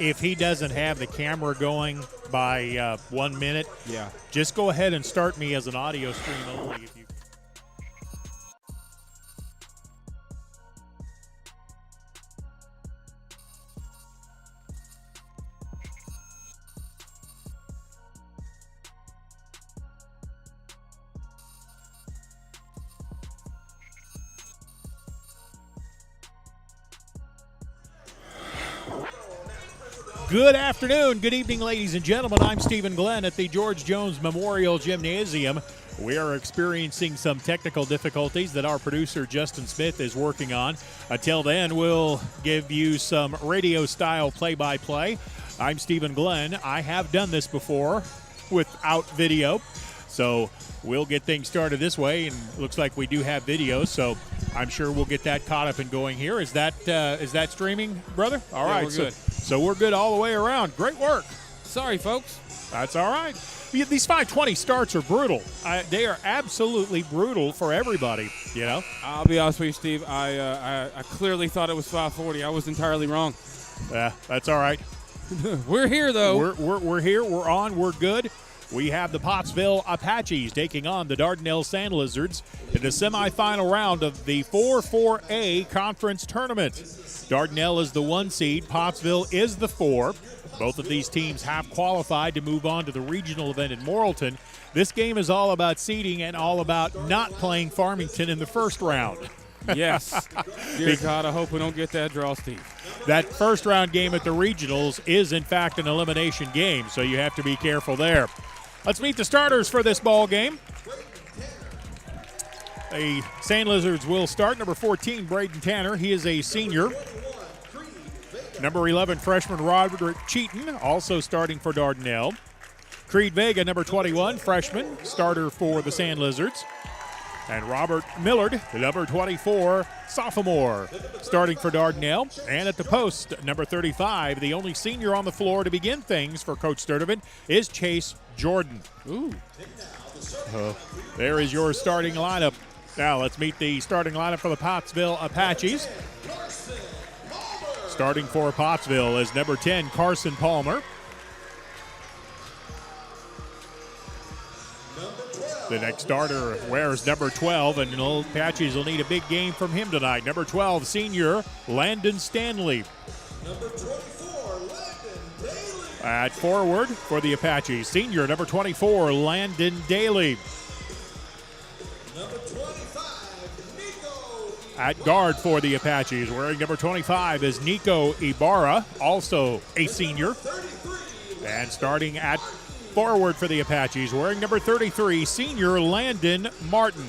if he doesn't have the camera going by 1 minute, Yeah. just go ahead and start me as an audio stream only if you. Good afternoon, good evening, ladies and gentlemen. I'm Stephen Glenn at the George Jones Memorial Gymnasium. We are experiencing some technical difficulties that our producer Justin Smith is working on. Until then, we'll give you some radio-style play-by-play. I'm Stephen Glenn. I have done this before without video, so we'll get things started this way, and it looks like we do have video, so I'm sure we'll get that caught up and going here. Is that streaming, brother? All right, we're good. So we're good all the way around. Great work. Sorry, folks. That's all right. These 5:20 starts are brutal. They are absolutely brutal for everybody, you know? I'll be honest with you, Steve. I clearly thought it was 5:40. I was entirely wrong. Yeah, that's all right. We're here, though. We're here. We're on. We're good. We have the Pottsville Apaches taking on the Dardanelle Sand Lizards in the semifinal round of the 4-4A conference tournament. Dardanelle is the 1 seed. Pottsville is the 4. Both of these teams have qualified to move on to the regional event in Morrilton. This game is all about seeding and all about not playing Farmington in the first round. Yes. Dear God, I hope we don't get that draw, Steve. That first round game at the regionals is, in fact, an elimination game, so you have to be careful there. Let's meet the starters for this ball game. The Sand Lizards will start. Number 14, Braden Tanner. He is a senior. Number 11, freshman Roderick Cheaton, also starting for Dardanelle. Creed Vega, number 21, freshman, starter for the Sand Lizards. And Robert Millard, number 24, sophomore, starting for Dardanelle. And at the post, number 35, the only senior on the floor to begin things for Coach Sturdivant is Chase Jordan. Ooh. There is your starting lineup. Now let's meet the starting lineup for the Pottsville Apaches. Starting for Pottsville is number 10, Carson Palmer. The next starter wears number 12, and the Apaches will need a big game from him tonight. Number 12, senior Landon Stanley. Number 24, Landon Daly. At forward for the Apaches, senior number 24, Landon Daly. Number 25, Nico. At guard for the Apaches, wearing number 25 is Nico Ibarra, also a senior. 33. And starting at forward for the Apaches, wearing number 33, senior Landon Martin.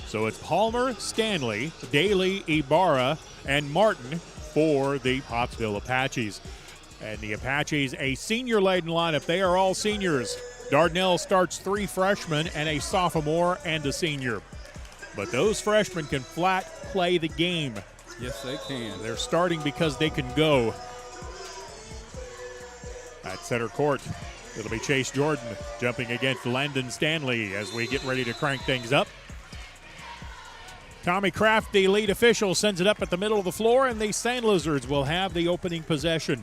So it's Palmer, Stanley, Daly, Ibarra, and Martin for the Pottsville Apaches. And the Apaches, a senior-laden lineup. They are all seniors. Dardanelle starts 3 freshmen and a sophomore and a senior. But those freshmen can flat play the game. Yes, they can. They're starting because they can go. At center court, it'll be Chase Jordan jumping against Landon Stanley as we get ready to crank things up. Tommy Kraft, the lead official, sends it up at the middle of the floor, and the Sand Lizards will have the opening possession.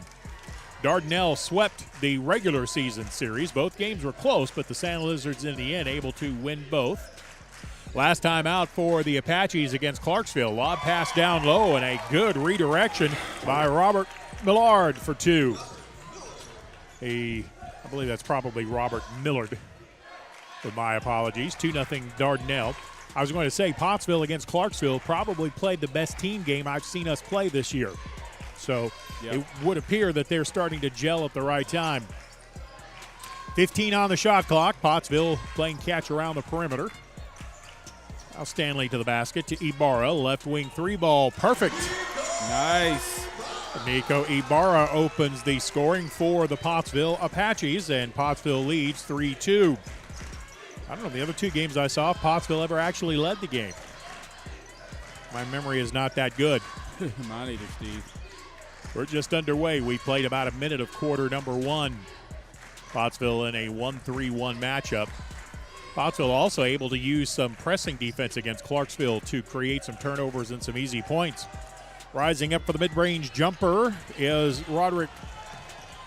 Dardanelle swept the regular season series. Both games were close, but the Sand Lizards in the end able to win both. Last time out for the Apaches against Clarksville. Lob pass down low and a good redirection by Robert Millard for 2. I believe that's probably Robert Millard, with my apologies. 2-0 Dardanelle. I was going to say Pottsville against Clarksville probably played the best team game I've seen us play this year. So It would appear that they're starting to gel at the right time. 15 on the shot clock. Pottsville playing catch around the perimeter. Now Stanley to the basket to Ibarra. Left wing 3-ball. Perfect. Nice. Nico Ibarra opens the scoring for the Pottsville Apaches, and Pottsville leads 3-2. I don't know, the other 2 games I saw, Pottsville ever actually led the game. My memory is not that good. Mine either, Steve. We're just underway. We played about a minute of quarter number 1. Pottsville in a 1-3-1 matchup. Pottsville also able to use some pressing defense against Clarksville to create some turnovers and some easy points. Rising up for the mid-range jumper is Roderick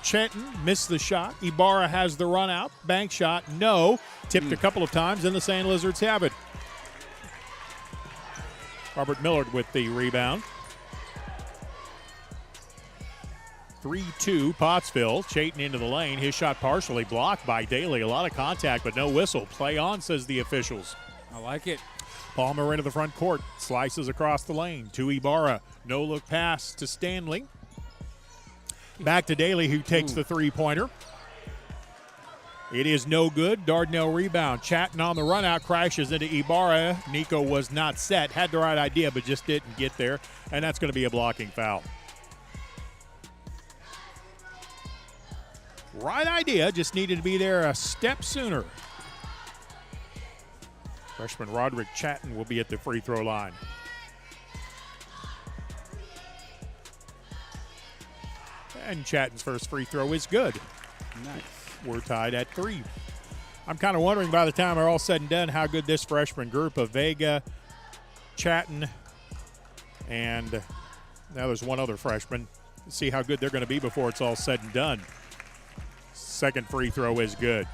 Chatton missed the shot. Ibarra has the run out. Bank shot, no. Tipped a couple of times, and the Sand Lizards have it. Robert Millard with the rebound. 3-2 Pottsville. Chatton into the lane. His shot partially blocked by Daly. A lot of contact, but no whistle. Play on, says the officials. I like it. Palmer into the front court. Slices across the lane to Ibarra. No look pass to Stanley. Back to Daly, who takes the three-pointer. It is no good. Dardanelle rebound. Chatton on the run out, crashes into Ibarra. Nico was not set. Had the right idea, but just didn't get there. And that's going to be a blocking foul. Right idea, just needed to be there a step sooner. Freshman Roderick Chatton will be at the free throw line. And Chatton's first free throw is good. Nice. We're tied at 3. I'm kind of wondering by the time we're all said and done how good this freshman group of Vega, Chatton, and now there's one other freshman. See how good they're going to be before it's all said and done. Second free throw is good.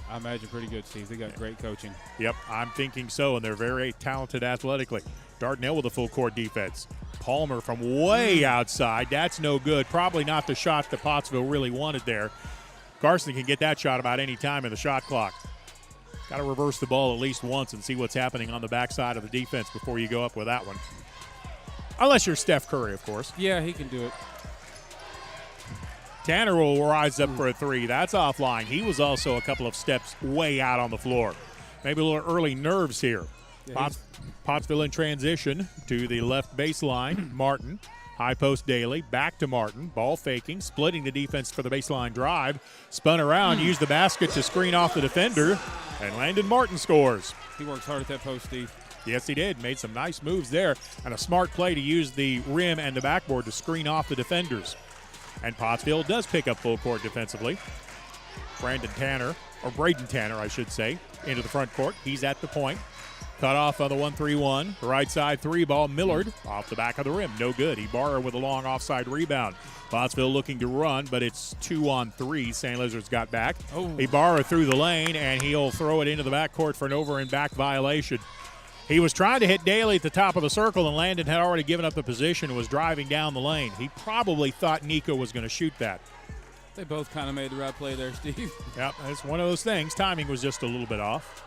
I imagine pretty good, Steve. They got great coaching. Yep, I'm thinking so, and they're very talented athletically. Dardanelle with a full court defense. Palmer from way outside. That's no good. Probably not the shot that Pottsville really wanted there. Carson can get that shot about any time in the shot clock. Got to reverse the ball at least once and see what's happening on the backside of the defense before you go up with that one. Unless you're Steph Curry, of course. Yeah, he can do it. Tanner will rise up for a three. That's offline. He was also a couple of steps way out on the floor. Maybe a little early nerves here. Yeah, Pottsville in transition to the left baseline. Martin, high post Daly, back to Martin. Ball faking, splitting the defense for the baseline drive. Spun around, used the basket to screen off the defender, and Landon Martin scores. He works hard at that post, Steve. Yes, he did. Made some nice moves there, and a smart play to use the rim and the backboard to screen off the defenders. And Pottsville does pick up full court defensively. Braden Tanner, I should say, into the front court. He's at the point. Cut off on the 1-3-1. The right side three ball. Millard off the back of the rim. No good. Ibarra with a long offside rebound. Pottsville looking to run, but it's 2-on-3. St. Lizards got back. Ibarra through the lane, and he'll throw it into the backcourt for an over and back violation. He was trying to hit Daly at the top of the circle, and Landon had already given up the position and was driving down the lane. He probably thought Nico was going to shoot that. They both kind of made the right play there, Steve. Yep, it's one of those things. Timing was just a little bit off.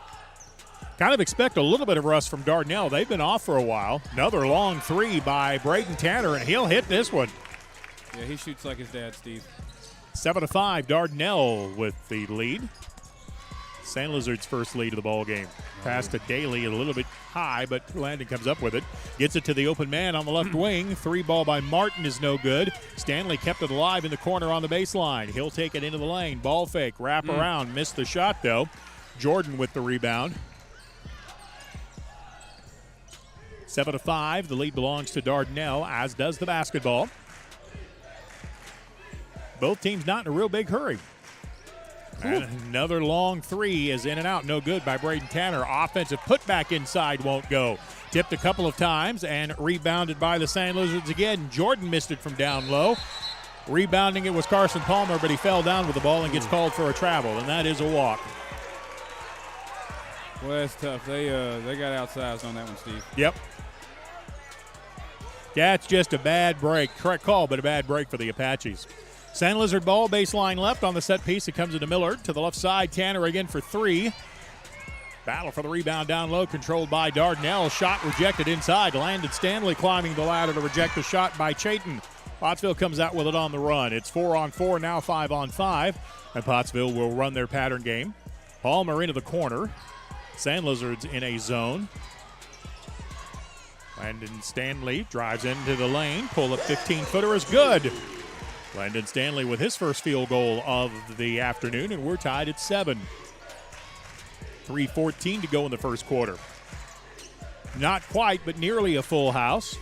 Kind of expect a little bit of rust from Dardanelle. They've been off for a while. Another long three by Braden Tanner, and he'll hit this one. Yeah, he shoots like his dad, Steve. 7-5, Dardanelle with the lead. St. Lizard's first lead of the ball game. Pass to Daly a little bit high, but Landon comes up with it. Gets it to the open man on the left wing. Three ball by Martin is no good. Stanley kept it alive in the corner on the baseline. He'll take it into the lane. Ball fake, wrap around. Missed the shot, though. Jordan with the rebound. 7-5. The lead belongs to Dardanelle, as does the basketball. Both teams not in a real big hurry. And another long three is in and out. No good by Braden Tanner. Offensive putback inside won't go. Tipped a couple of times and rebounded by the Sand Lizards again. Jordan missed it from down low. Rebounding it was Carson Palmer, but he fell down with the ball and gets called for a travel, and that is a walk. Well, that's tough. They got outsized on that one, Steve. Yep. That's just a bad break. Correct call, but a bad break for the Apaches. Sand Lizard ball, baseline left on the set piece. It comes into Millard. To the left side, Tanner again for three. Battle for the rebound down low, controlled by Dardanelle. Shot rejected inside. Landon Stanley climbing the ladder to reject the shot by Chayton. Pottsville comes out with it on the run. It's 4-on-4, now 5-on-5. And Pottsville will run their pattern game. Palmer into the corner. Sand Lizards in a zone. Landon Stanley drives into the lane. Pull up 15-footer is good. Landon Stanley with his first field goal of the afternoon, and we're tied at 7. 3:14 to go in the first quarter. Not quite, but nearly a full house.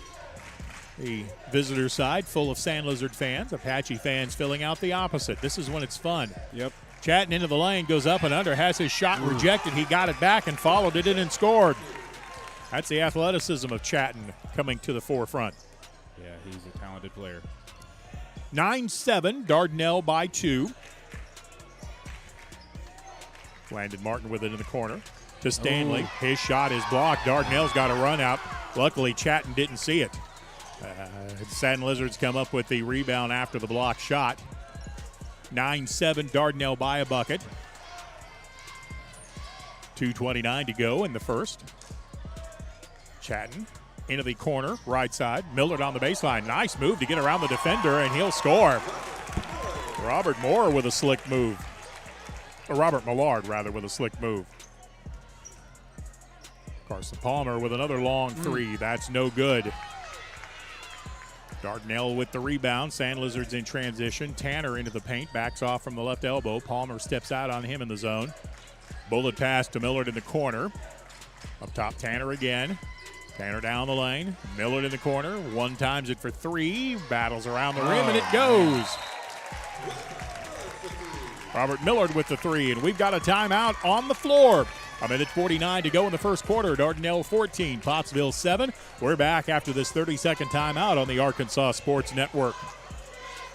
The visitor side full of Sand Lizard fans. Apache fans filling out the opposite. This is when it's fun. Yep. Chatton into the lane, goes up and under, has his shot rejected. He got it back and followed it in and scored. That's the athleticism of Chatton coming to the forefront. Yeah, he's a talented player. 9-7, Dardanelle by 2. Landon Martin with it in the corner to Stanley. Ooh. His shot is blocked. Dardanelle's got a run out. Luckily, Chatton didn't see it. Satin Lizards come up with the rebound after the block shot. 9-7, Dardanelle by a bucket. 2:29 to go in the first. Chatton into the corner, right side. Millard on the baseline. Nice move to get around the defender, and he'll score. Robert Moore with a slick move. Or Robert Millard, rather, with a slick move. Carson Palmer with another long three. That's no good. Dardanelle with the rebound. Sand Lizards in transition. Tanner into the paint. Backs off from the left elbow. Palmer steps out on him in the zone. Bullet pass to Millard in the corner. Up top, Tanner again. Tanner down the lane. Millard in the corner. One times it for three. Battles around the rim, and it goes. Robert Millard with the three, and we've got a timeout on the floor. A minute 49 to go in the first quarter. Dardanelle 14, Pottsville 7. We're back after this 30-second timeout on the Arkansas Sports Network.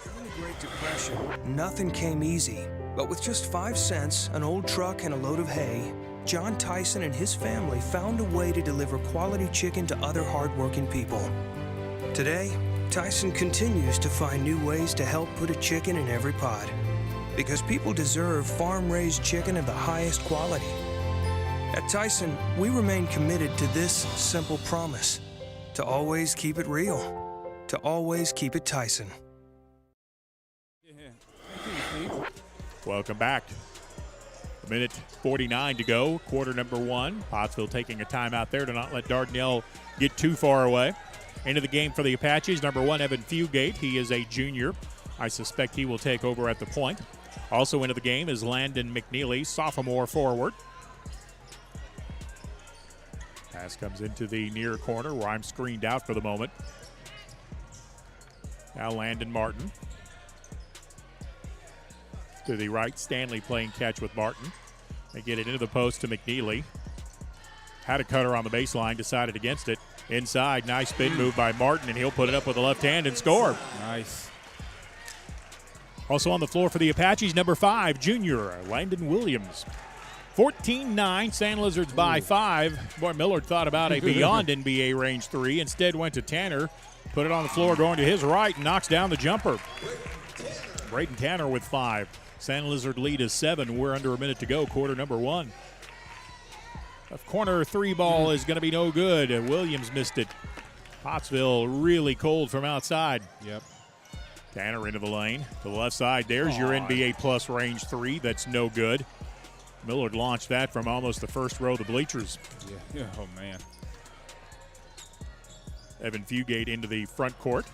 During the Great Depression, nothing came easy. But with just 5 cents, an old truck, and a load of hay, John Tyson and his family found a way to deliver quality chicken to other hardworking people. Today, Tyson continues to find new ways to help put a chicken in every pot. Because people deserve farm-raised chicken of the highest quality. At Tyson, we remain committed to this simple promise: to always keep it real, to always keep it Tyson. Welcome back. A minute 49 to go, quarter number one. Pottsville taking a timeout there to not let Dardanelle get too far away. Into the game for the Apaches, number 1, Evan Fugate. He is a junior. I suspect he will take over at the point. Also into the game is Landon McNeely, sophomore forward. Pass comes into the near corner where I'm screened out for the moment. Now Landon Martin. To the right, Stanley playing catch with Martin. They get it into the post to McNeely. Had a cutter on the baseline, decided against it. Inside, nice spin move by Martin, and he'll put it up with the left hand and score. Nice. Also on the floor for the Apaches, number 5, junior Landon Williams. 14-9, Sand Lizards by 5. Boy, Millard thought about a beyond NBA range 3. Instead went to Tanner, put it on the floor going to his right, and knocks down the jumper. Braden Tanner with 5. Sand Lizard lead is 7. We're under a minute to go, quarter number 1. A corner 3 ball is going to be no good. Williams missed it. Pottsville really cold from outside. Yep. Tanner into the lane. To the left side, there's your NBA plus range 3. That's no good. Millard launched that from almost the first row of the bleachers. Yeah. Oh, man. Evan Fugate into the front court.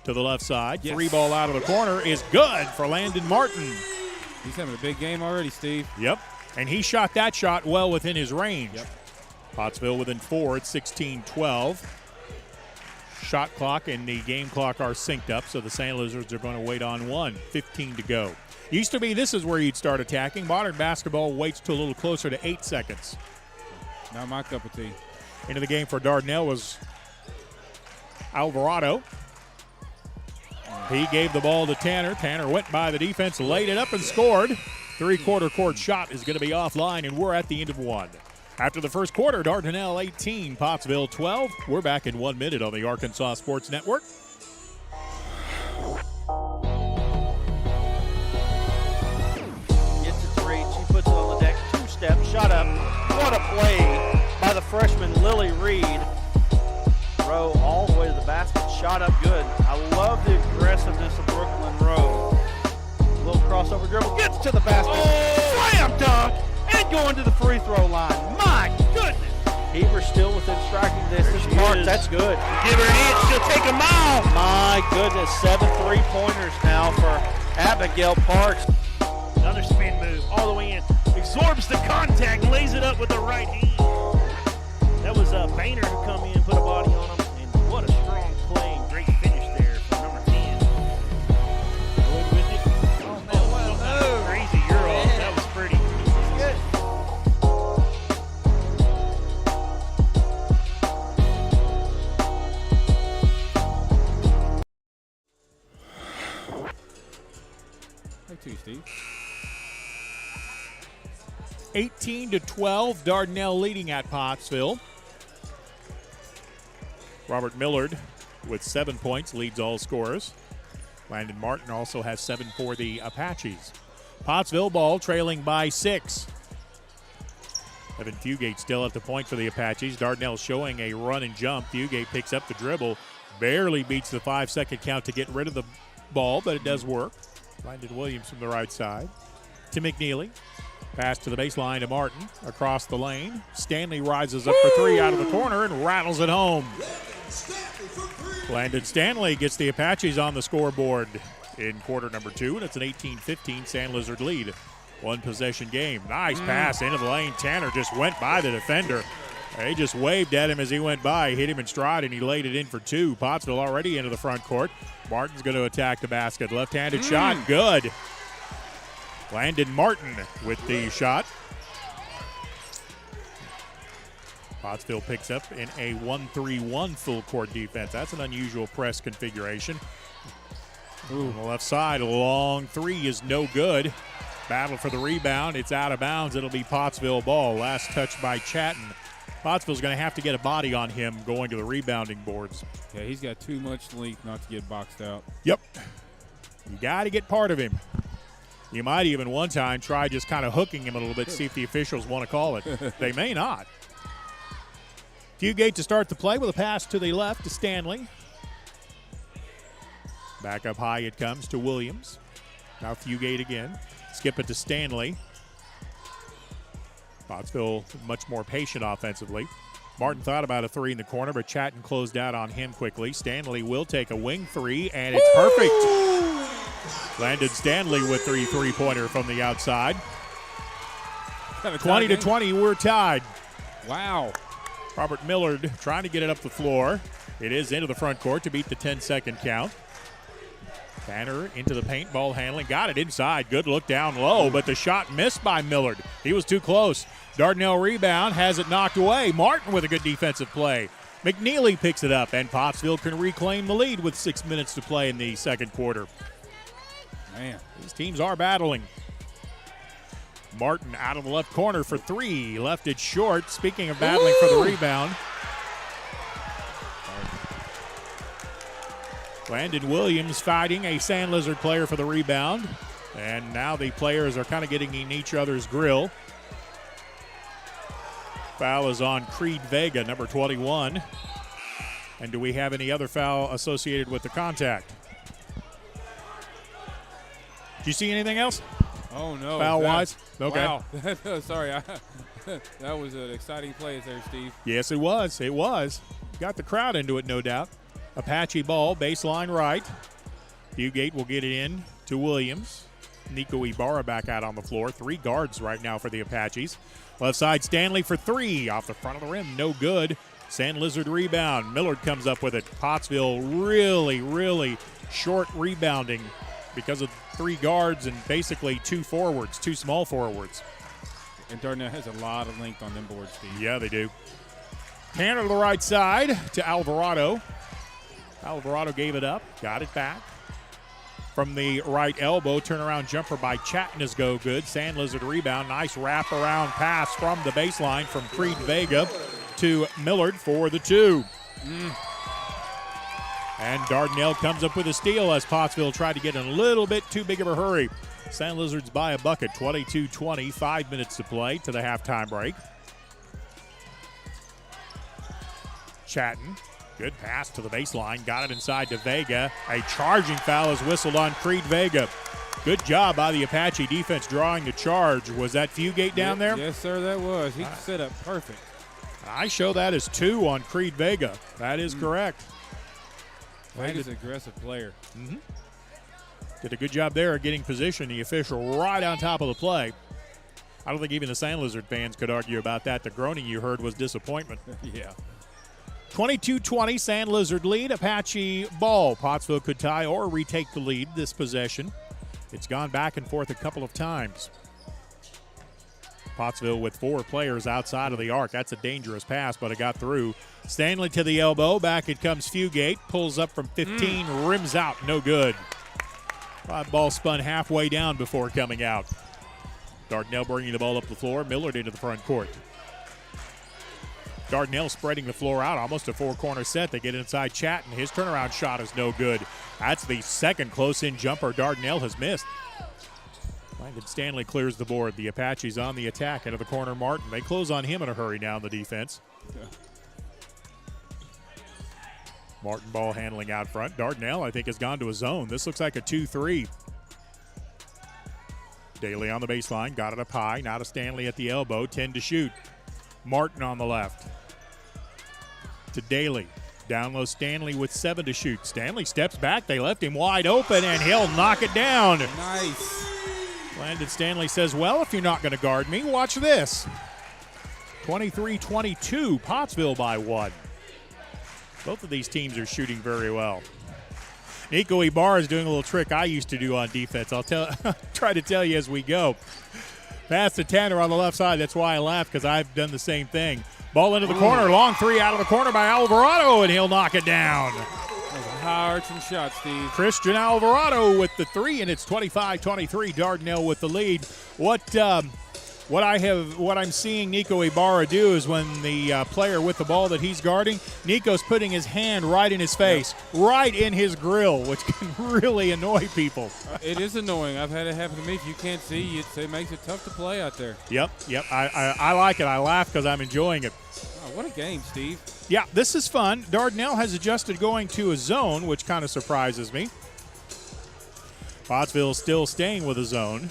To the left side. Yes. 3 ball out of the corner is good for Landon Martin. He's having a big game already, Steve. Yep. And he shot that shot well within his range. Yep. Pottsville within 4 at 16-12. Shot clock and the game clock are synced up, so the Sand Lizards are going to wait on 1. 15 to go. Used to be this is where you'd start attacking. Modern basketball waits to a little closer to 8 seconds. Not my cup of tea. Into the game for Dardanelle was Alvarado. He gave the ball to Tanner. Tanner went by the defense, laid it up, and scored. 3/4 court shot is going to be offline, and we're at the end of 1. After the first quarter, Dardanelle 18, Pottsville 12. We're back in 1 minute on the Arkansas Sports Network. Gets it to reach. He puts it on the deck. 2-step, shot up. What a play by the freshman Lily Reed. Rowe all the way to the basket. Shot up good. I love the aggressiveness of Brooklyn Rowe. A little crossover dribble. Gets to the basket. Slam dunk. And going to the free throw line. My goodness. Heber still within striking distance. Parks, that's good. Give her an inch, she'll take a mile. My goodness. 7 3-pointers now for Abigail Parks. Another spin move all the way in. Absorbs the contact, lays it up with the right hand. That was Boehner who come in, put a body on him. And what a strong play and great finish there for number 10. Good with it. Oh, man, wow. Crazy Euro. That was pretty. Good. too, Steve. 18-12, Dardanelle leading at Pottsville. Robert Millard with 7 points leads all scorers. Landon Martin also has 7 for the Apaches. Pottsville ball trailing by 6. Evan Fugate still at the point for the Apaches. Dardanelle showing a run and jump. Fugate picks up the dribble, barely beats the 5-second count to get rid of the ball, but it does work. Landon Williams from the right side to McNeely. Pass to the baseline to Martin across the lane. Stanley rises up for 3 out of the corner and rattles it home. Landon Stanley gets the Apaches on the scoreboard in quarter number 2, and it's an 18-15 San Lizard lead. 1 possession game. Nice pass into the lane. Tanner just went by the defender. He just waved at him as he went by, hit him in stride, and he laid it in for 2. Pottsville already into the front court. Martin's going to attack the basket. Left-handed shot, good. Landon Martin with the shot. Pottsville picks up in a 1-3-1 full court defense. That's an unusual press configuration. On the left side, a long 3 is no good. Battle for the rebound. It's out of bounds. It'll be Pottsville ball. Last touch by Chatton. Pottsville's going to have to get a body on him going to the rebounding boards. Yeah, he's got too much length not to get boxed out. Yep. You got to get part of him. You might even one time try just kind of hooking him a little bit, see if the officials want to call it. They may not. Fugate to start the play with a pass to the left to Stanley. Back up high it comes to Williams. Now Fugate again. Skip it to Stanley. Pottsville much more patient offensively. Martin thought about a 3 in the corner, but Chatton closed out on him quickly. Stanley will take a wing 3, and it's perfect. Landon Stanley with the 3-pointer from the outside. 20-20, we're tied. Wow. Robert Millard trying to get it up the floor. It is into the front court to beat the 10-second count. Tanner into the paint, ball handling, got it inside. Good look down low, but the shot missed by Millard. He was too close. Dardanelle rebound, has it knocked away. Martin with a good defensive play. McNeely picks it up, and Pottsville can reclaim the lead with 6 minutes to play in the second quarter. Man, these teams are battling. Martin out of the left corner for 3. Left it short. Speaking of battling for the rebound. Landon Williams fighting a San Lizard player for the rebound. And now the players are kind of getting in each other's grill. Foul is on Creed Vega, number 21. And do we have any other foul associated with the contact? Do you see anything else? Oh, no. Foul-wise? Okay. Wow. Sorry. That was an exciting play there, Steve. Yes, it was. It was. Got the crowd into it, no doubt. Apache ball, baseline right. Fugate will get it in to Williams. Nico Ibarra back out on the floor. 3 guards right now for the Apaches. Left side, Stanley for 3. Off the front of the rim, no good. San Lizard rebound. Millard comes up with it. Pottsville really short rebounding because of 3 guards and basically 2 forwards, 2 small forwards. And Dardanelle has a lot of length on them boards, Steve. Yeah, they do. Tanner to the right side to Alvarado. Alvarado gave it up, got it back. From the right elbow, turnaround jumper by Chatton is go good. San Lizard rebound, nice wrap-around pass from the baseline from Creed Vega to Millard for the 2. And Dardanelle comes up with a steal as Pottsville tried to get in a little bit too big of a hurry. San Lizards by a bucket, 22-20, 5 minutes to play to the halftime break. Chatton. Good pass to the baseline. Got it inside to Vega. A charging foul is whistled on Creed Vega. Good job by the Apache defense drawing the charge. Was that Fugate down there? Yes, sir, that was. He set up perfect. I show that as 2 on Creed Vega. That is correct. Vega's an aggressive player. Did a good job there of getting position. The official right on top of the play. I don't think even the San Lizard fans could argue about that. The groaning you heard was disappointment. Yeah. 22-20, San Lizard lead. Apache ball. Pottsville could tie or retake the lead this possession. It's gone back and forth a couple of times. Pottsville with 4 players outside of the arc. That's a dangerous pass, but it got through. Stanley to the elbow. Back it comes Fugate. Pulls up from 15, rims out. No good. Ball spun halfway down before coming out. Dardanelle bringing the ball up the floor. Millard into the front court. Dardanelle spreading the floor out, almost a four-corner set. They get inside Chatton. His turnaround shot is no good. That's the second close-in jumper Dardanelle has missed. Landon Stanley clears the board. The Apaches on the attack into the corner. Martin. They close on him in a hurry now in the defense. Yeah. Martin ball handling out front. Dardanelle, I think, has gone to a zone. This looks like a 2-3. Daly on the baseline. Got it up high. Now to Stanley at the elbow. 10 to shoot. Martin on the left. To Daly. Down low Stanley with 7 to shoot. Stanley steps back. They left him wide open, and he'll knock it down. Nice. Landon Stanley says, well, if you're not going to guard me, watch this. 23-22, Pottsville by 1. Both of these teams are shooting very well. Nico Ibarra is doing a little trick I used to do on defense. I'll try to tell you as we go. Pass to Tanner on the left side. That's why I laugh, because I've done the same thing. Ball into the corner. Long three out of the corner by Alvarado, and he'll knock it down. That was a high-arching shot, Steve. Christian Alvarado with the three, and it's 25-23. Dardanelle with the lead. What I'm seeing Nico Ibarra do is when the player with the ball that he's guarding, Nico's putting his hand right in his face, right in his grill, which can really annoy people. It is annoying. I've had it happen to me. If you can't see, it makes it tough to play out there. Yep. I like it. I laugh because I'm enjoying it. Oh, what a game, Steve. Yeah, this is fun. Dardanelle has adjusted going to a zone, which kind of surprises me. Pottsville still staying with a zone.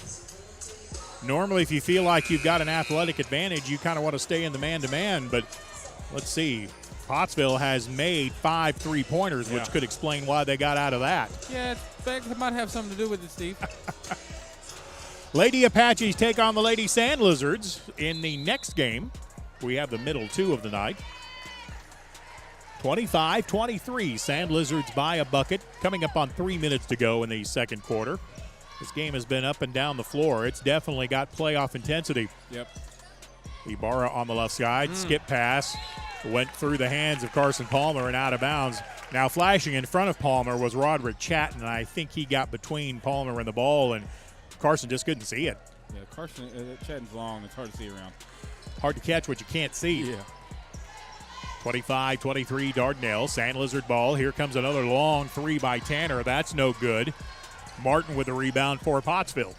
Normally, if you feel like you've got an athletic advantage, you kind of want to stay in the man-to-man, but let's see. Pottsville has made 5 3-pointers, which could explain why they got out of that. Yeah, it might have something to do with it, Steve. Lady Apaches take on the Lady Sand Lizards in the next game. We have the middle two of the night. 25-23, Sand Lizards by a bucket. Coming up on 3 minutes to go in the second quarter. This game has been up and down the floor. It's definitely got playoff intensity. Yep. Ibarra on the left side. Skip pass. Went through the hands of Carson Palmer and out of bounds. Now flashing in front of Palmer was Roderick Chatton, and I think he got between Palmer and the ball, and Carson just couldn't see it. Yeah, Carson, Chatton's long. It's hard to see around. Hard to catch what you can't see. Yeah. 25-23 Dardanelle. Sand Lizard ball. Here comes another long three by Tanner. That's no good. Martin with the rebound for Pottsville.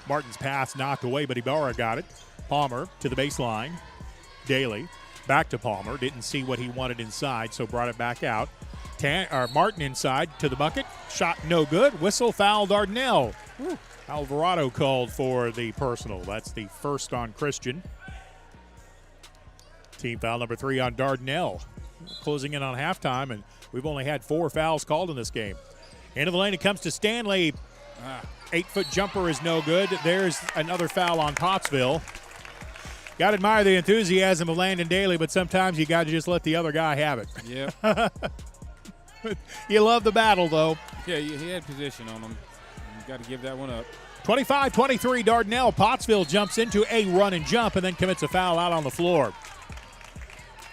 Martin's pass knocked away, but Ibarra got it. Palmer to the baseline. Daly back to Palmer. Didn't see what he wanted inside, so brought it back out. Martin inside to the bucket. Shot no good. Whistle, foul, Dardanelle. Alvarado called for the personal. That's the first on Christian. Team foul number 3 on Dardanelle. Closing in on halftime, and we've only had 4 fouls called in this game. Into the lane, it comes to Stanley. 8-foot jumper is no good. There's another foul on Pottsville. Got to admire the enthusiasm of Landon Daly, but sometimes you got to just let the other guy have it. Yeah. You love the battle, though. Yeah, he had position on him. You got to give that one up. 25-23 Dardanelle. Pottsville jumps into a run and jump and then commits a foul out on the floor.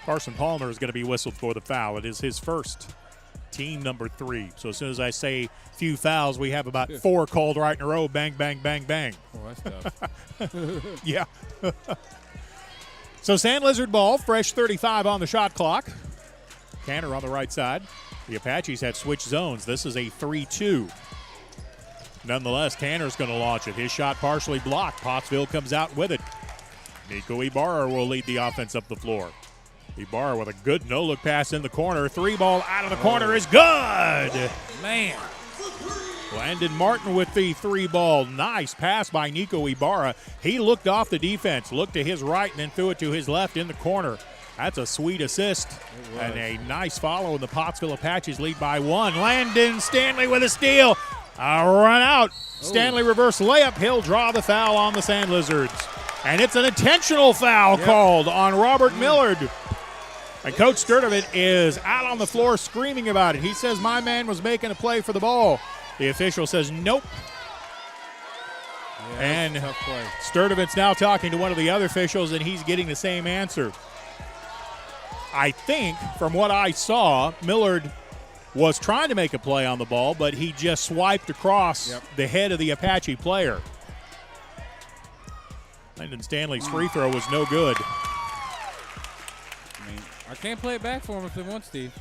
Carson Palmer is going to be whistled for the foul. It is his first, team number 3. So as soon as I say few fouls, we have about 4 called right in a row. Bang, bang, bang, bang. Oh, that's tough. Yeah. So Sand Lizard ball, fresh 35 on the shot clock. Tanner on the right side. The Apaches have switched zones. This is a 3-2. Nonetheless, Tanner's going to launch it. His shot partially blocked. Pottsville comes out with it. Nico Ibarra will lead the offense up the floor. Ibarra with a good no-look pass in the corner. 3 ball out of the corner is good. Man. Landon Martin with the 3 ball. Nice pass by Nico Ibarra. He looked off the defense, looked to his right, and then threw it to his left in the corner. That's a sweet assist and a nice follow, and the Pottsville Apaches lead by 1. Landon Stanley with a steal. A run out. Stanley reverse layup. He'll draw the foul on the Sand Lizards. And it's an intentional foul called on Robert Millard. And Coach Sturdivant is out on the floor screaming about it. He says, my man was making a play for the ball. The official says, nope. Yeah, and tough play. Sturdivant's now talking to one of the other officials, and he's getting the same answer. I think, from what I saw, Millard was trying to make a play on the ball, but he just swiped across the head of the Apache player. Landon Stanley's free throw was no good. I mean, I can't play it back for him if they want, Steve.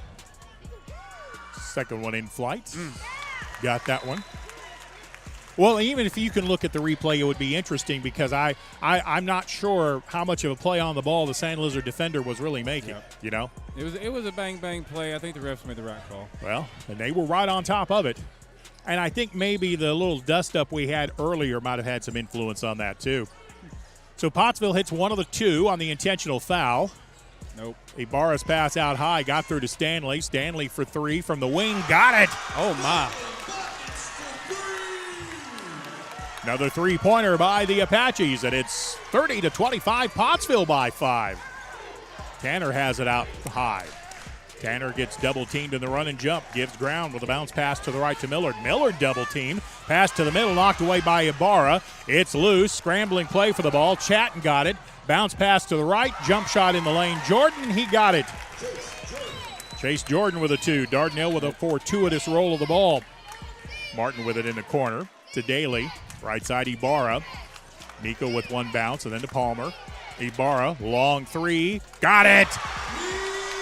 Second one in flight. Got that one. Well, even if you can look at the replay, it would be interesting because I'm not sure how much of a play on the ball the San Lizard defender was really making, you know? It was a bang-bang play. I think the refs made the right call. Well, and they were right on top of it. And I think maybe the little dust-up we had earlier might have had some influence on that too. So Pottsville hits one of the two on the intentional foul. Nope. Ibarra's pass out high, got through to Stanley. Stanley for three from the wing, got it! Oh, my. Another three-pointer by the Apaches, and it's 30-25, Pottsville by 5. Tanner has it out high. Tanner gets double-teamed in the run and jump, gives ground with a bounce pass to the right to Millard. Millard double-teamed, pass to the middle, knocked away by Ibarra. It's loose, scrambling play for the ball. Chatton got it. Bounce pass to the right, jump shot in the lane. Jordan, he got it. Chase Jordan with a 2. Dardanelle with a fortuitous roll of the ball. Martin with it in the corner to Daly. Right side, Ibarra. Nico with one bounce, and then to Palmer. Ibarra, long three. Got it!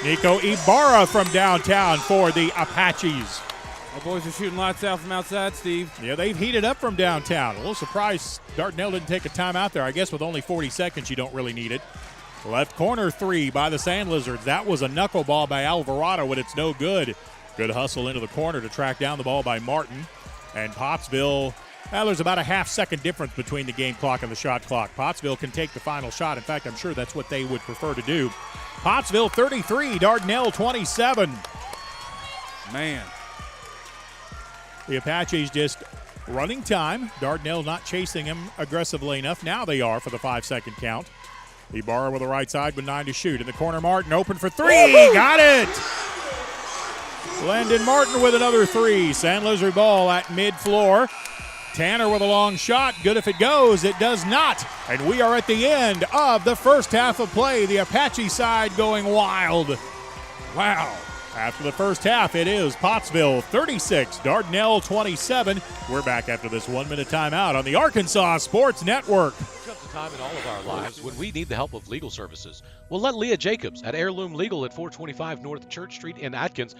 Nico Ibarra from downtown for the Apaches. The boys are shooting lights out from outside, Steve. Yeah, they've heated up from downtown. A little surprised Dardanelle didn't take a timeout there. I guess with only 40 seconds, you don't really need it. Left corner three by the Sand Lizards. That was a knuckleball by Alvarado, but it's no good. Good hustle into the corner to track down the ball by Martin. And Pottsville, well, there's about a half-second difference between the game clock and the shot clock. Pottsville can take the final shot. In fact, I'm sure that's what they would prefer to do. Pottsville 33, Dardanelle 27. Man. The Apaches just running time. Dardanelle not chasing him aggressively enough. Now they are for the 5-second count. Ibarra with the right side with 9 to shoot. In the corner, Martin open for three. Got it! Landon Martin with another 3. San Lizard ball at mid-floor. Tanner with a long shot. Good if it goes. It does not. And we are at the end of the first half of play. The Apache side going wild. Wow. After the first half, it is Pottsville 36, Dardanelle 27. We're back after this 1-minute timeout on the Arkansas Sports Network. There comes a time in all of our lives when we need the help of legal services. Well, let Leah Jacobs at Heirloom Legal at 425 North Church Street in Atkins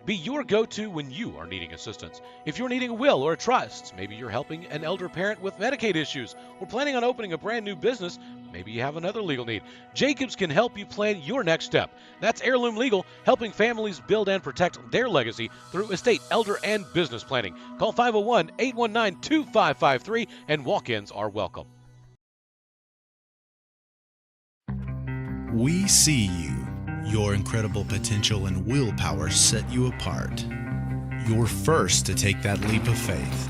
be your go-to when you are needing assistance. If you're needing a will or a trust, maybe you're helping an elder parent with Medicaid issues, or planning on opening a brand new business, maybe you have another legal need. Jacobs can help you plan your next step. That's Heirloom Legal, helping families build and protect their legacy through estate, elder, and business planning. Call 501-819-2553, and walk-ins are welcome. We see you. Your incredible potential and willpower set you apart. You're first to take that leap of faith.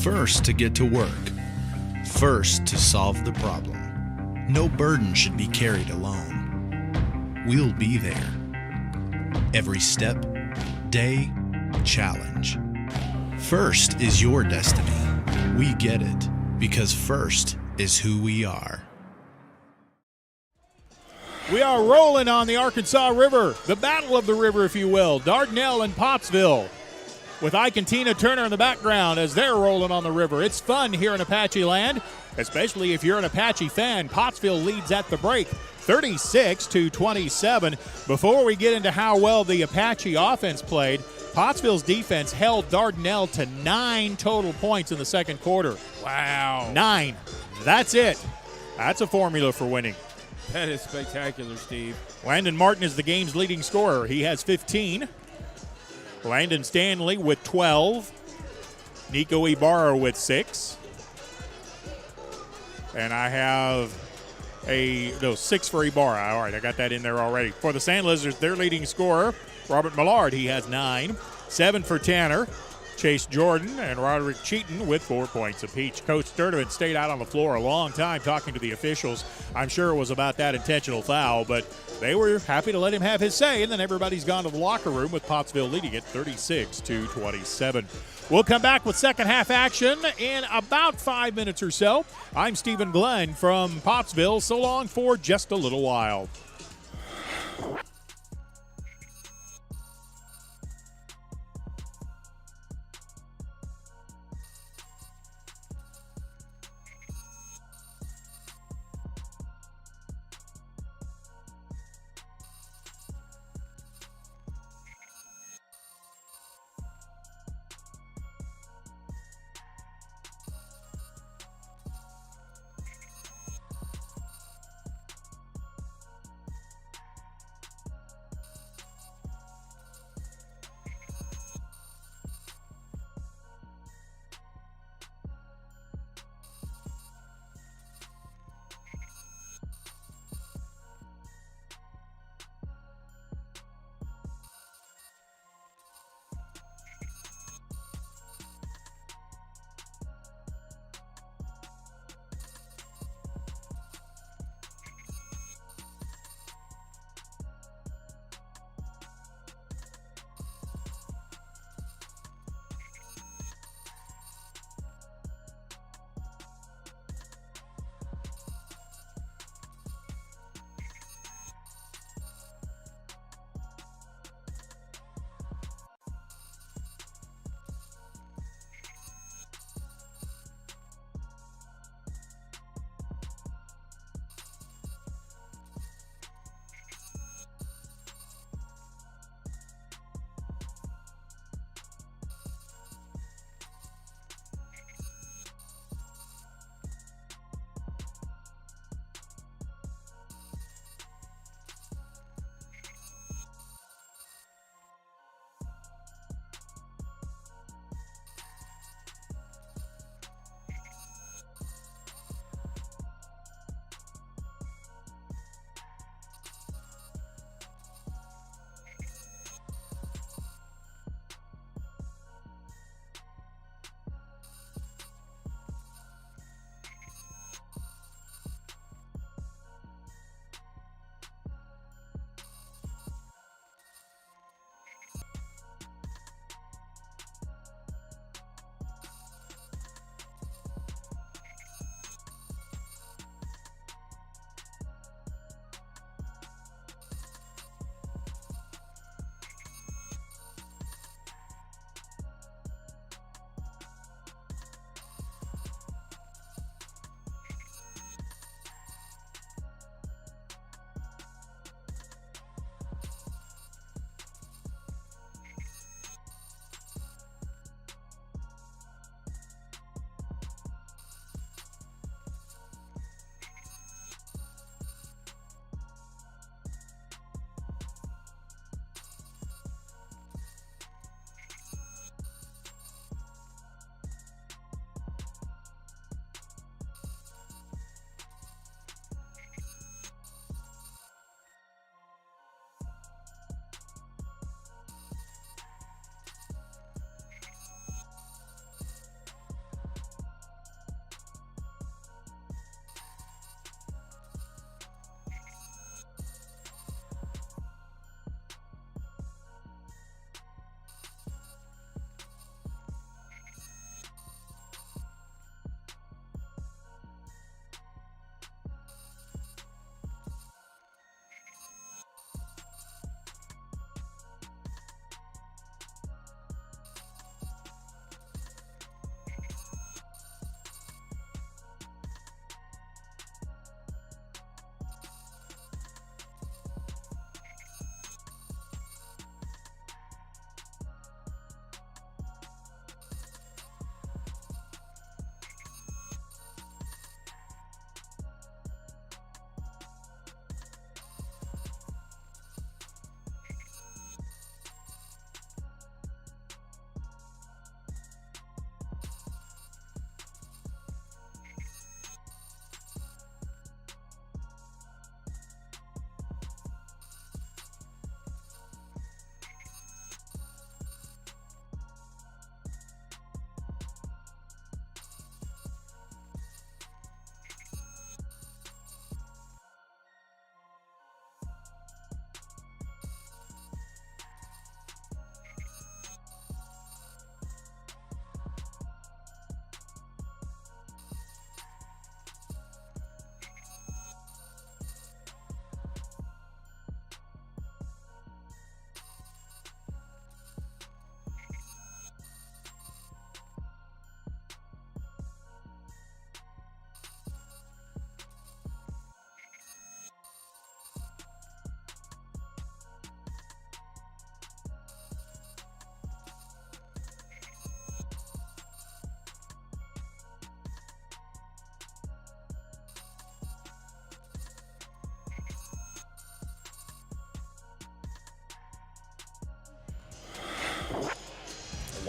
First to get to work. First to solve the problem. No burden should be carried alone. We'll be there. Every step, day, challenge. First is your destiny. We get it because first is who we are. We are rolling on the Arkansas River, the battle of the river, if you will. Dardanelle and Pottsville with Ike and Tina Turner in the background as they're rolling on the river. It's fun here in Apache land, especially if you're an Apache fan. Pottsville leads at the break, 36-27. Before we get into how well the Apache offense played, Pottsville's defense held Dardanelle to 9 total points in the second quarter. Wow. 9. That's it. That's a formula for winning. That is spectacular, Steve. Landon Martin is the game's leading scorer. He has 15. Landon Stanley with 12. Nico Ibarra with 6. And I have 6 for Ibarra. All right, I got that in there already. For the Sand Lizards, their leading scorer, Robert Millard, he has 9. 7 for Tanner. Chase Jordan and Roderick Cheaton with 4 points apiece. Coach Sturdivant stayed out on the floor a long time talking to the officials. I'm sure it was about that intentional foul, but they were happy to let him have his say, and then everybody's gone to the locker room with Pottsville leading it 36-27. We'll come back with second half action in about 5 minutes or so. I'm Stephen Glenn from Pottsville. So long for just a little while.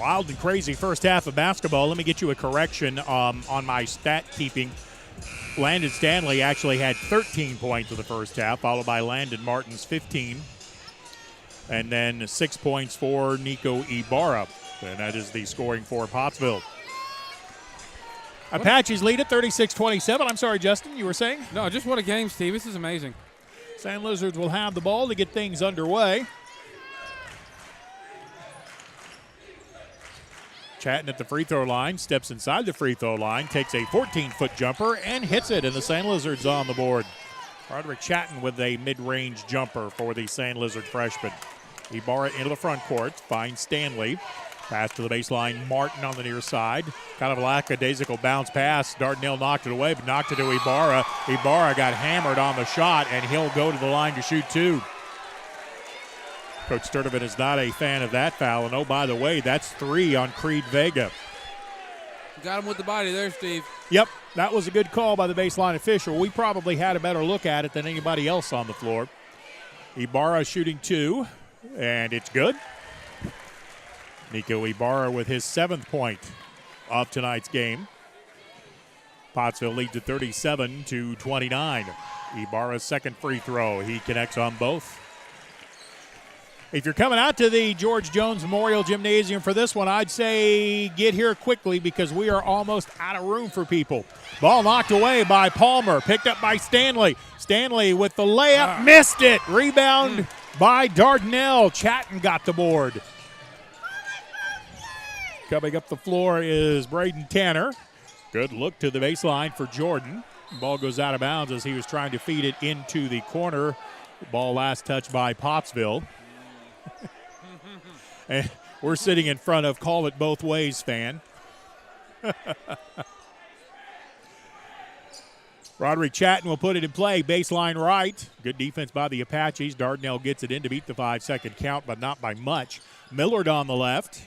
Wild and crazy first half of basketball. Let me get you a correction on my stat keeping. Landon Stanley actually had 13 points in the first half, followed by Landon Martin's 15. And then 6 points for Nico Ibarra. And that is the scoring for Pottsville. Apaches lead at 36-27. I'm sorry, Justin, you were saying? No, just what a game, Steve. This is amazing. Sand Lizards will have the ball to get things underway. Chatton at the free throw line, steps inside the free throw line, takes a 14-foot jumper and hits it, and the Sand Lizards on the board. Roderick Chatton with a mid-range jumper for the Sand Lizard freshman. Ibarra into the front court, finds Stanley. Pass to the baseline, Martin on the near side. Kind of a lackadaisical bounce pass. Dardanelle knocked it away, but knocked it to Ibarra. Ibarra got hammered on the shot, and he'll go to the line to shoot two. Coach Sturdivant is not a fan of that foul. And, oh, by the way, that's 3 on Creed Vega. Got him with the body there, Steve. Yep, that was a good call by the baseline official. We probably had a better look at it than anybody else on the floor. Ibarra shooting 2, and it's good. Nico Ibarra with his 7th point of tonight's game. Pottsville leads at 37-29. Ibarra's second free throw. He connects on both. If you're coming out to the George Jones Memorial Gymnasium for this one, I'd say get here quickly because we are almost out of room for people. Ball knocked away by Palmer, picked up by Stanley. Stanley with the layup, missed it. Rebound by Dardanelle. Chatton got the board. Coming up the floor is Braden Tanner. Good look to the baseline for Jordan. Ball goes out of bounds as he was trying to feed it into the corner. Ball last touched by Pottsville. And we're sitting in front of Call It Both Ways fan. Roderick Chatton will put it in play. Baseline right. Good defense by the Apaches. Dardanelle gets it in to beat the 5-second count, but not by much. Millard on the left.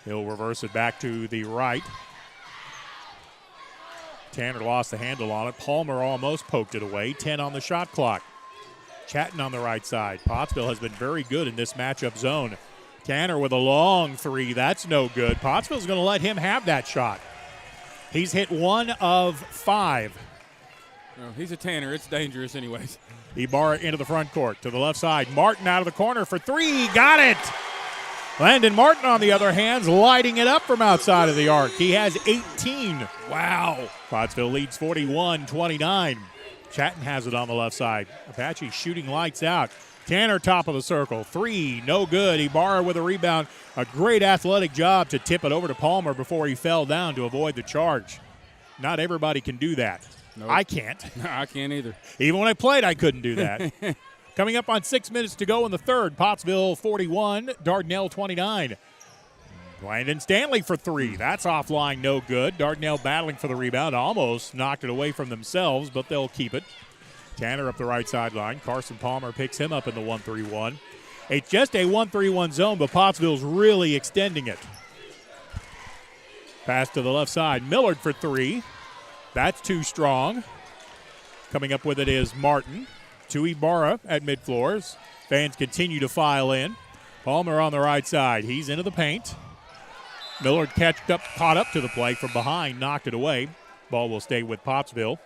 He'll reverse it back to the right. Tanner lost the handle on it. Palmer almost poked it away. 10 on the shot clock. Chatton on the right side. Pottsville has been very good in this matchup zone. Tanner with a long 3. That's no good. Pottsville's going to let him have that shot. He's hit 1 of 5. No, he's a Tanner. It's dangerous anyways. Ibarra into the front court. To the left side. Martin out of the corner for 3. Got it! Landon Martin, on the other hand, lighting it up from outside of the arc. He has 18. Wow. Pottsville leads 41-29. Chatton has it on the left side. Apache shooting lights out. Tanner top of the circle. 3, no good. Ibarra with a rebound. A great athletic job to tip it over to Palmer before he fell down to avoid the charge. Not everybody can do that. Nope. I can't. No, I can't either. Even when I played, I couldn't do that. Coming up on 6 minutes to go in the third. Pottsville 41, Dardanelle 29. Landon Stanley for 3. That's offline, no good. Dardanelle battling for the rebound. Almost knocked it away from themselves, but they'll keep it. Tanner up the right sideline. Carson Palmer picks him up in the 1-3-1. It's just a 1-3-1 zone, but Pottsville's really extending it. Pass to the left side. Millard for 3. That's too strong. Coming up with it is Martin. To Ibarra at mid-floors. Fans continue to file in. Palmer on the right side. He's into the paint. Millard caught up to the play from behind, knocked it away. Ball will stay with Pottsville.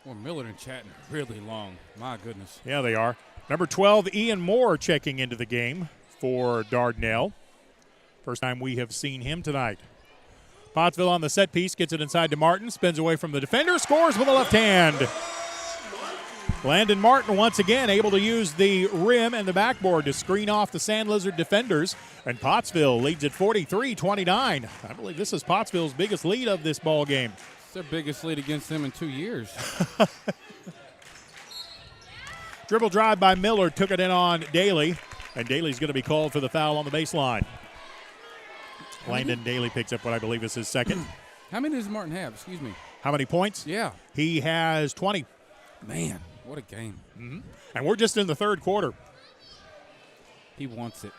Well, Millard and Chatton are really long. My goodness. Yeah, they are. Number 12, Ian Moore checking into the game for Dardanelle. First time we have seen him tonight. Pottsville on the set piece, gets it inside to Martin, spins away from the defender, scores with the left hand. Landon Martin once again able to use the rim and the backboard to screen off the Sand Lizard defenders. And Pottsville leads at 43-29. I believe this is Pottsville's biggest lead of this ball game. It's their biggest lead against them in 2 years. Dribble drive by Miller, took it in on Daly. And Daly's going to be called for the foul on the baseline. Landon Daly picks up what I believe is his second. How many does Martin have? Excuse me. How many points? Yeah. He has 20. Man, what a game. Mm-hmm. And we're just in the third quarter. He wants it.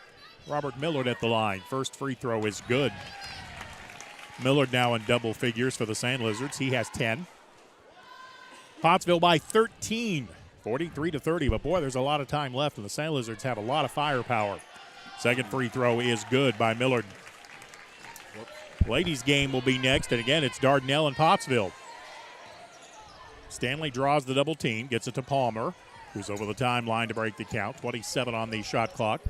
Robert Millard at the line. First free throw is good. Millard now in double figures for the Sand Lizards. He has 10. Pottsville by 13, 43-30. But, boy, there's a lot of time left, and the Sand Lizards have a lot of firepower. Second free throw is good by Millard. Ladies' game will be next, and again, it's Dardanelle and Pottsville. Stanley draws the double team, gets it to Palmer, who's over the timeline to break the count. 27 on the shot clock.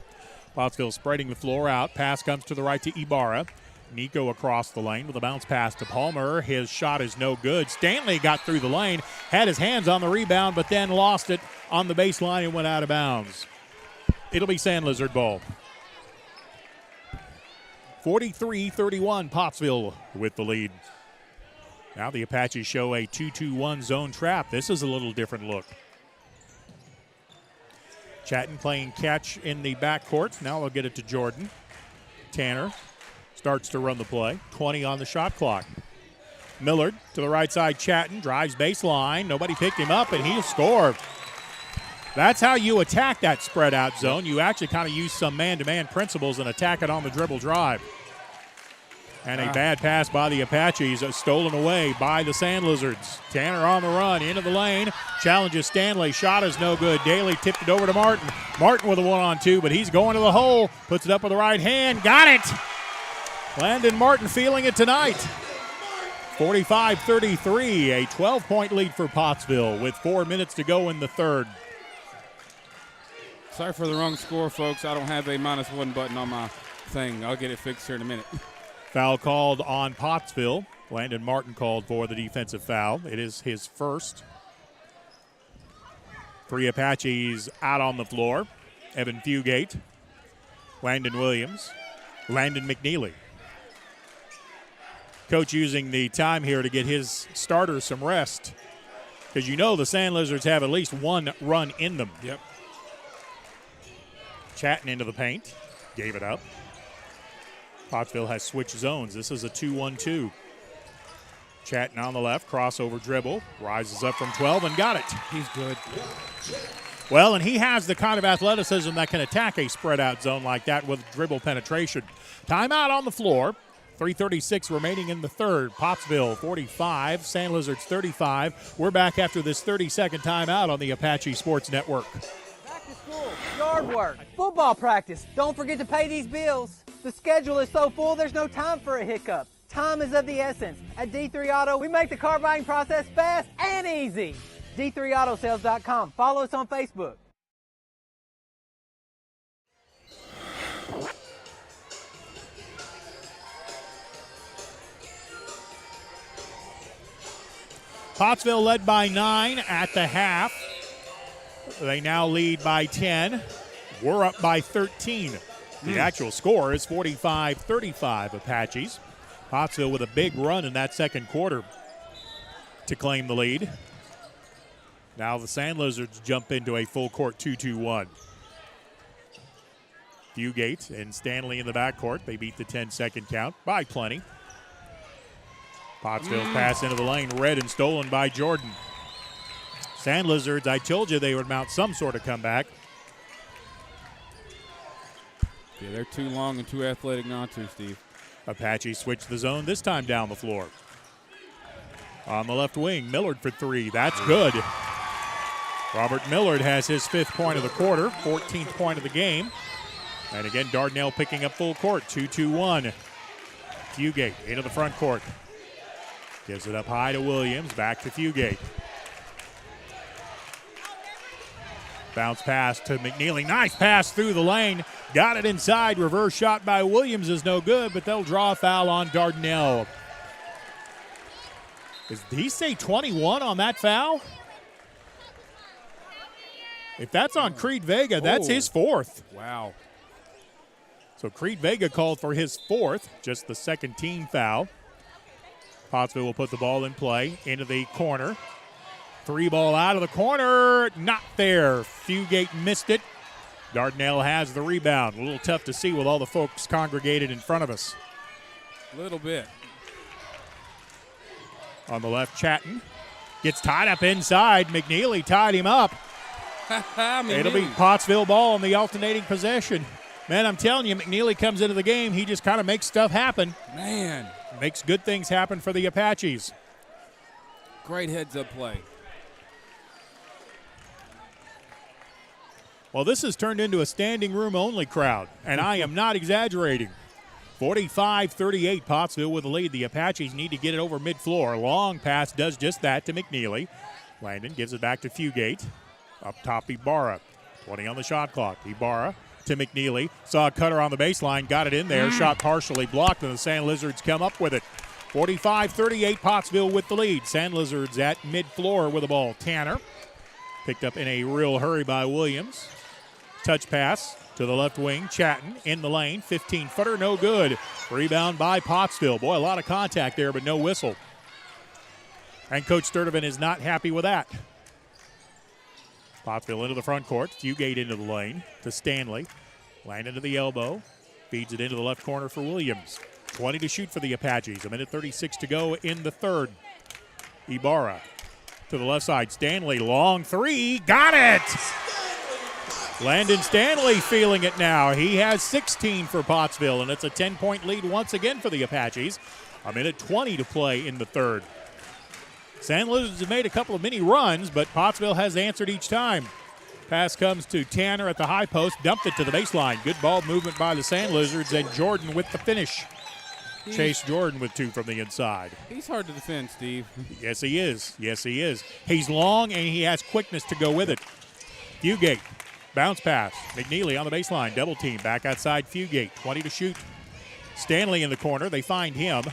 Pottsville spreading the floor out. Pass comes to the right to Ibarra. Nico across the lane with a bounce pass to Palmer. His shot is no good. Stanley got through the lane, had his hands on the rebound, but then lost it on the baseline and went out of bounds. It'll be Sand Lizard ball. 43-31, Pottsville with the lead. Now the Apaches show a 2-2-1 zone trap. This is a little different look. Chatton playing catch in the backcourt. Now they'll get it to Jordan. Tanner starts to run the play. 20 on the shot clock. Millard to the right side. Chatton drives baseline. Nobody picked him up, and he'll score. That's how you attack that spread out zone. You actually kind of use some man-to-man principles and attack it on the dribble drive. And a bad pass by the Apaches, stolen away by the Sand Lizards. Tanner on the run, into the lane, challenges Stanley. Shot is no good. Daly tipped it over to Martin. Martin with a 1-on-2, but he's going to the hole. Puts it up with the right hand. Got it! Landon Martin feeling it tonight. 45-33, a 12-point lead for Pottsville with 4 minutes to go in the third. Sorry for the wrong score, folks. I don't have a -1 button on my thing. I'll get it fixed here in a minute. Foul called on Pottsville. Landon Martin called for the defensive foul. It is his first. 3 Apaches out on the floor. Evan Fugate, Landon Williams, Landon McNeely. Coach using the time here to get his starters some rest, because you know the Sand Lizards have at least one run in them. Yep. Chatting into the paint. Gave it up. Pottsville has switched zones. This is a 2-1-2. Chatting on the left. Crossover dribble. Rises up from 12 and got it. He's good. Well, and he has the kind of athleticism that can attack a spread out zone like that with dribble penetration. Timeout on the floor. 3:36 remaining in the third. Pottsville 45, Sand Lizards 35. We're back after this 30-second timeout on the Apache Sports Network. Back to school, yard work, football practice. Don't forget to pay these bills. The schedule is so full, there's no time for a hiccup. Time is of the essence. At D3 Auto, we make the car buying process fast and easy. D3Autosales.com. Follow us on Facebook. Pottsville led by 9 at the half. They now lead by 10. We're up by 13. The actual score is 45-35 Apaches. Pottsville with a big run in that second quarter to claim the lead. Now the Sand Lizards jump into a full court 2-2-1. Fugate and Stanley in the backcourt. They beat the 10-second count by plenty. Pottsville pass into the lane, read and stolen by Jordan. Sand Lizards, I told you they would mount some sort of comeback. Yeah, they're too long and too athletic not to, Steve. Apache switch the zone, this time down the floor. On the left wing, Millard for 3. That's good. Robert Millard has his 5th point of the quarter, 14th point of the game. And again, Dardanelle picking up full court, 2-2-1. Fugate into the front court. Gives it up high to Williams, back to Fugate. Bounce pass to McNeely. Nice pass through the lane. Got it inside. Reverse shot by Williams is no good, but they'll draw a foul on Dardanelle. Did he say 21 on that foul? If that's on Creed Vega, that's his 4th. Wow. So Creed Vega called for his 4th, just the second team foul. Pottsville will put the ball in play into the corner. 3 ball out of the corner, not there. Fugate missed it. Dardanelle has the rebound. A little tough to see with all the folks congregated in front of us. A little bit. On the left, Chatton gets tied up inside. McNeely tied him up. It'll be Pottsville ball in the alternating possession. Man, I'm telling you, McNeely comes into the game. He just kind of makes stuff happen. Man. Makes good things happen for the Apaches. Great heads-up play. Well, this has turned into a standing room only crowd, and I am not exaggerating. 45-38, Pottsville with the lead. The Apaches need to get it over mid-floor. Long pass does just that to McNeely. Landon gives it back to Fugate. Up top, Ibarra. 20 on the shot clock. Ibarra to McNeely. Saw a cutter on the baseline, got it in there. Shot partially blocked, and the Sand Lizards come up with it. 45-38, Pottsville with the lead. Sand Lizards at mid-floor with the ball. Tanner picked up in a real hurry by Williams. Touch pass to the left wing. Chatton in the lane. 15-footer, no good. Rebound by Pottsville. Boy, a lot of contact there, but no whistle. And Coach Sturdivant is not happy with that. Pottsville into the front court. Fugate into the lane to Stanley. Landon to the elbow. Feeds it into the left corner for Williams. 20 to shoot for the Apaches. 1:36 to go in the third. Ibarra to the left side. Stanley, long three. Got it! Landon Stanley feeling it now. He has 16 for Pottsville, and it's a 10-point lead once again for the Apaches. 1:20 to play in the third. Sand Lizards have made a couple of mini runs, but Pottsville has answered each time. Pass comes to Tanner at the high post, dumped it to the baseline. Good ball movement by the Sand Lizards, and Jordan with the finish. Chase Jordan with two from the inside. He's hard to defend, Steve. Yes, he is. Yes, he is. He's long, and he has quickness to go with it. Fugate, bounce pass. McNeely on the baseline, double team. Back outside Fugate, 20 to shoot. Stanley in the corner. They find him.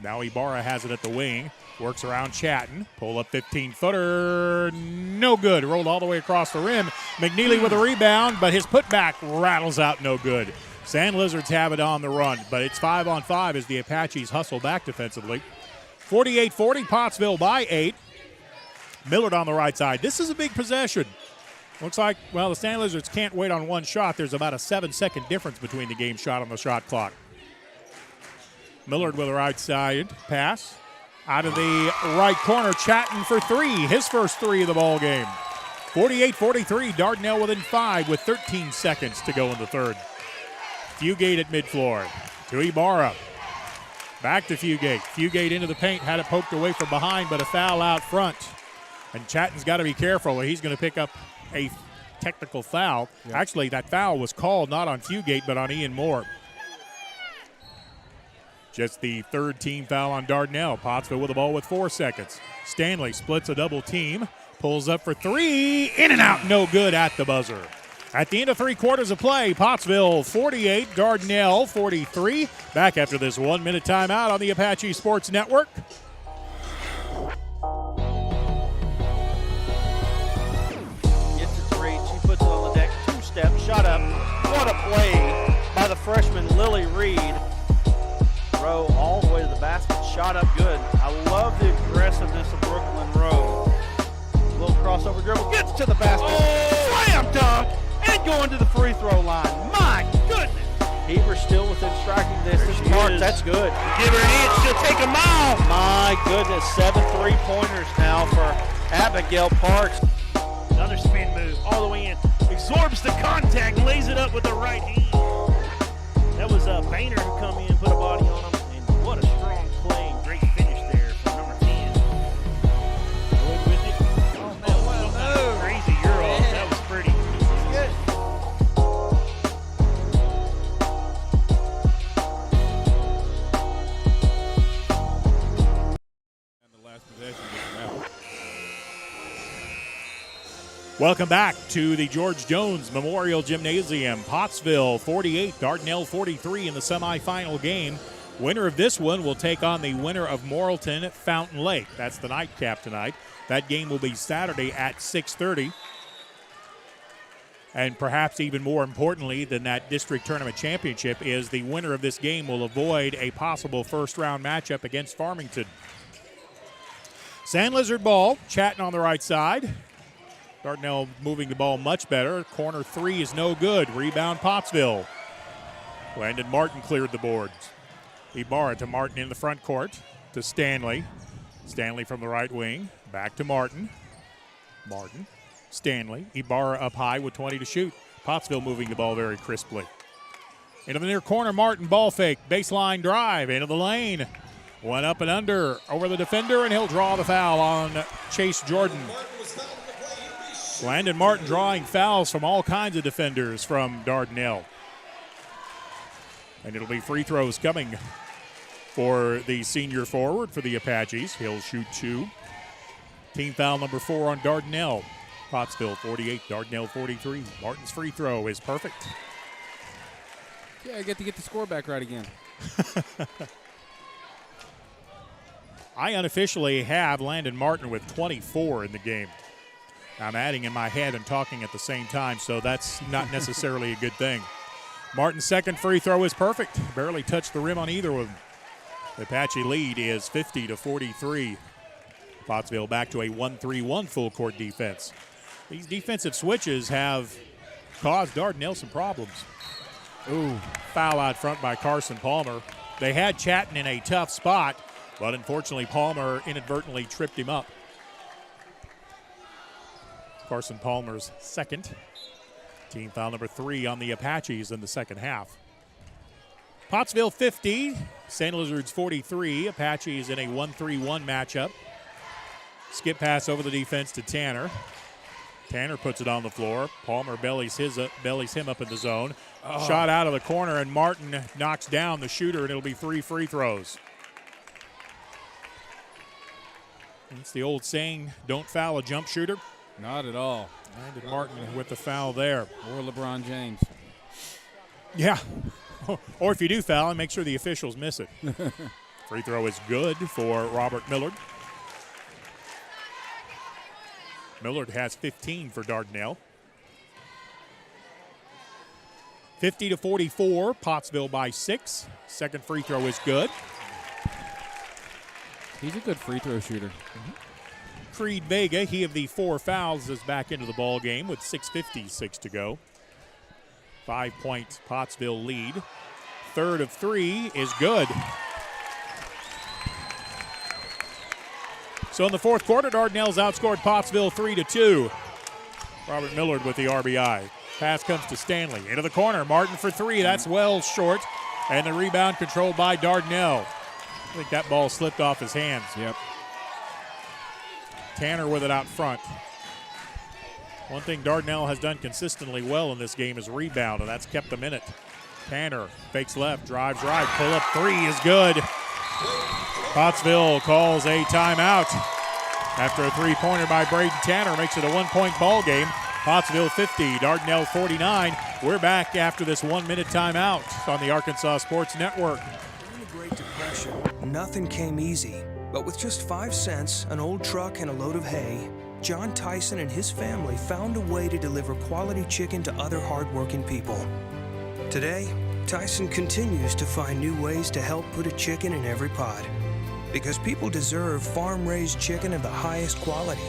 Now Ibarra has it at the wing. Works around Chatton. Pull up 15-footer. No good. Rolled all the way across the rim. McNeely with a rebound, but his putback rattles out no good. Sand Lizards have it on the run, but it's 5-on-5 as the Apaches hustle back defensively. 48-40, Pottsville by 8. Millard on the right side. This is a big possession. Looks like, well, the Sand Lizards can't wait on one shot. There's about a 7-second difference between the game shot on the shot clock. Millard with the right side pass. Out of the right corner, Chatton for three. His first three of the ball game. 48-43, Dardanelle within 5 with 13 seconds to go in the third. Fugate at mid-floor to Ibarra. Back to Fugate. Fugate into the paint, had it poked away from behind, but a foul out front. And Chatton's got to be careful, or he's going to pick up a technical foul. Yep. Actually, that foul was called not on Fugate, but on Ian Moore. Just the third team foul on Dardanelle. Pottsville with the ball with 4 seconds. Stanley splits a double team, pulls up for three, in and out, no good at the buzzer. At the end of 3 quarters of play, Pottsville 48, Dardanelle 43. Back after this 1-minute timeout on the Apache Sports Network. Gets a three, she puts it on the deck, 2-step, shot up. What a play by the freshman Lily Reed. Rowe all the way to the basket, shot up good. I love the aggressiveness of Brooklyn Rowe. Little crossover dribble, gets to the basket, slam dunk, and going to the free throw line. My goodness. Heber still within striking distance. Park, that's good. Give her an inch, she'll take a mile. My goodness, 7 3-pointers now for Abigail Parks. Another spin move all the way in. Absorbs the contact, lays it up with the right hand. That was Boehner who come in, put a body on him, and what a strong play and great finish there from number 10. Good with it. Oh, man, what a crazy Euro. That was pretty. Good. And the last possession gets out. Welcome back to the George Jones Memorial Gymnasium. Pottsville 48, Dardanelle 43 in the semifinal game. Winner of this one will take on the winner of Morrilton Fountain Lake. That's the nightcap tonight. That game will be Saturday at 6:30. And perhaps even more importantly than that district tournament championship is the winner of this game will avoid a possible first-round matchup against Farmington. Sand Lizard ball, Chatton on the right side. Dardanelle moving the ball much better. Corner three is no good. Rebound Pottsville. Landon Martin cleared the boards. Ibarra to Martin in the front court to Stanley. Stanley from the right wing. Back to Martin. Martin. Stanley. Ibarra up high with 20 to shoot. Pottsville moving the ball very crisply. Into the near corner, Martin ball fake. Baseline drive into the lane. One up and under over the defender, and he'll draw the foul on Chase Jordan. Landon Martin drawing fouls from all kinds of defenders from Dardanelle. And it'll be free throws coming for the senior forward for the Apaches. He'll shoot 2. Team foul number 4 on Dardanelle. Pottsville 48, Dardanelle 43. Martin's free throw is perfect. Yeah, I get to get the score back right again. I unofficially have Landon Martin with 24 in the game. I'm adding in my head and talking at the same time, so that's not necessarily a good thing. Martin's second free throw is perfect. Barely touched the rim on either of them. The Apache lead is 50-43. Pottsville back to a 1-3-1 full court defense. These defensive switches have caused Dardanelle some problems. Ooh, foul out front by Carson Palmer. They had Chatton in a tough spot, but unfortunately Palmer inadvertently tripped him up. Carson Palmer's second. Team foul number 3 on the Apaches in the second half. Pottsville 50, St. Lizards 43. Apaches in a 1-3-1 matchup. Skip pass over the defense to Tanner. Tanner puts it on the floor. Palmer bellies him up in the zone. Shot out of the corner, and Martin knocks down the shooter, and it'll be 3 free throws. It's the old saying, don't foul a jump shooter. Not at all. Landon Martin with the foul there. Or LeBron James. Yeah. Or if you do foul, make sure the officials miss it. Free throw is good for Robert Millard. Millard has 15 for Dardanelle. 50-44, Pottsville by 6. Second free throw is good. He's a good free throw shooter. Creed Vega, he of the 4 fouls, is back into the ball game with 6:56 to go. 5-point Pottsville lead. Third of 3 is good. So in the fourth quarter, Dardanelle's outscored Pottsville 3-2. Robert Millard with the RBI. Pass comes to Stanley. Into the corner. Martin for 3. That's well short. And the rebound controlled by Dardanelle. I think that ball slipped off his hands. Yep. Tanner with it out front. One thing Dardanelle has done consistently well in this game is rebound, and that's kept them in it. Tanner fakes left, drives right. Pull up 3 is good. Pottsville calls a timeout. After a 3-pointer by Braden Tanner makes it a 1-point ball game. Pottsville 50, Dardanelle 49. We're back after this 1-minute timeout on the Arkansas Sports Network. During the Great Depression, nothing came easy. But with just 5 cents, an old truck, and a load of hay, John Tyson and his family found a way to deliver quality chicken to other hardworking people. Today, Tyson continues to find new ways to help put a chicken in every pot. Because people deserve farm-raised chicken of the highest quality.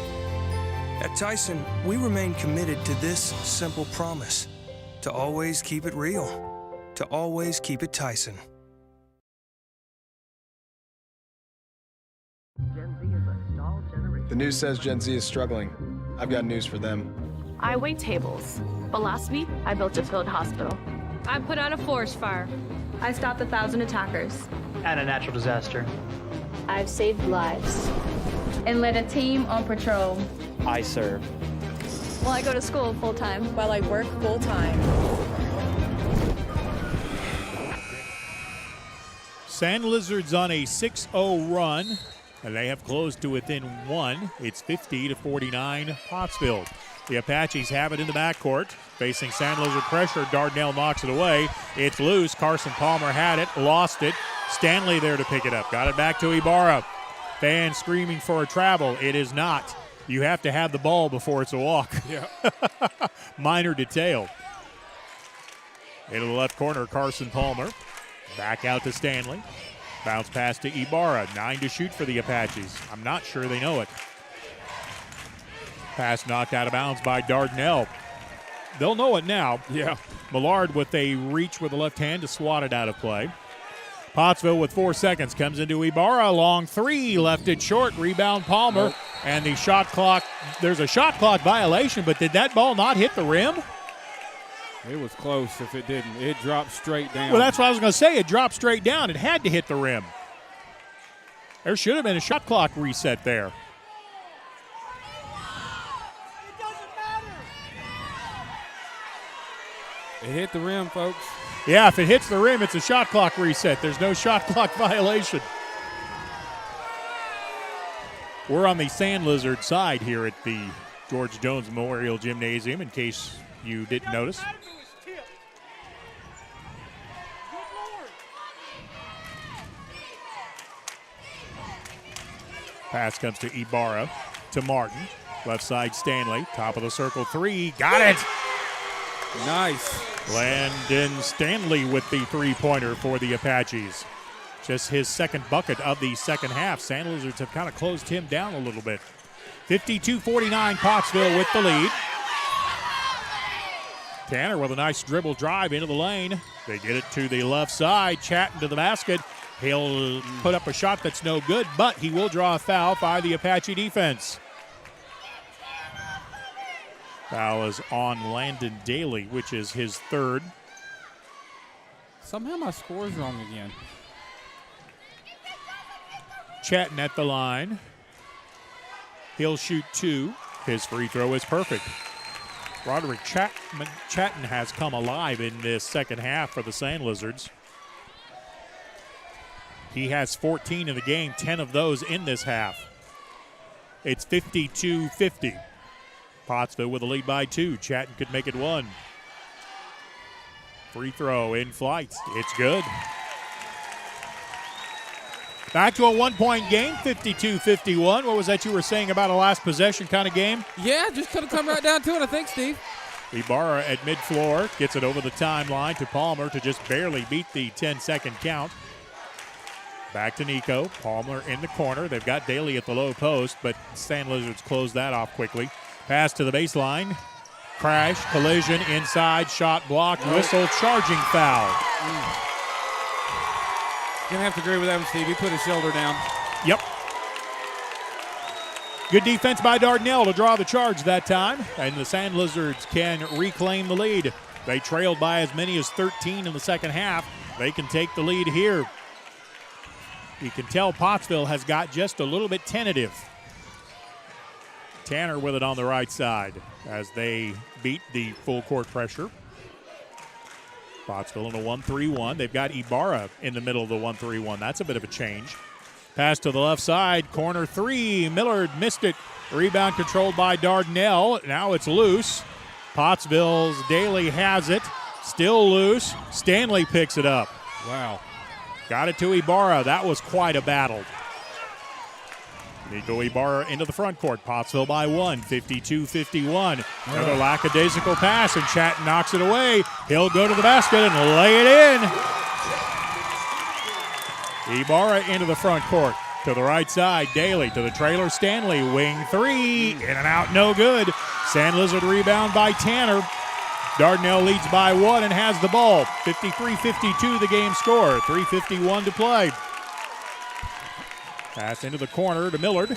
At Tyson, we remain committed to this simple promise: to always keep it real, to always keep it Tyson. The news says Gen Z is struggling. I've got news for them. I wait tables, but last week I built a field hospital. I put out a forest fire. I stopped 1,000 attackers. And a natural disaster. I've saved lives. And led a team on patrol. I serve. Well, I go to school full-time. While I work full-time. Sand Lizards on a 6-0 run, and they have closed to within 1. It's 50-49 Pottsville. The Apaches have it in the backcourt. Facing Sand Lizard pressure, Dardanelle knocks it away. It's loose. Carson Palmer had it, lost it. Stanley there to pick it up. Got it back to Ibarra. Fans screaming for a travel. It is not. You have to have the ball before it's a walk. Yeah. Minor detail. Into the left corner, Carson Palmer. Back out to Stanley. Bounce pass to Ibarra. 9 to shoot for the Apaches. I'm not sure they know it. Pass knocked out of bounds by Dardanelle. They'll know it now. Yeah. Millard with a reach with the left hand to swat it out of play. Pottsville with 4 seconds comes into Ibarra. Long 3, left it short. Rebound Palmer. Nope. And the shot clock, there's a shot clock violation, but did that ball not hit the rim? It was close if it didn't. It dropped straight down. Well, that's what I was going to say. It dropped straight down. It had to hit the rim. There should have been a shot clock reset there. It hit the rim, folks. Yeah, if it hits the rim, it's a shot clock reset. There's no shot clock violation. We're on the Sand Lizard side here at the George Jones Memorial Gymnasium, in case you didn't notice. Pass comes to Ibarra, to Martin. Left side, Stanley. Top of the circle, three. Got it! Nice. Landon Stanley with the three-pointer for the Apaches. Just his second bucket of the second half. Sand Lizards have kind of closed him down a little bit. 52-49, Pottsville with the lead. Tanner with a nice dribble drive into the lane. They get it to the left side, Chatton to the basket. He'll put up a shot that's no good, but he will draw a foul by the Apache defense. Foul is on Landon Daly, which is his third. Somehow my score's wrong again. Chatton at the line. He'll shoot two. His free throw is perfect. Roderick Chatton has come alive in this second half for the Sand Lizards. He has 14 in the game, 10 of those in this half. It's 52-50. Pottsville with a lead by two. Chatton could make it one. Free throw in flight. It's good. Back to a one-point game, 52-51. What was that you were saying about a last possession kind of game? Yeah, just could have come right down to it, I think, Steve. Ibarra at mid-floor gets it over the timeline to Palmer to just barely beat the 10-second count. Back to Nico. Palmer in the corner. They've got Daly at the low post, but Sand Lizards close that off quickly. Pass to the baseline. Crash, collision, inside, shot blocked, whistle, charging foul. Gonna have to agree with that one, Steve. He put his shoulder down. Yep. Good defense by Dardanelle to draw the charge that time, and the Sand Lizards can reclaim the lead. They trailed by as many as 13 in the second half. They can take the lead here. You can tell Pottsville has got just a little bit tentative. Tanner with it on the right side as they beat the full court pressure. Pottsville in a 1-3-1. They've got Ibarra in the middle of the 1-3-1. That's a bit of a change. Pass to the left side, corner three. Millard missed it. Rebound controlled by Dardanelle. Now it's loose. Pottsville's Daly has it. Still loose. Stanley picks it up. Wow. Got it to Ibarra. That was quite a battle. Nico Ibarra into the front court. Pottsville by one, 52-51. Another lackadaisical pass, and Chatton knocks it away. He'll go to the basket and lay it in. Ibarra into the front court. To the right side, Daly to the trailer. Stanley, wing three. In and out, no good. Sand Lizard rebound by Tanner. Dardanelle leads by one and has the ball. 53-52 the game score. 3:51 to play. Pass into the corner to Millard.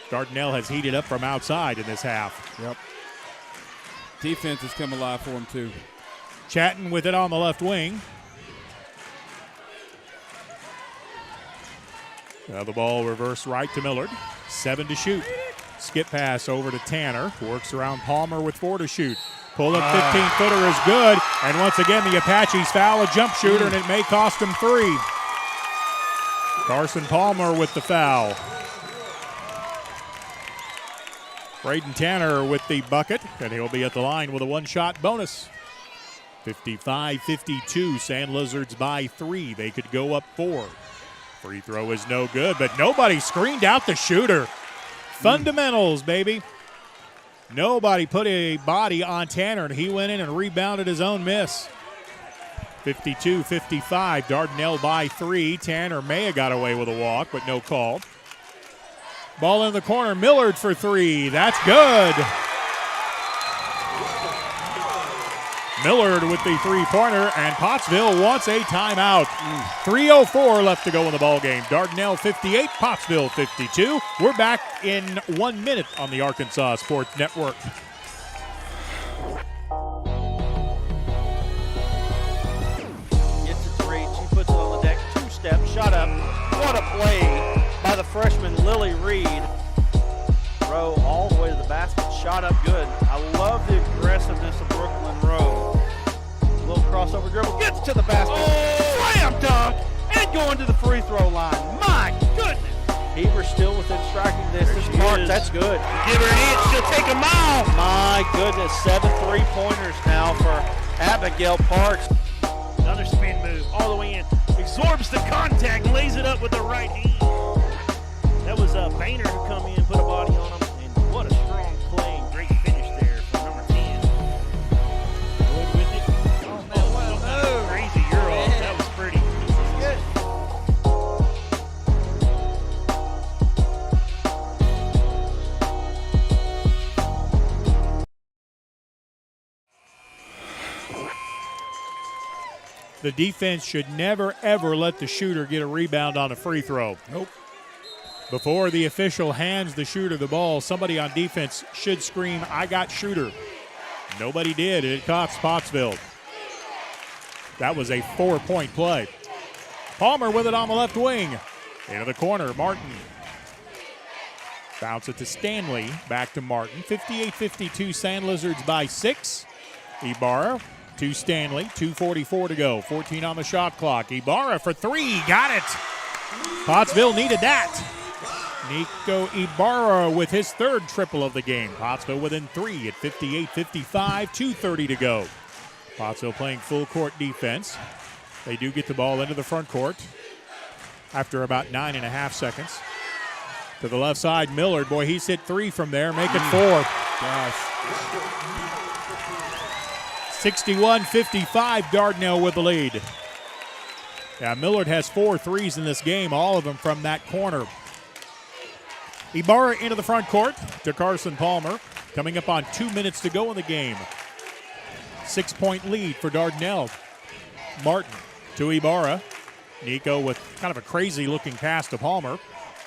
Dardanelle has heated up from outside in this half. Yep. Defense has come alive for him, too. Chatton with it on the left wing. Now the ball reverse right to Millard. 7 to shoot. Skip pass over to Tanner. Works around Palmer with 4 to shoot. Pull-up 15-footer is good. And once again, the Apaches foul a jump shooter, and it may cost them 3. Carson Palmer with the foul. Braden Tanner with the bucket, and he'll be at the line with a one-shot bonus. 55-52, Sand Lizards by 3. They could go up 4. Free throw is no good, but nobody screened out the shooter. Fundamentals, baby. Nobody put a body on Tanner, and he went in and rebounded his own miss. 52-55, Dardanelle by 3. Tanner may have got away with a walk, but no call. Ball in the corner, Millard for 3. That's good. Millard with the three-pointer, and Pottsville wants a timeout. 3:04 left to go in the ballgame. Dardanelle 58, Pottsville 52. We're back in 1 minute on the Arkansas Sports Network. Gets a three, she puts it on the deck, two-step, shot up. What a play by the freshman Lily Reed. Rowe all the way to the basket, shot up good. I love the aggressiveness of Brooklyn Rowe. Little crossover dribble, gets to the basket. Oh! Slam dunk! And going to the free throw line. My goodness! Heber still within striking distance. Parks, that's good. Give her an inch, she'll take a mile. My goodness, 7 3-pointers now for Abigail Parks. Another spin move all the way in. Absorbs the contact, lays it up with the right hand. That was Boehner who come in, put a body on him. And what a strong play and great finish there from number 10. Good with it. Oh, man, what a move. Crazy Euro. That was pretty. Good. The defense should never, ever let the shooter get a rebound on a free throw. Nope. Before the official hands the shooter the ball, somebody on defense should scream, "I got shooter." Nobody did. It costs Pottsville. That was a 4-point play. Palmer with it on the left wing. Into the corner, Martin. Bounce it to Stanley. Back to Martin. 58-52, Sand Lizards by 6. Ibarra to Stanley. 2:44 to go. 14 on the shot clock. Ibarra for 3. Got it. Pottsville needed that. Nico Ibarra with his 3rd triple of the game. Pottsville within 3 at 58-55. 2:30 to go. Pottsville playing full court defense. They do get the ball into the front court after about 9.5 seconds. To the left side, Millard. Boy, he's hit 3 from there. Make it 4. Gosh. 61-55, Dardanelle with the lead. Yeah, Millard has 4 threes in this game, all of them from that corner. Ibarra into the front court to Carson Palmer. Coming up on 2 minutes to go in the game. 6-point lead for Dardanelle. Martin to Ibarra. Nico with kind of a crazy-looking pass to Palmer.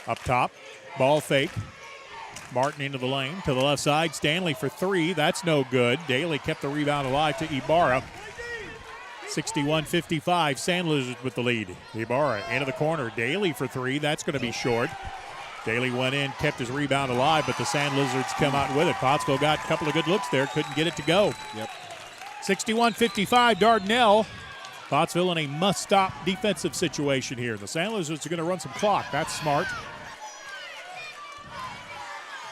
Up top, ball fake. Martin into the lane to the left side. Stanley for 3. That's no good. Daly kept the rebound alive to Ibarra. 61-55. Sand Lizards with the lead. Ibarra into the corner. Daly for 3. That's going to be short. Daly went in, kept his rebound alive, but the Sand Lizards come out with it. Pottsville got a couple of good looks there. Couldn't get it to go. Yep. 61-55, Dardanelle. Pottsville in a must-stop defensive situation here. The Sand Lizards are going to run some clock. That's smart.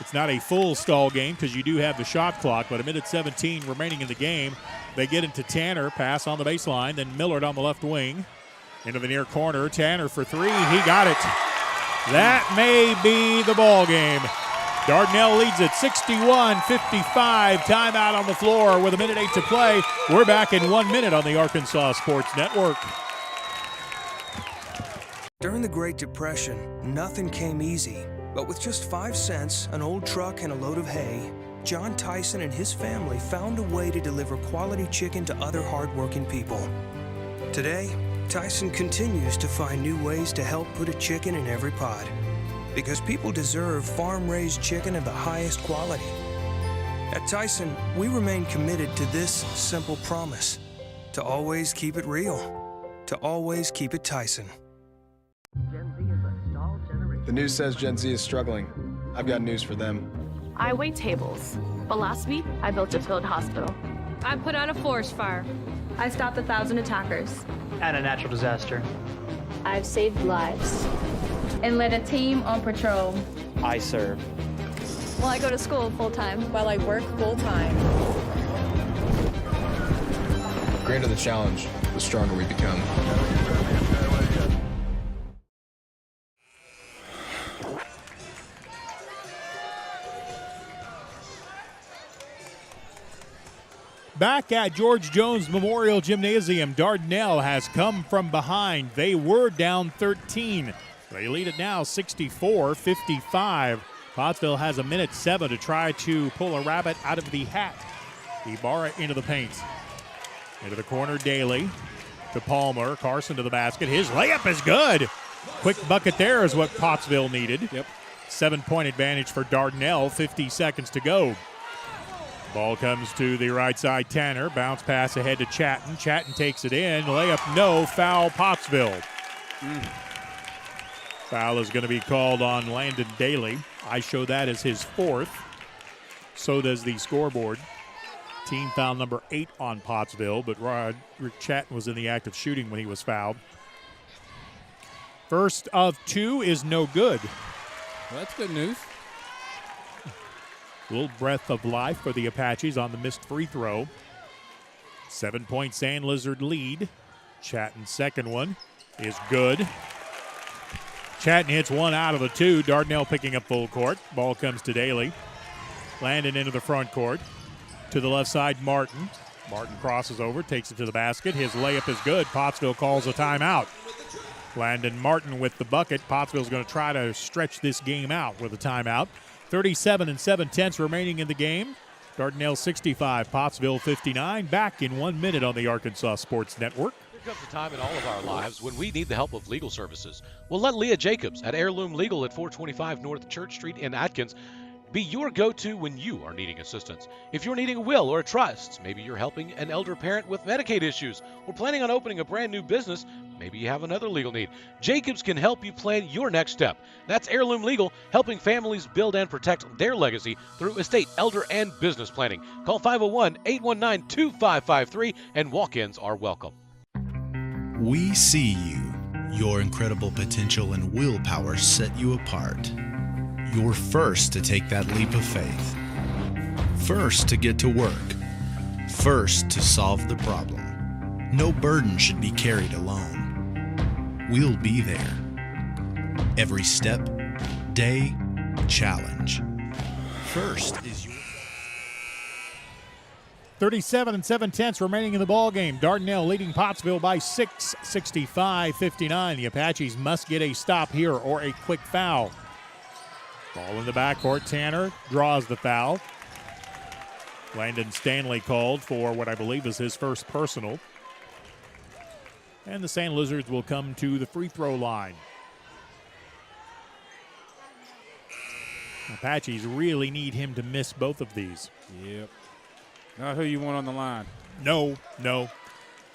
It's not a full stall game because you do have the shot clock, but 1:17 remaining in the game. They get into Tanner, pass on the baseline, then Millard on the left wing. Into the near corner, Tanner for 3. He got it. That may be the ball game. Dardanelle leads it 61-55. Timeout on the floor with 1:08 to play. We're back in 1 minute on the Arkansas Sports Network. During the Great Depression, nothing came easy. But with just 5 cents, an old truck, and a load of hay, John Tyson and his family found a way to deliver quality chicken to other hardworking people. Today, Tyson continues to find new ways to help put a chicken in every pot. Because people deserve farm-raised chicken of the highest quality. At Tyson, we remain committed to this simple promise: to always keep it real, to always keep it Tyson. The news says Gen Z is struggling. I've got news for them. I wait tables, but last week I built a field hospital. I put out a forest fire. I stopped 1,000 attackers. And a natural disaster. I've saved lives. And led a team on patrol. I serve. Well, I go to school full-time. While I work full-time. The greater the challenge, the stronger we become. Back at George Jones Memorial Gymnasium, Dardanelle has come from behind. They were down 13. They lead it now 64-55. Pottsville has 1:07 to try to pull a rabbit out of the hat. Ibarra into the paint. Into the corner, Daly to Palmer. Carson to the basket. His layup is good. Quick bucket there is what Pottsville needed. Yep. 7-point advantage for Dardanelle. 50 seconds to go. Ball comes to the right side, Tanner. Bounce pass ahead to Chatton. Chatton takes it in. Layup, no. Foul, Pottsville. Foul is going to be called on Landon Daly. I show that as his 4th. So does the scoreboard. Team foul number 8 on Pottsville, but Rick Chatton was in the act of shooting when he was fouled. First of 2 is no good. Well, that's good news. A little breath of life for the Apaches on the missed free throw. 7-point Sand Lizard lead. Chatton's second one is good. Chatton hits one out of the 2. Dardanelle picking up full court. Ball comes to Daly. Landon into the front court. To the left side, Martin. Martin crosses over, takes it to the basket. His layup is good. Pottsville calls a timeout. Landon Martin with the bucket. Pottsville's going to try to stretch this game out with a timeout. 37 7/10 remaining in the game. Dardanelle 65, Pottsville 59. Back in 1 minute on the Arkansas Sports Network. There comes a time in all of our lives when we need the help of legal services. Well, let Leah Jacobs at Heirloom Legal at 425 North Church Street in Atkins be your go-to when you are needing assistance. If you're needing a will or a trust, maybe you're helping an elder parent with Medicaid issues, or planning on opening a brand new business, maybe you have another legal need. Jacobs can help you plan your next step. That's Heirloom Legal, helping families build and protect their legacy through estate, elder, and business planning. Call 501-819-2553, and walk-ins are welcome. We see you. Your incredible potential and willpower set you apart. You're first to take that leap of faith. First to get to work. First to solve the problem. No burden should be carried alone. We'll be there. Every step, day, challenge. First is your... 37 7/10 remaining in the ball game. Dardanelle leading Pottsville by 6, 65-59. The Apaches must get a stop here or a quick foul. Ball in the backcourt. Tanner draws the foul. Landon Stanley called for what I believe is his first personal. And the Sand Lizards will come to the free throw line. Apaches really need him to miss both of these. Yep. Not who you want on the line. No.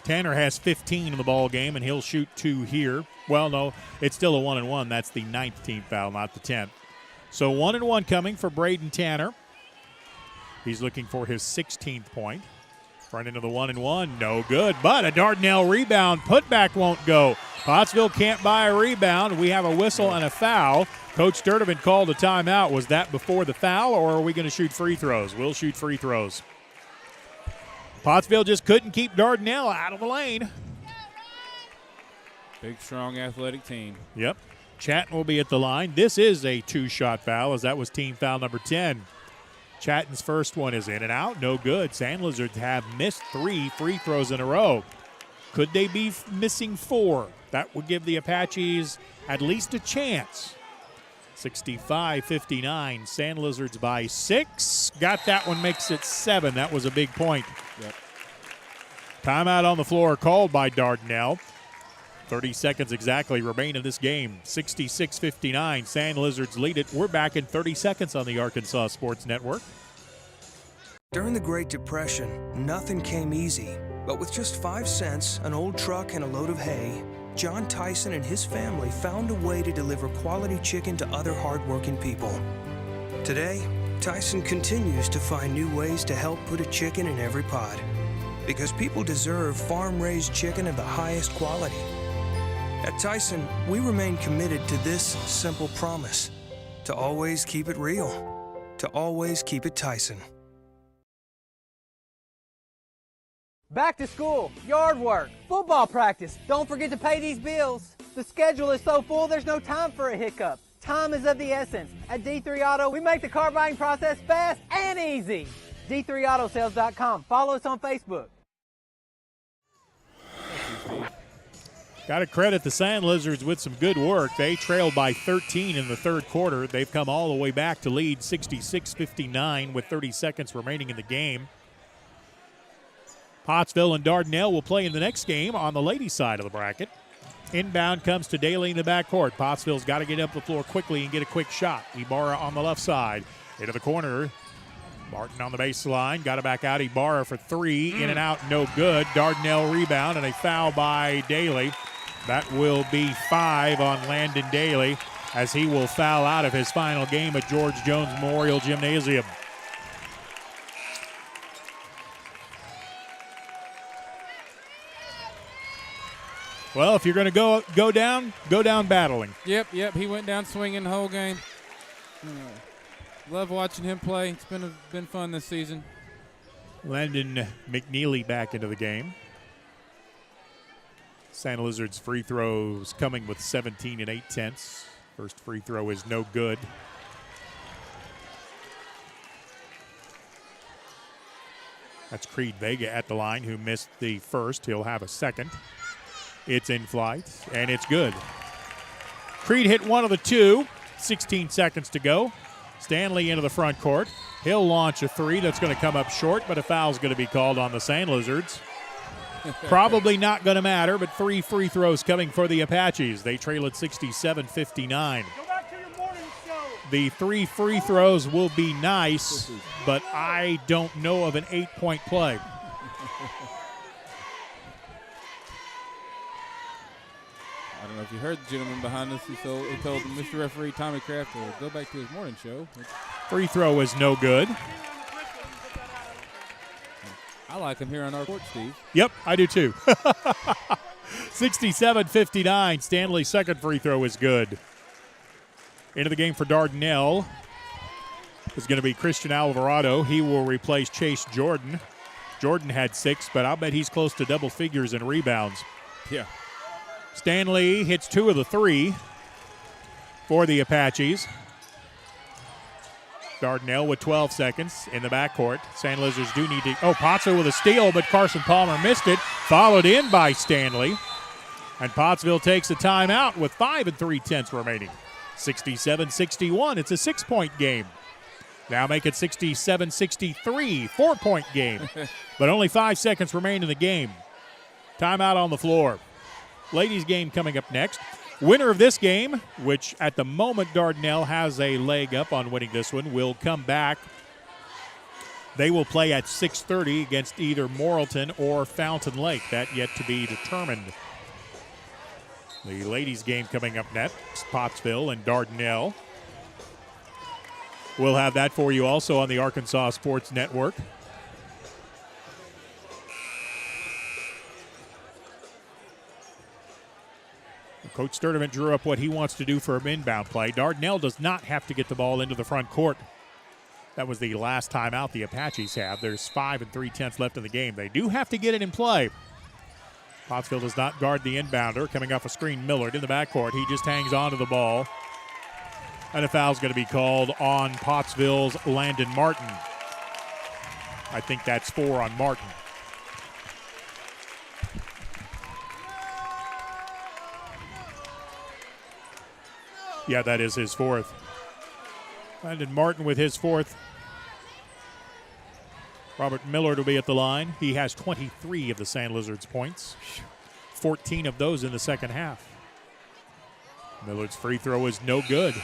Tanner has 15 in the ball game, and he'll shoot 2 here. Well, no, it's still a 1-and-1. That's the 9th team foul, not the 10th. So 1-and-1 coming for Braden Tanner. He's looking for his 16th point. Front into the 1-and-1, no good. But a Dardanelle rebound. Putback won't go. Pottsville can't buy a rebound. We have a whistle and a foul. Coach Sturdivant called a timeout. Was that before the foul, or are we going to shoot free throws? We'll shoot free throws. Pottsville just couldn't keep Dardanelle out of the lane. Big, strong, athletic team. Yep. Chatton will be at the line. This is a 2-shot foul, as that was team foul number 10. Chatton's first one is in and out. No good. Sand Lizards have missed 3 free throws in a row. Could they be missing 4? That would give the Apaches at least a chance. 65-59. Sand Lizards by 6. Got that one, makes it 7. That was a big point. Yep. Timeout on the floor called by Dardanelle. 30 seconds exactly remain in this game. 66-59. Sand Lizards lead it. We're back in 30 seconds on the Arkansas Sports Network. During the Great Depression, nothing came easy. But with just 5 cents, an old truck, and a load of hay, John Tyson and his family found a way to deliver quality chicken to other hardworking people. Today, Tyson continues to find new ways to help put a chicken in every pot. Because people deserve farm-raised chicken of the highest quality. At Tyson, we remain committed to this simple promise: to always keep it real, to always keep it Tyson. Back to school, yard work, football practice. Don't forget to pay these bills. The schedule is so full, there's no time for a hiccup. Time is of the essence. At D3 Auto, we make the car buying process fast and easy. D3Autosales.com. Follow us on Facebook. Got to credit the Sand Lizards with some good work. They trailed by 13 in the third quarter. They've come all the way back to lead 66-59 with 30 seconds remaining in the game. Pottsville and Dardanelle will play in the next game on the ladies' side of the bracket. Inbound comes to Daly in the backcourt. Pottsville's got to get up the floor quickly and get a quick shot. Ibarra on the left side. Into the corner. Martin on the baseline. Got it back out. Ibarra for 3. In and out, no good. Dardanelle rebound and a foul by Daly. That will be 5 on Landon Daly as he will foul out of his final game at George Jones Memorial Gymnasium. Well, if you're going to go down battling. Yep. He went down swinging the whole game. Love watching him play. It's been fun this season. Landon McNeely back into the game. Santa Lizard's free throws coming with 17 8/10. First free throw is no good. That's Creed Vega at the line, who missed the first. He'll have a second. It's in flight, and it's good. Creed hit one of the two. 16 seconds to go. Stanley into the front court. He'll launch a three that's going to come up short, but a foul's going to be called on the Sand Lizards. Probably not going to matter, but 3 free throws coming for the Apaches. They trail at 67-59. The 3 free throws will be nice, but I don't know of an 8-point play. I don't know if you heard the gentleman behind us. He told Mr. Referee Tommy Kraft to go back to his morning show. Free throw is no good. I like him here on our court, Steve. Yep, I do too. 67-59. Stanley's second free throw is good. Into the game for Dardanelle is going to be Christian Alvarado. He will replace Chase Jordan. Jordan had 6, but I'll bet he's close to double figures in rebounds. Yeah. Stanley hits 2 of the 3 for the Apaches. Dardanelle with 12 seconds in the backcourt. Sand Lizards do need to. Pottsville with a steal, but Carson Palmer missed it. Followed in by Stanley. And Pottsville takes a timeout with 5 3/10 remaining. 67-61. It's a 6-point game. Now make it 67-63. 4-point game. But only 5 seconds remain in the game. Timeout on the floor. Ladies game coming up next. Winner of this game, which at the moment Dardanelle has a leg up on winning this one, will come back. They will play at 6:30 against either Morrilton or Fountain Lake. That yet to be determined. The ladies game coming up next, Pottsville and Dardanelle. We'll have that for you also on the Arkansas Sports Network. Coach Sturdivant drew up what he wants to do for an inbound play. Dardanelle does not have to get the ball into the front court. That was the last timeout the Apaches have. There's 5 3/10 left in the game. They do have to get it in play. Pottsville does not guard the inbounder. Coming off a screen, Millard in the backcourt. He just hangs on to the ball. And a foul's going to be called on Pottsville's Landon Martin. I think that's 4 on Martin. Yeah, that is his 4th. Landon Martin with his 4th. Robert Millard will be at the line. He has 23 of the Sand Lizards points. 14 of those in the second half. Millard's free throw is no good.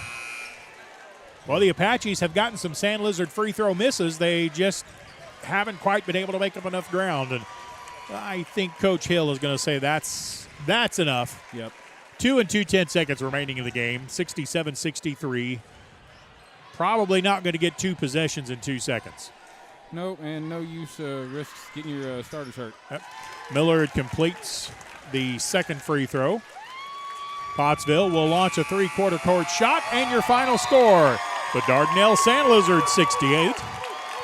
Well, the Apaches have gotten some Sand Lizard free throw misses. They just haven't quite been able to make up enough ground. And I think Coach Hill is going to say that's enough. Yep. 2 2/10 remaining in the game. 67-63. Probably not going to get 2 possessions in 2 seconds. No, and no use risks getting your starters hurt. Yep. Millard completes the second free throw. Pottsville will launch a 3/4 court shot, and your final score: the Dardanelle Sand Lizards 68,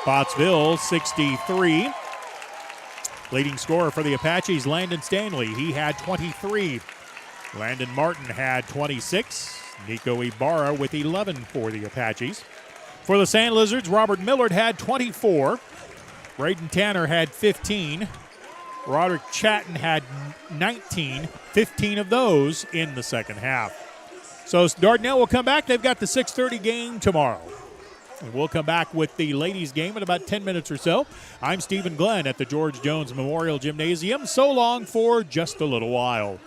Pottsville 63. Leading scorer for the Apaches, Landon Stanley. He had 23. Landon Martin had 26. Nico Ibarra with 11 for the Apaches. For the Sand Lizards, Robert Millard had 24. Braden Tanner had 15. Roderick Chatton had 19. 15 of those in the second half. So Dardanelle will come back. They've got the 6:30 game tomorrow. And we'll come back with the ladies' game in about 10 minutes or so. I'm Stephen Glenn at the George Jones Memorial Gymnasium. So long for just a little while.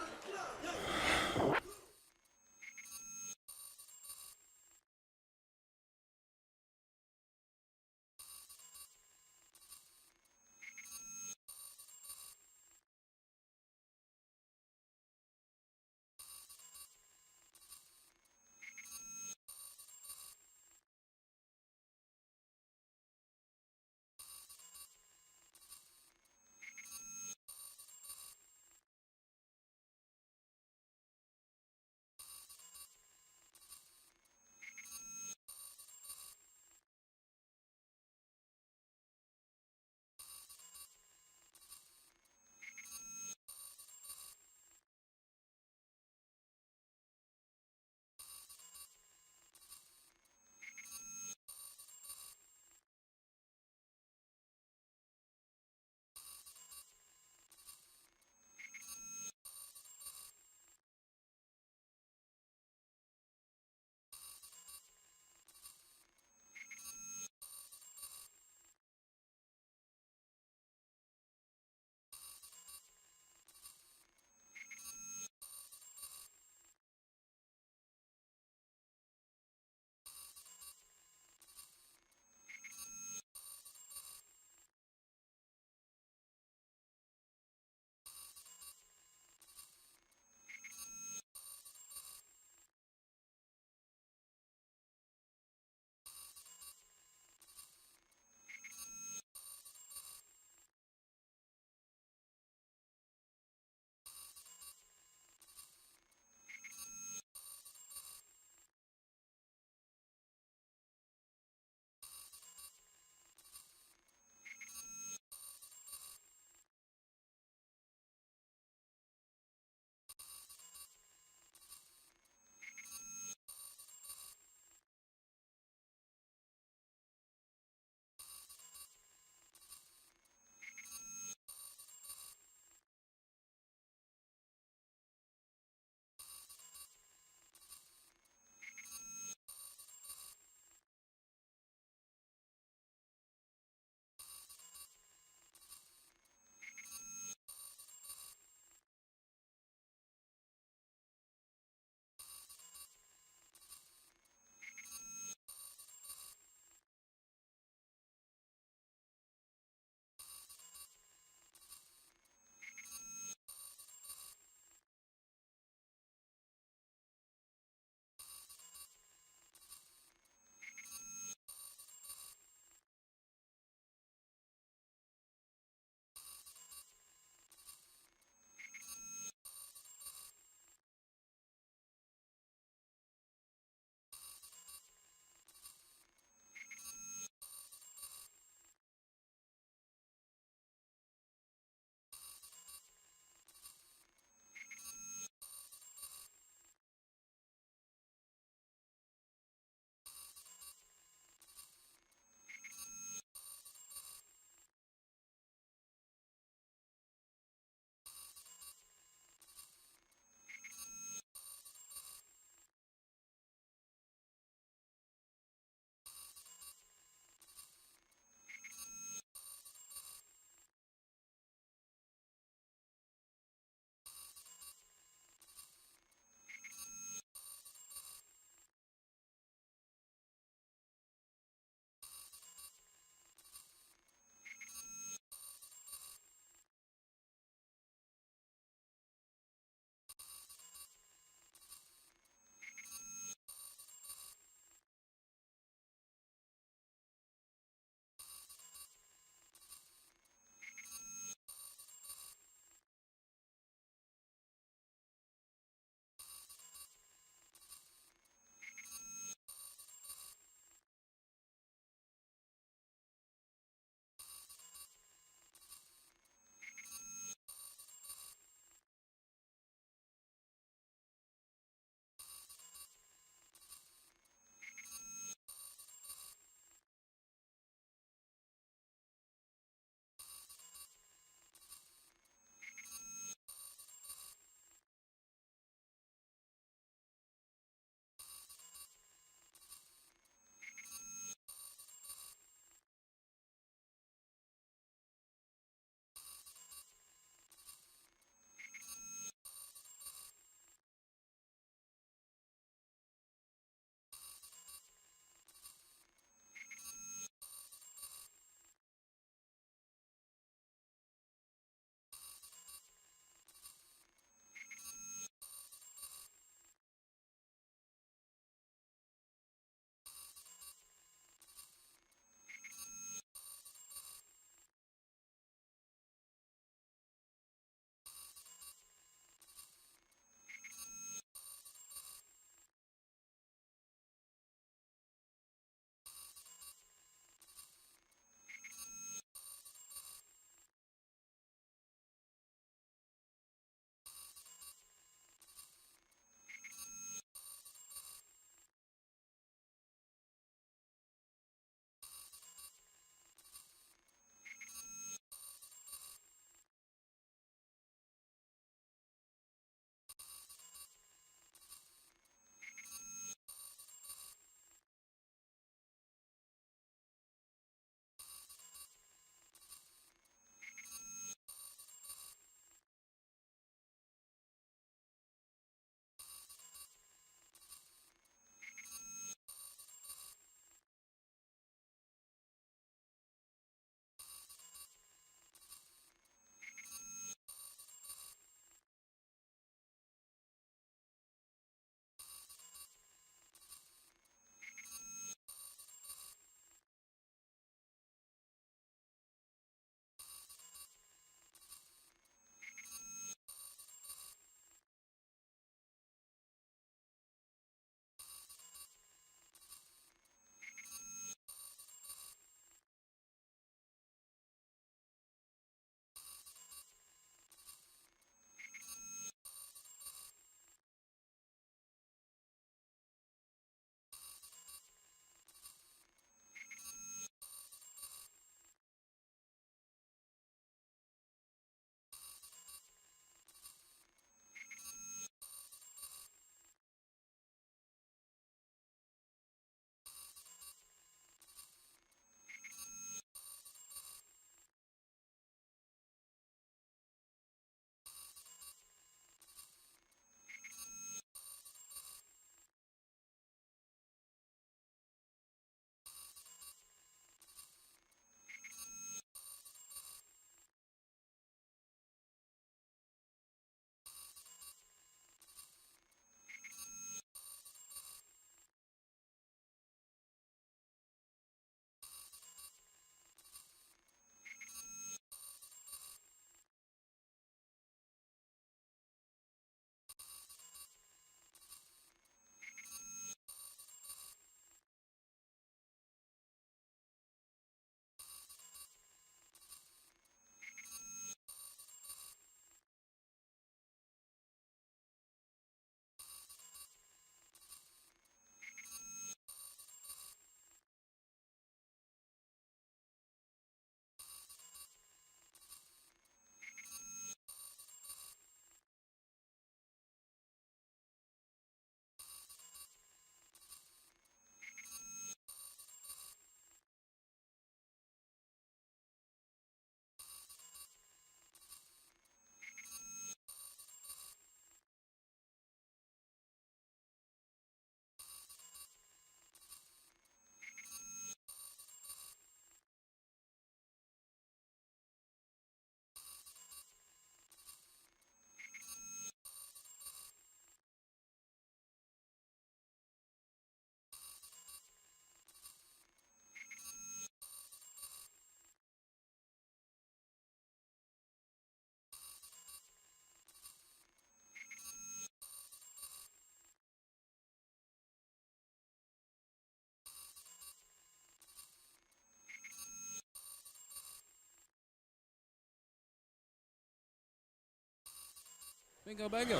Bingo, bango.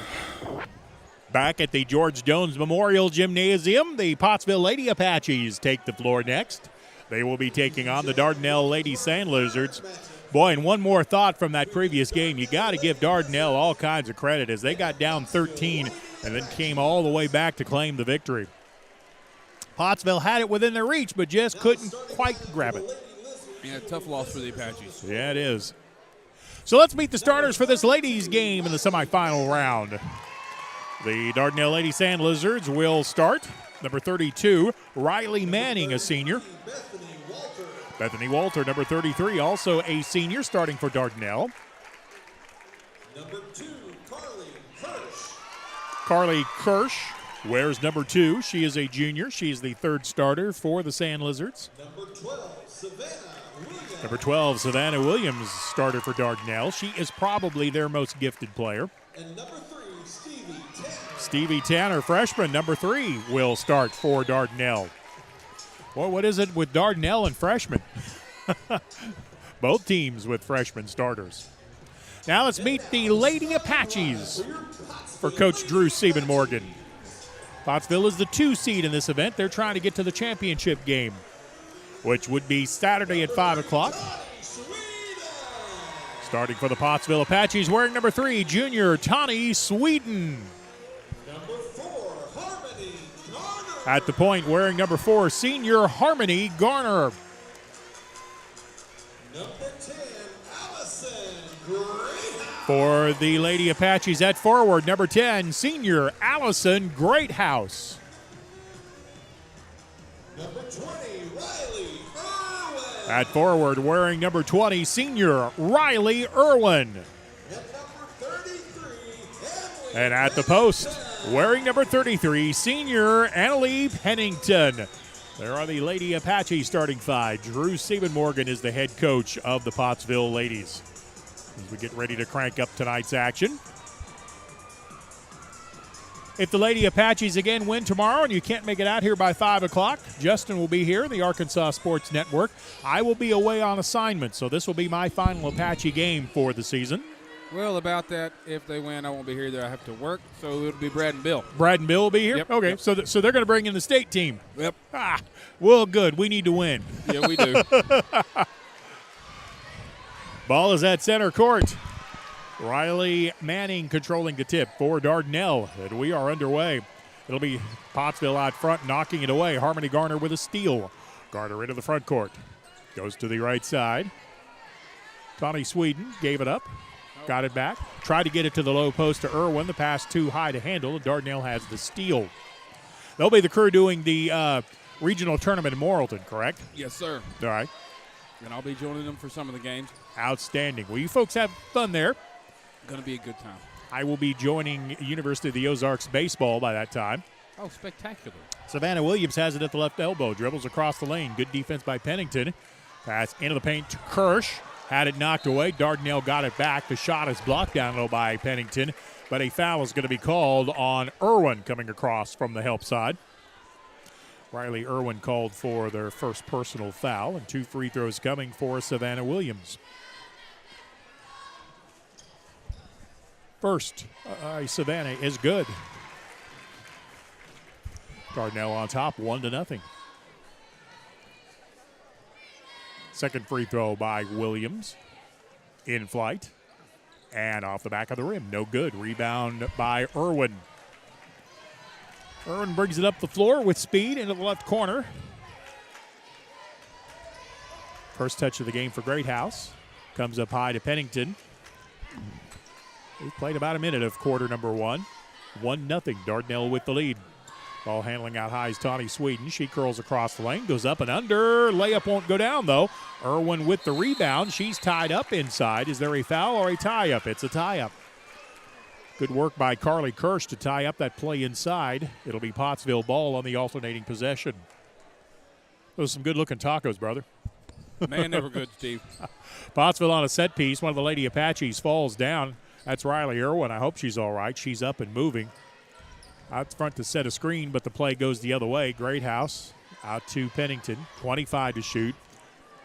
Back at the George Jones Memorial Gymnasium, the Pottsville Lady Apaches take the floor next. They will be taking on the Dardanelle Lady Sand Lizards. Boy, and one more thought from that previous game. You got to give Dardanelle all kinds of credit as they got down 13 and then came all the way back to claim the victory. Pottsville had it within their reach, but just couldn't quite grab it. Yeah, tough loss for the Apaches. Yeah, it is. So let's meet the starters for this ladies' game in the semifinal round. The Dardanelle Lady Sand Lizards will start. Number 32, Riley Manning, a senior. Bethany Walter, number 33, also a senior, starting for Dardanelle. Number 2, Carly Hirsch. Carly Kirsch wears number 2. She is a junior. She is the third starter for the Sand Lizards. Number 12, Savannah Williams. Number 12, Savannah Williams, starter for Dardanelle. She is probably their most gifted player. And number 3, Stevie Tanner. Stevie Tanner, freshman, number 3, will start for Dardanelle. Boy, what is it with Dardanelle and freshmen? Both teams with freshman starters. Now let's meet the Lady Apaches for Coach Drew Siebenmorgan. Pottsville is the 2 seed in this event. They're trying to get to the championship game, which would be Saturday at 5 o'clock. Starting for the Pottsville Apaches, wearing number 3, junior Tani Sweden. Number 4, Harmony Garner. At the point, wearing number 4, senior Harmony Garner. Number 10, Allison Greathouse. For the Lady Apaches at forward, number 10, senior Allison Greathouse. Number 20, Riley Irwin. At forward, wearing number 20, senior Riley Irwin. And number 33, Emily And at the post, wearing number 33, senior Annalie Pennington. There are the Lady Apache starting 5. Drew Siebenmorgan is the head coach of the Pottsville Ladies. As we get ready to crank up tonight's action. If the Lady Apaches again win tomorrow and you can't make it out here by 5 o'clock, Justin will be here, the Arkansas Sports Network. I will be away on assignment, so this will be my final Apache game for the season. Well, about that, if they win, I won't be here. I have to work, so it'll be Brad and Bill. Brad and Bill will be here? Yep, Okay, yep. so they're going to bring in the state team. Yep. Well, good. We need to win. Yeah, we do. Ball is at center court. Riley Manning controlling the tip for Dardanelle, and we are underway. It'll be Pottsville out front knocking it away. Harmony Garner with a steal. Garner into the front court. Goes to the right side. Tawny Sweden gave it up. Got it back. Tried to get it to the low post to Irwin. The pass too high to handle, and Dardanelle has the steal. They'll be the crew doing the regional tournament in Morrilton, correct? Yes, sir. All right. And I'll be joining them for some of the games. Outstanding. Well, you folks have fun there. Going to be a good time. I will be joining University of the Ozarks baseball by that time. Oh, spectacular. Savannah Williams has it at the left elbow. Dribbles across the lane. Good defense by Pennington. Pass into the paint to Kirsch. Had it knocked away. Dardanelle got it back. The shot is blocked down low by Pennington, but a foul is going to be called on Irwin coming across from the help side. Riley Irwin called for their first personal foul, and 2 free throws coming for Savannah Williams. First, Savannah is good. Dardanelle on top, 1-0. Second free throw by Williams. In flight. And off the back of the rim. No good. Rebound by Irwin. Irwin brings it up the floor with speed into the left corner. First touch of the game for Greathouse. Comes up high to Pennington. We've played about a minute of quarter number 1. 1-0. Dardanelle with the lead. Ball handling out high is Tawny Sweden. She curls across the lane, goes up and under. Layup won't go down, though. Irwin with the rebound. She's tied up inside. Is there a foul or a tie-up? It's a tie-up. Good work by Carly Kirsch to tie up that play inside. It'll be Pottsville ball on the alternating possession. Those are some good-looking tacos, brother. Man, they were good, Steve. Pottsville on a set piece. One of the Lady Apaches falls down. That's Riley Irwin. I hope she's all right. She's up and moving. Out front to set a screen, but the play goes the other way. Greathouse out to Pennington. 25 to shoot.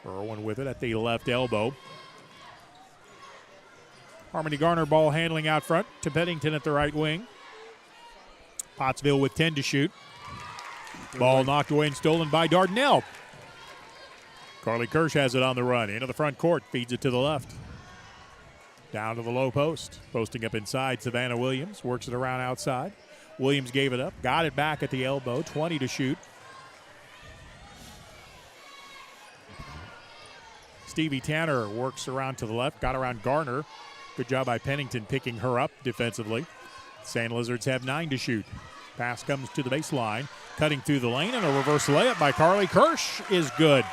Irwin with it at the left elbow. Harmony Garner ball handling out front to Pennington at the right wing. Pottsville with 10 to shoot. Ball knocked away and stolen by Dardanelle. Carly Kirsch has it on the run. Into the front court, feeds it to the left. Down to the low post. Posting up inside, Savannah Williams. Works it around outside. Williams gave it up. Got it back at the elbow. 20 to shoot. Stevie Tanner works around to the left. Got around Garner. Good job by Pennington picking her up defensively. Sand Lizards have 9 to shoot. Pass comes to the baseline. Cutting through the lane, and a reverse layup by Carly Kirsch is good.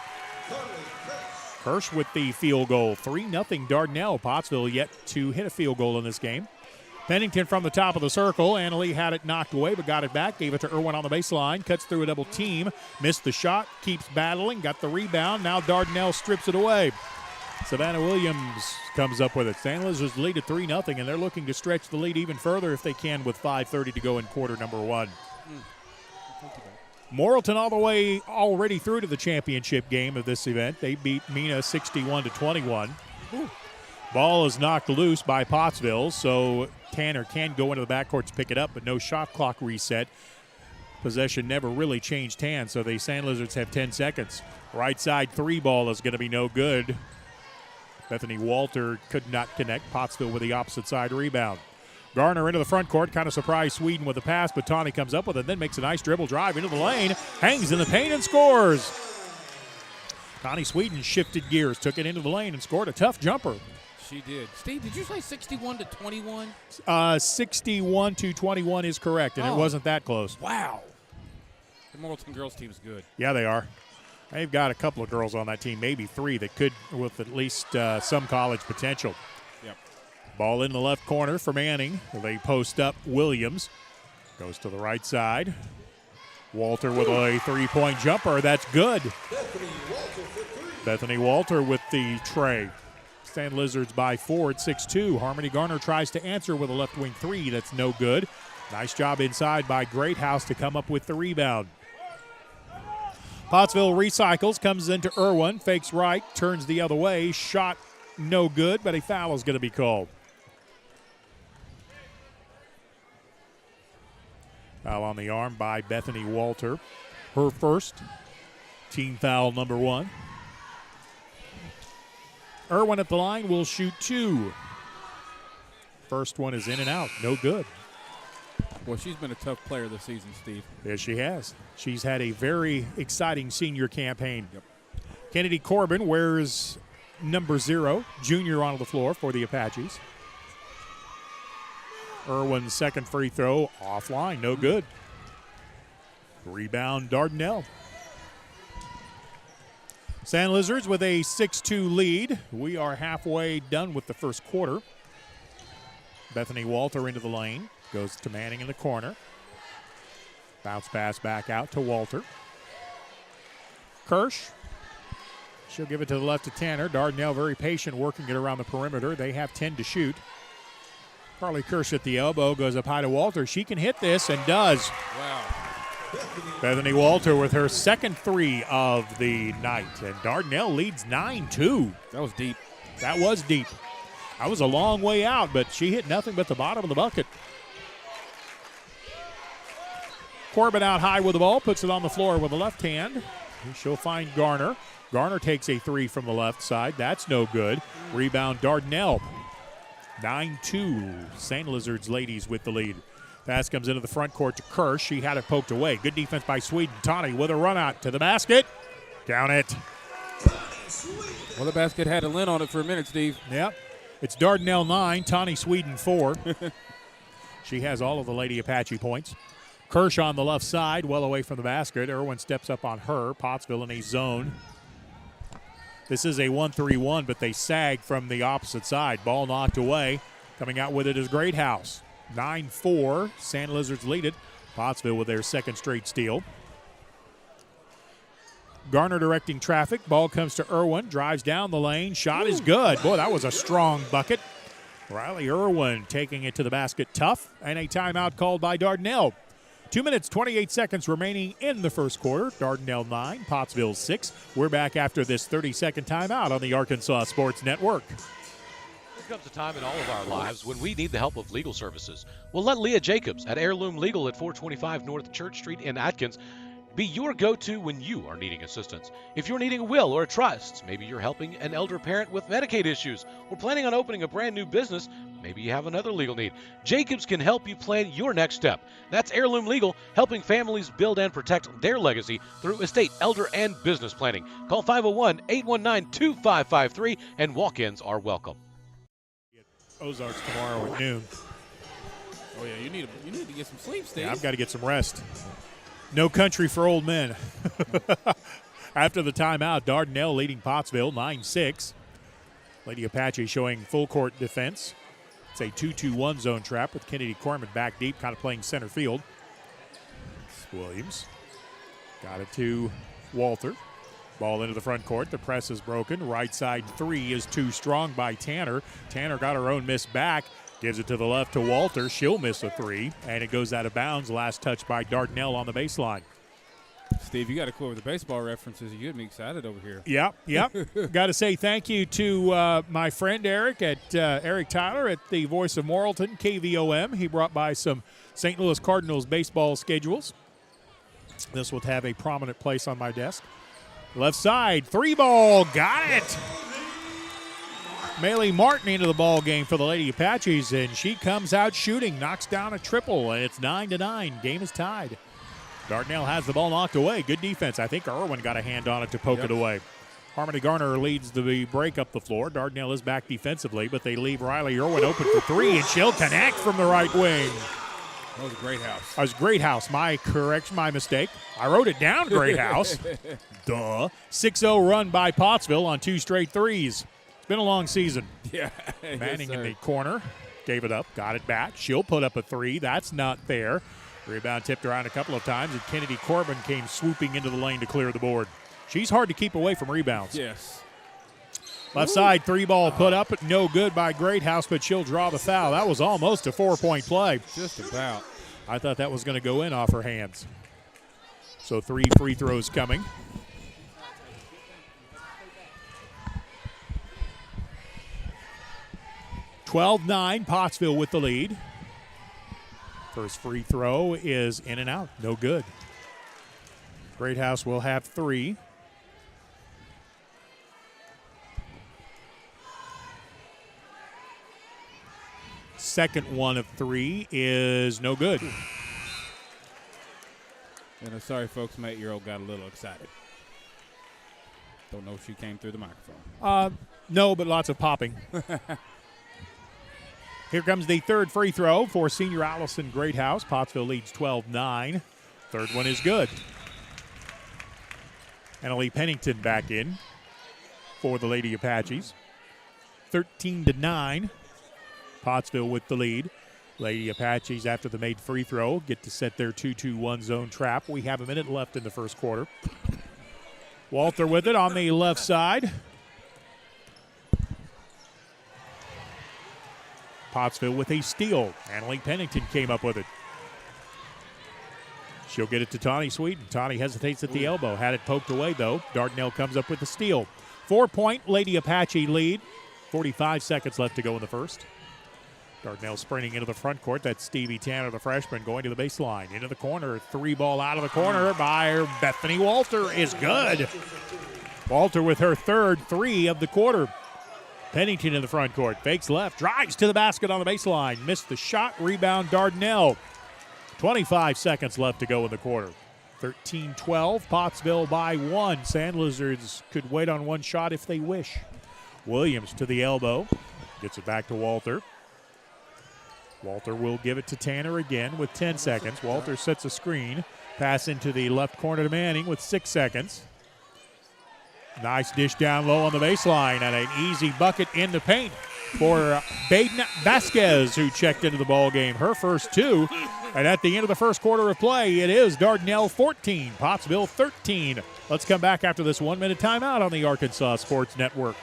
Kirsch with the field goal. 3-0 Dardanelle. Pottsville yet to hit a field goal in this game. Pennington from the top of the circle. Annalee had it knocked away, but got it back. Gave it to Irwin on the baseline. Cuts through a double team. Missed the shot. Keeps battling. Got the rebound. Now Dardanelle strips it away. Savannah Williams comes up with it. Sand Lizards lead at 3-0, and they're looking to stretch the lead even further if they can with 5:30 to go in quarter number 1. Morrilton all the way already through to the championship game of this event. They beat Mina 61-21. Ball is knocked loose by Pottsville, so Tanner can go into the backcourt to pick it up, but no shot clock reset. Possession never really changed hands, so the Sand Lizards have 10 seconds. Right side 3 ball is going to be no good. Bethany Walter could not connect. Pottsville with the opposite side rebound. Garner into the front court, kind of surprised Sweden with the pass, but Tawny comes up with it, then makes a nice dribble drive into the lane, hangs in the paint and scores. Connie Sweden shifted gears, took it into the lane and scored a tough jumper. She did. Steve, did you say 61-21? 61-21 is correct, and it wasn't that close. Wow. The Morrilton girls team is good. Yeah, they are. They've got a couple of girls on that team, maybe 3, that could with at least some college potential. Yep. Ball in the left corner for Manning. They post up Williams. Goes to the right side. Walter with a 3-point jumper. That's good. Bethany Walter with the tray. Sand Lizards by 4 at 6-2. Harmony Garner tries to answer with a left wing 3. That's no good. Nice job inside by Greathouse to come up with the rebound. Pottsville recycles, comes into Irwin, fakes right, turns the other way. Shot no good, but a foul is going to be called. Foul on the arm by Bethany Walter. Her first. Team foul number 1. Irwin at the line will shoot 2. First one is in and out. No good. Well, she's been a tough player this season, Steve. Yes, she has. She's had a very exciting senior campaign. Yep. Kennedy Corbin wears number 0, junior on the floor for the Apaches. Irwin's second free throw offline, no good. Rebound Dardanelle. Sand Lizards with a 6-2 lead. We are halfway done with the first quarter. Bethany Walter into the lane. Goes to Manning in the corner. Bounce pass back out to Walter. Kirsch. She'll give it to the left to Tanner. Dardanelle very patient working it around the perimeter. They have 10 to shoot. Carly Kirsch at the elbow. Goes up high to Walter. She can hit this and does. Wow. Bethany Walter with her second 3 of the night. And Dardanelle leads 9-2. That was deep. That was deep. That was a long way out, but she hit nothing but the bottom of the bucket. Corbin out high with the ball, puts it on the floor with the left hand. She'll find Garner. Garner takes a 3 from the left side. That's no good. Rebound Dardanelle. 9-2. St. Lizards ladies with the lead. Pass comes into the front court to Kirsch. She had it poked away. Good defense by Sweden. Tawny with a run out to the basket. Count it. Well, the basket had a lint on it for a minute, Steve. Yep. It's Dardanelle 9, Tawny Sweden 4. She has all of the Lady Apache points. Kirsch on the left side, well away from the basket. Irwin steps up on her. Pottsville in a zone. This is a 1-3-1, but they sag from the opposite side. Ball knocked away. Coming out with it is Greathouse. 9-4. Sand Lizards lead it. Pottsville with their second straight steal. Garner directing traffic. Ball comes to Irwin. Drives down the lane. Shot is good. Boy, that was a strong bucket. Riley Irwin taking it to the basket tough. And a timeout called by Dardanelle. 2 minutes, 28 seconds remaining in the first quarter. Dardanelle 9, Pottsville 6. We're back after this 30-second timeout on the Arkansas Sports Network. comes a time in all of our lives when we need the help of legal services. Well, let Leah Jacobs at Heirloom Legal at 425 North Church Street in Atkins be your go-to when you are needing assistance. If you're needing a will or a trust, maybe you're helping an elder parent with Medicaid issues, or planning on opening a brand new business, maybe you have another legal need. Jacobs can help you plan your next step. That's Heirloom Legal, helping families build and protect their legacy through estate, elder, and business planning. Call 501-819-2553, and walk-ins are welcome. Ozarks tomorrow at noon. Oh yeah, you need to get some sleep, Steve. Yeah, I've got to get some rest. No country for old men. After the timeout, Dardanelle leading Pottsville 9-6. Lady Apache showing full court defense. It's a 2-2-1 zone trap with Kennedy Corman back deep, kind of playing center field. Williams got it to Walter. Ball into the front court. The press is broken. Right side three is too strong by Tanner. Tanner got her own miss back. Gives it to the left to Walter. She'll miss a three, and it goes out of bounds. Last touch by Dardanelle on the baseline. Steve, you got to quit with the baseball references. You get me excited over here. Yep. Got to say thank you to my friend Eric Eric Tyler at the Voice of Morrilton, KVOM. He brought by some St. Louis Cardinals baseball schedules. This will have a prominent place on my desk. Left side, 3-ball, got it. Maylee Martin into the ball game for the Lady Apaches, and she comes out shooting, knocks down a triple, and it's 9-9. Game is tied. Dardanelle has the ball knocked away. Good defense. I think Irwin got a hand on it to poke it away. Harmony Garner leads the break up the floor. Dardanelle is back defensively, but they leave Riley Irwin open for three, and she'll connect from the right wing. That was a great house. That was Great House. My mistake. I wrote it down, Great House. Duh. 6-0 run by Pottsville on 2 straight threes. It's been a long season. Yeah. Manning in the corner. Gave it up. Got it back. She'll put up a three. That's not there. Rebound tipped around a couple of times, and Kennedy Corbin came swooping into the lane to clear the board. She's hard to keep away from rebounds. Yes. Left side, 3-ball put up. No good by Great House, but she'll draw the foul. That was almost a 4-point play. Just about. I thought that was going to go in off her hands. So 3 free throws coming. (12-9), Pottsville with the lead. First free throw is in and out. No good. Great House will have 3. Second one of 3 is no good. And I'm sorry, folks, my 8-year-old got a little excited. Don't know if she came through the microphone. No, but lots of popping. Here comes the third free throw for senior Allison Greathouse. Pottsville leads 12-9. Third one is good. Annalie Pennington back in for the Lady Apaches. 13-9. Pottsville with the lead. Lady Apaches, after the made free throw, get to set their 2-2-1 zone trap. We have a minute left in the first quarter. Walter with it on the left side. Pottsville with a steal. Annalie Pennington came up with it. She'll get it to Tawny Sweeten. Tawny hesitates at the elbow. Had it poked away, though. Dardanelle comes up with the steal. 4-point Lady Apache lead. 45 seconds left to go in the first. Dardanelle sprinting into the front court. That's Stevie Tanner, the freshman, going to the baseline. Into the corner. 3-ball out of the corner by Bethany Walter is good. Walter with her third 3 of the quarter. Pennington in the front court. Fakes left. Drives to the basket on the baseline. Missed the shot. Rebound Dardanelle. 25 seconds left to go in the quarter. 13-12. Pottsville by 1. Sand Lizards could wait on one shot if they wish. Williams to the elbow. Gets it back to Walter. Walter will give it to Tanner again with 10 seconds. Walter sets a screen. Pass into the left corner to Manning with 6 seconds. Nice dish down low on the baseline and an easy bucket in the paint for Baden Vasquez, who checked into the ball game. Her first 2. And at the end of the first quarter of play, it is Dardanelle 14, Pottsville 13. Let's come back after this 1-minute timeout on the Arkansas Sports Network.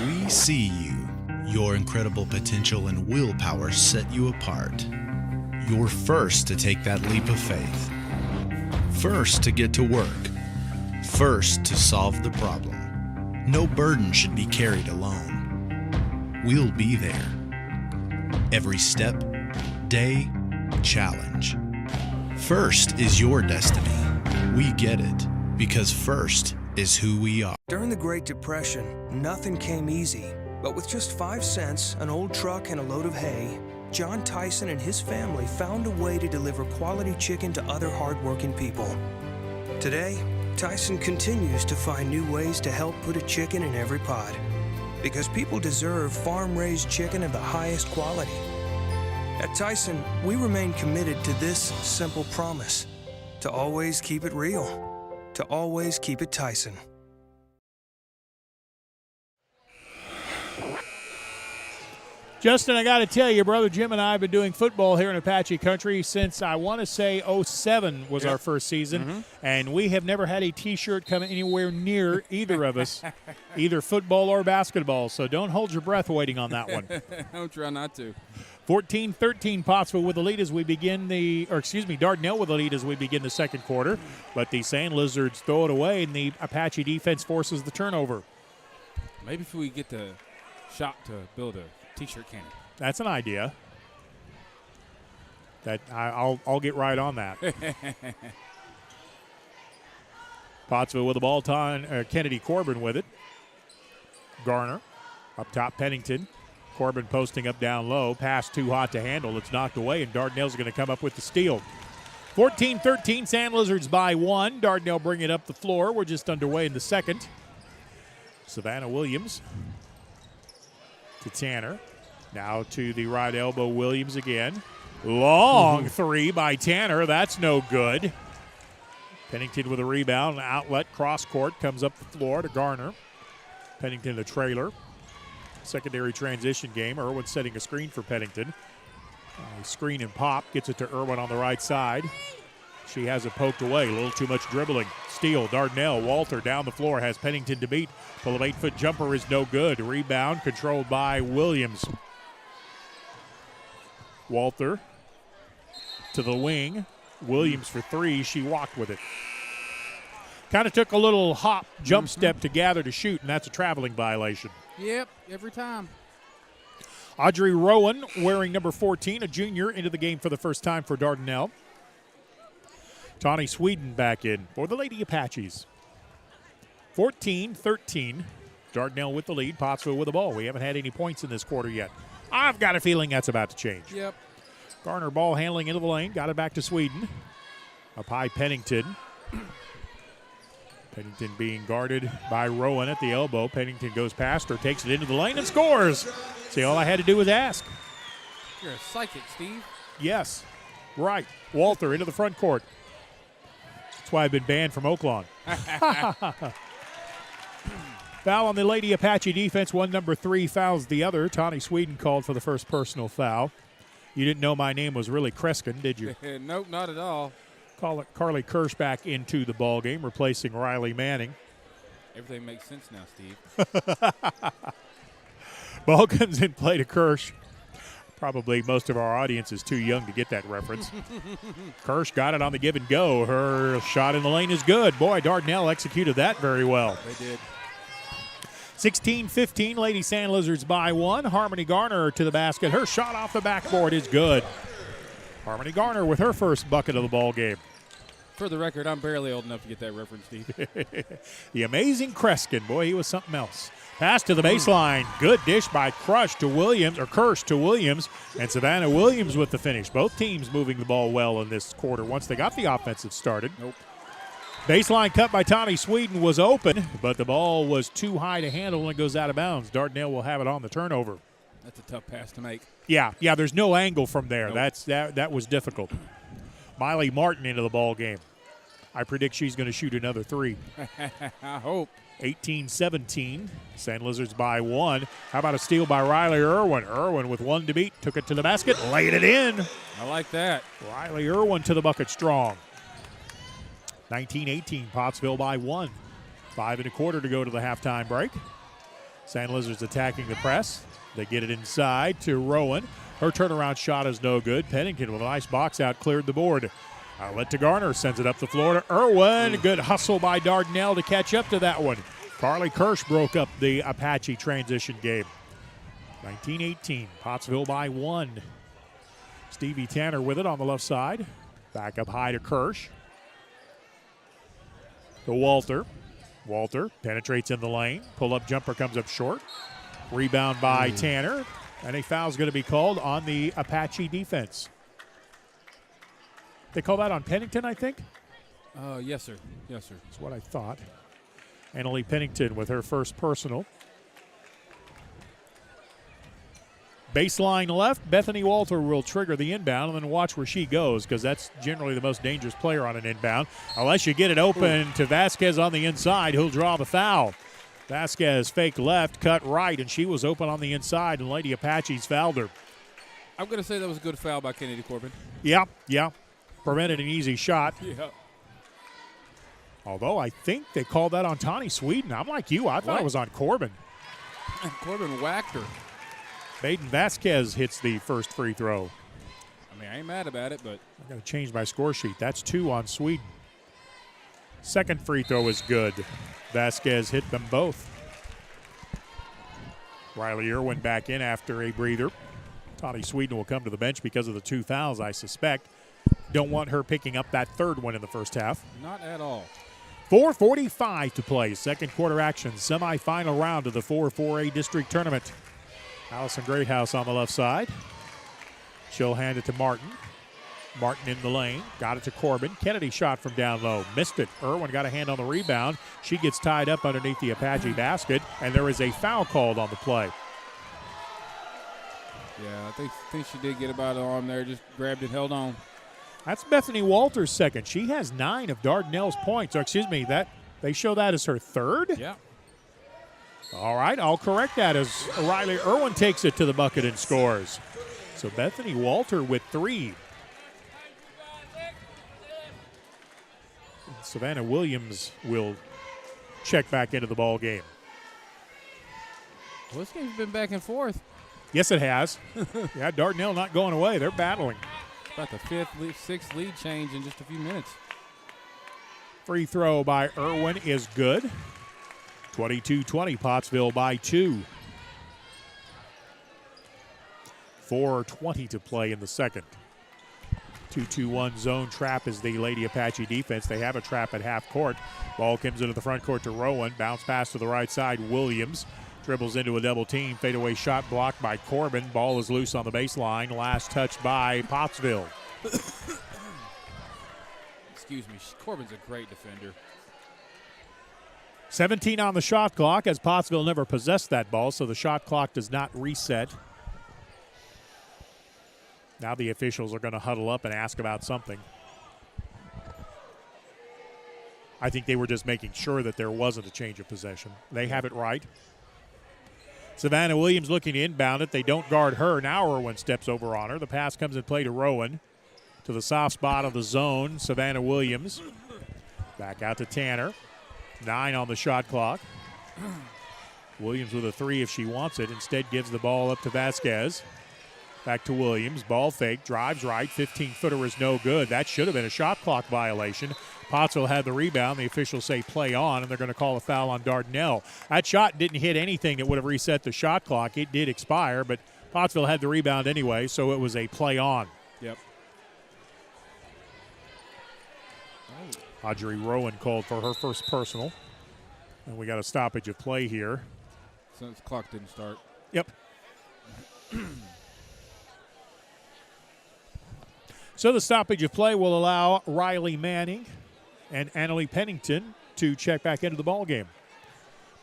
We see you. Your incredible potential and willpower set you apart. You're first to take that leap of faith. First to get to work. First to solve the problem. No burden should be carried alone. we'll be there. Every step, day, challenge. First is your destiny. We get it, because first is who we are. During the Great Depression, nothing came easy. But with just 5 cents, an old truck, and a load of hay, John Tyson and his family found a way to deliver quality chicken to other hardworking people. Today, Tyson continues to find new ways to help put a chicken in every pot. Because people deserve farm-raised chicken of the highest quality. At Tyson, we remain committed to this simple promise: to always keep it real, to always keep it Tyson. Justin, I got to tell you, Brother Jim and I have been doing football here in Apache country since, I want to say, 07 was our first season, and we have never had a T-shirt come anywhere near either of us, either football or basketball, so don't hold your breath waiting on that one. I'll try not to. 14-13 Pottsville with the lead as we begin Dardanelle with the lead as we begin the second quarter, but the Sand Lizards throw it away, and the Apache defense forces the turnover. Maybe if we get the shop to build a T-shirt cannon. That's an idea. That I'll get right on that. Pottsville with the ball. Kennedy Corbin with it. Garner up top. Pennington. Corbin posting up down low. Pass too hot to handle. It's knocked away, and Dardanelle's going to come up with the steal. 14-13. Sand Lizards by 1. Dardanelle bring it up the floor. We're just underway in the second. Savannah Williams to Tanner. Now to the right elbow, Williams again. Long three by Tanner. That's no good. Pennington with a rebound. An outlet cross court comes up the floor to Garner. Pennington the trailer. Secondary transition game. Irwin setting a screen for Pennington. Screen and pop. Gets it to Irwin on the right side. She has it poked away. A little too much dribbling. Steal. Dardanelle. Walter down the floor. Has Pennington to beat. Pull of 8-foot jumper is no good. Rebound controlled by Williams. Walter to the wing. Williams for three. She walked with it. Kind of took a little hop, jump step to gather to shoot, and that's a traveling violation. Yep, every time. Audrey Rowan wearing number 14, a junior, into the game for the first time for Dardanelle. Tawny Sweden back in for the Lady Apaches. 14-13. Dardanelle with the lead. Pottsville with the ball. We haven't had any points in this quarter yet. I've got a feeling that's about to change. Yep. Garner ball handling into the lane. Got it back to Sweden. Up high, Pennington. Pennington being guarded by Rowan at the elbow. Pennington goes past her, takes it into the lane, and scores. See, all I had to do was ask. You're a psychic, Steve. Yes. Right. Walter into the front court. That's why I've been banned from Oaklawn. Foul on the Lady Apache defense. One number 3 fouls the other. Tawny Sweden called for the first personal foul. You didn't know my name was really Kreskin, did you? Nope, not at all. Carly Kirsch back into the ball game, replacing Riley Manning. Everything makes sense now, Steve. Ball comes in play to Kirsch. Probably most of our audience is too young to get that reference. Kirsch got it on the give and go. Her shot in the lane is good. Boy, Dardanelle executed that very well. They did. 16-15, Lady Sand Lizards by 1. Harmony Garner to the basket. Her shot off the backboard is good. Harmony Garner with her first bucket of the ball game. For the record, I'm barely old enough to get that reference, Steve. The amazing Kreskin. Boy, he was something else. Pass to the baseline. Good dish by Kirsch to Williams. And Savannah Williams with the finish. Both teams moving the ball well in this quarter once they got the offensive started. Nope. Baseline cut by Tawny Sweden was open, but the ball was too high to handle and it goes out of bounds. Dardanelle will have it on the turnover. That's a tough pass to make. Yeah, there's no angle from there. Nope. That was difficult. Miley Martin into the ball game. I predict she's going to shoot another 3. I hope. 18-17. Sand Lizards by 1. How about a steal by Riley Irwin? Irwin with 1 to beat. Took it to the basket. Laid it in. I like that. Riley Irwin to the bucket strong. 19-18. Pottsville by 1. 5 1/4 to go to the halftime break. Sand Lizards attacking the press. They get it inside to Rowan. Her turnaround shot is no good. Pennington with a nice box out cleared the board. Outlet to Garner, sends it up the floor to Irwin. Good hustle by Dardanelle to catch up to that one. Carly Kirsch broke up the Apache transition game. 19-18. Pottsville by 1. Stevie Tanner with it on the left side. Back up high to Kirsch. To Walter. Walter penetrates in the lane. Pull-up jumper comes up short. Rebound by Tanner. And a foul's going to be called on the Apache defense. They call that on Pennington, I think? Yes, sir. Yes, sir. That's what I thought. Annalie Pennington with her first personal. Baseline left, Bethany Walter will trigger the inbound and then watch where she goes because that's generally the most dangerous player on an inbound. Unless you get it open to Vasquez on the inside, who'll draw the foul. Vasquez fake left, cut right, and she was open on the inside, and Lady Apaches fouled her. I'm going to say that was a good foul by Kennedy Corbin. Yeah. Prevented an easy shot. Yeah. Although I think they called that on Tawny Sweden. I'm like you. I thought it was on Corbin. And Corbin whacked her. Baden Vasquez hits the first free throw. I mean, I ain't mad about it, but I'm going to change my score sheet. That's 2 on Sweden. Second free throw is good. Vasquez hit them both. Riley Irwin back in after a breather. Tawny Sweden will come to the bench because of the 2 fouls, I suspect. Don't want her picking up that third one in the first half. not at all. 4:45 to play. Second quarter action. Semifinal round of the 4-4A district tournament. Allison Greathouse on the left side. She'll hand it to Martin. Martin in the lane. Got it to Corbin. Kennedy shot from down low. Missed it. Irwin got a hand on the rebound. She gets tied up underneath the Apache basket, and there is a foul called on the play. Yeah, I think she did get about her arm there. Just grabbed it, held on. That's Bethany Walters' second. She has 9 of Dardanelle's points. Or excuse me, that they show that as her third? Yeah. All right, I'll correct that as Riley Irwin takes it to the bucket and scores. So Bethany Walter with 3. Savannah Williams will check back into the ball game. Well, this game's been back and forth. Yes, it has. Yeah, Dardanelle not going away. They're battling. About the 5th, 6th lead change in just a few minutes. Free throw by Irwin is good. 22-20, Pottsville by 2. 4:20 to play in the second. 2-2-1 zone trap is the Lady Apache defense. They have a trap at half court. Ball comes into the front court to Rowan. Bounce pass to the right side. Williams dribbles into a double team. Fadeaway shot blocked by Corbin. Ball is loose on the baseline. Last touch by Pottsville. Excuse me. Corbin's a great defender. 17 on the shot clock as Pottsville never possessed that ball, so the shot clock does not reset. Now the officials are going to huddle up and ask about something. I think they were just making sure that there wasn't a change of possession. They have it right. Savannah Williams looking to inbound it. They don't guard her. Now Irwin steps over on her. The pass comes in play to Rowan. To the soft spot of the zone, Savannah Williams. Back out to Tanner. 9 on the shot clock. Williams with a 3 if she wants it. Instead gives the ball up to Vasquez. Back to Williams. Ball fake. Drives right. 15-footer is no good. That should have been a shot clock violation. Pottsville had the rebound. The officials say play on, and they're going to call a foul on Dardanelle. That shot didn't hit anything that would have reset the shot clock. It did expire, but Pottsville had the rebound anyway, so it was a play on. Yep. Audrey Rowan called for her first personal. And we got a stoppage of play here. Since the clock didn't start. Yep. So the stoppage of play will allow Riley Manning and Annalie Pennington to check back into the ball game.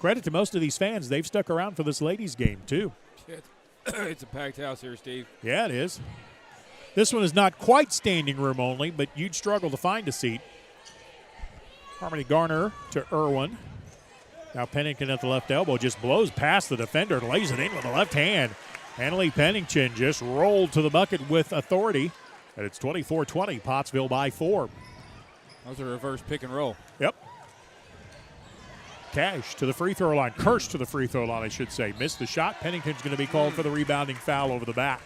Credit to most of these fans. They've stuck around for this ladies game, too. It's a packed house here, Steve. Yeah, it is. This one is not quite standing room only, but you'd struggle to find a seat. Harmony Garner to Irwin. Now Pennington at the left elbow just blows past the defender and lays it in with the left hand. Annalie Pennington just rolled to the bucket with authority. And it's 24-20, Pottsville by 4. That was a reverse pick and roll. Yep. Cash to the free throw line. Kirsch to the free throw line, I should say. Missed the shot. Pennington's going to be called for the rebounding foul over the back.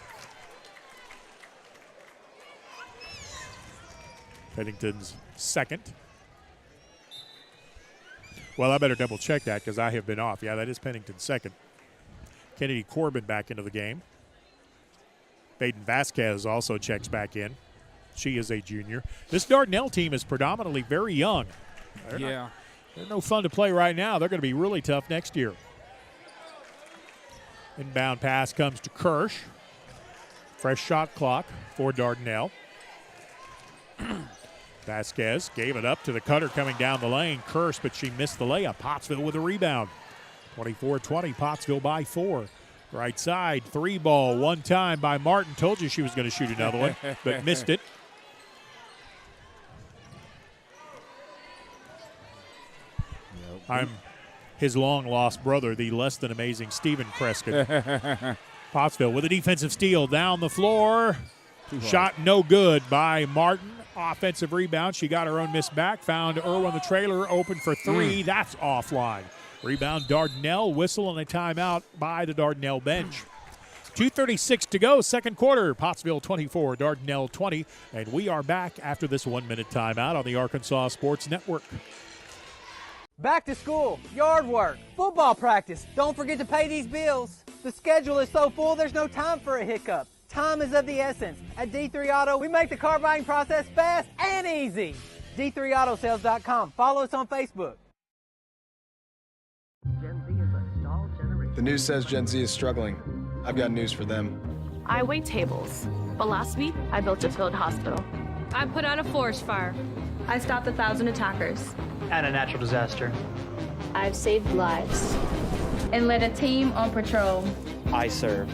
Pennington's second. Well, I better double check that because I have been off. Yeah, that is Pennington's second. Kennedy Corbin back into the game. Baden Vasquez also checks back in. She is a junior. This Dardanelle team is predominantly very young. They're no fun to play right now. They're going to be really tough next year. Inbound pass comes to Kirsch. Fresh shot clock for Dardanelle. Vasquez gave it up to the cutter coming down the lane. Kirsch, but she missed the layup. Pottsville with a rebound. 24-20, Pottsville by 4. Right side, 3 ball, one time by Martin. Told you she was going to shoot another one, but missed it. I'm his long-lost brother, the less than amazing Stephen Kreskin. Pottsville with a defensive steal down the floor. Shot no good by Martin. Offensive rebound. She got her own miss back. Found Irwin the trailer open for 3. That's offline. Rebound Dardanelle. Whistle and a timeout by the Dardanelle bench. 2:36 to go, second quarter. Pottsville 24, Dardanelle 20. And we are back after this 1-minute timeout on the Arkansas Sports Network. Back to school, yard work, football practice. Don't forget to pay these bills. The schedule is so full, there's no time for a hiccup. Time is of the essence. At D3 Auto, we make the car buying process fast and easy. D3Autosales.com. Follow us on Facebook. The news says Gen Z is struggling. I've got news for them. I wait tables, but last week I built a field hospital. I put out a forest fire. I stopped 1,000 attackers. And a natural disaster. I've saved lives. And led a team on patrol. I serve.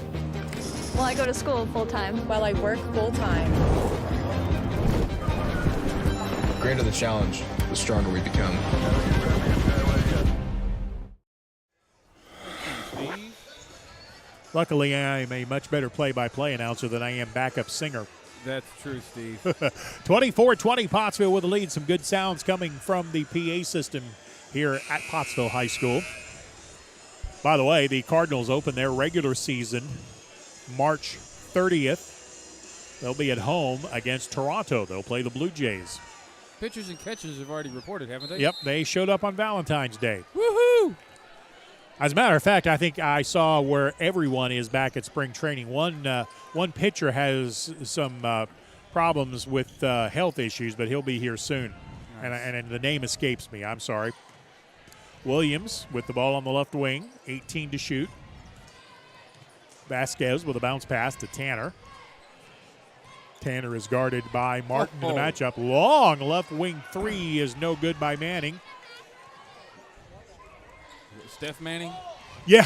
Well, I go to school full-time. While I work full-time. The greater the challenge, the stronger we become. Luckily, I'm a much better play-by-play announcer than I am backup singer. That's true, Steve. 24-20, Pottsville with the lead. Some good sounds coming from the PA system here at Pottsville High School. By the way, the Cardinals open their regular season March 30th. They'll be at home against Toronto. They'll play the Blue Jays. Pitchers and catchers have already reported, haven't they? Yep, they showed up on Valentine's Day. Woohoo! As a matter of fact, I think I saw where everyone is back at spring training. One pitcher has some problems with health issues, but he'll be here soon. Nice. And the name escapes me. I'm sorry. Williams with the ball on the left wing, 18 to shoot. Vasquez with a bounce pass to Tanner. Tanner is guarded by Martin in the matchup. Long left wing 3 is no good by Manning. Steph Manning? Yeah.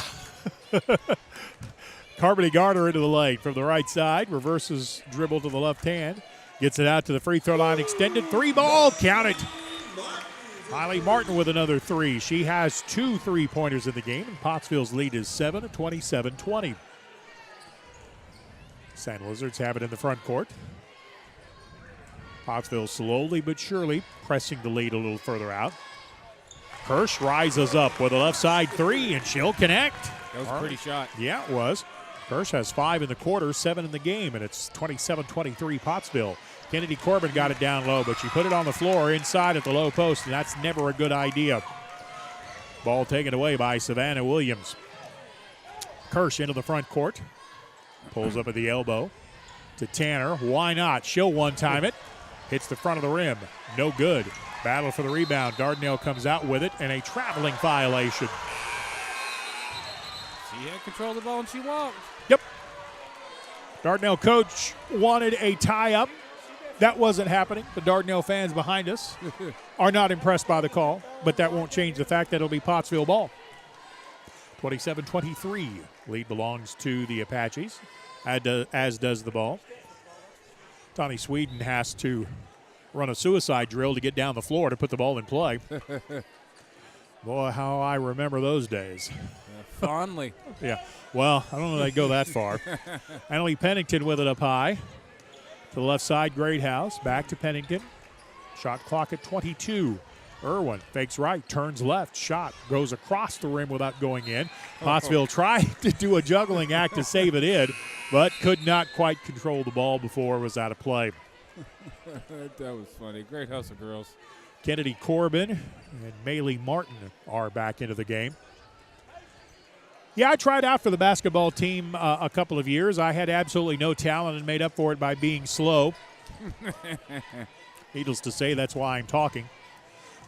Carmody Garner into the lane from the right side. Reverses dribble to the left hand. Gets it out to the free throw line. Extended 3 ball. Count it. Miley Martin with another 3. She has 2 3-pointers in the game. And Pottsville's lead is 7 at 27-20. Sand Lizards have it in the front court. Pottsville slowly but surely pressing the lead a little further out. Kirsch rises up with a left side 3, and she'll connect. That was a pretty shot. Yeah, it was. Kirsch has 5 in the quarter, 7 in the game, and it's 27-23 Pottsville. Kennedy Corbin got it down low, but she put it on the floor inside at the low post, and that's never a good idea. Ball taken away by Savannah Williams. Kirsch into the front court. Pulls up at the elbow to Tanner. Why not? She'll one-time it. Hits the front of the rim. No good. Battle for the rebound. Dardanelle comes out with it, and a traveling violation. She had control of the ball, and she walked. Yep. Dardanelle coach wanted a tie-up. That wasn't happening. The Dardanelle fans behind us are not impressed by the call, but that won't change the fact that it'll be Pottsville ball. 27-23. Lead belongs to the Apaches, as does the ball. Tony Sweden has to run a suicide drill to get down the floor to put the ball in play. Boy, how I remember those days. Fondly. Yeah. Well, I don't know if they go that far. Annalie Pennington with it up high. To the left side, Greathouse. Back to Pennington. Shot clock at 22. Irwin fakes right, turns left. Shot goes across the rim without going in. Pottsville tried to do a juggling act to save it in, but could not quite control the ball before it was out of play. That was funny. Great hustle, girls. Kennedy Corbin and Maylee Martin are back into the game. Yeah, I tried out for the basketball team a couple of years. I had absolutely no talent and made up for it by being slow. Needless to say, that's why I'm talking.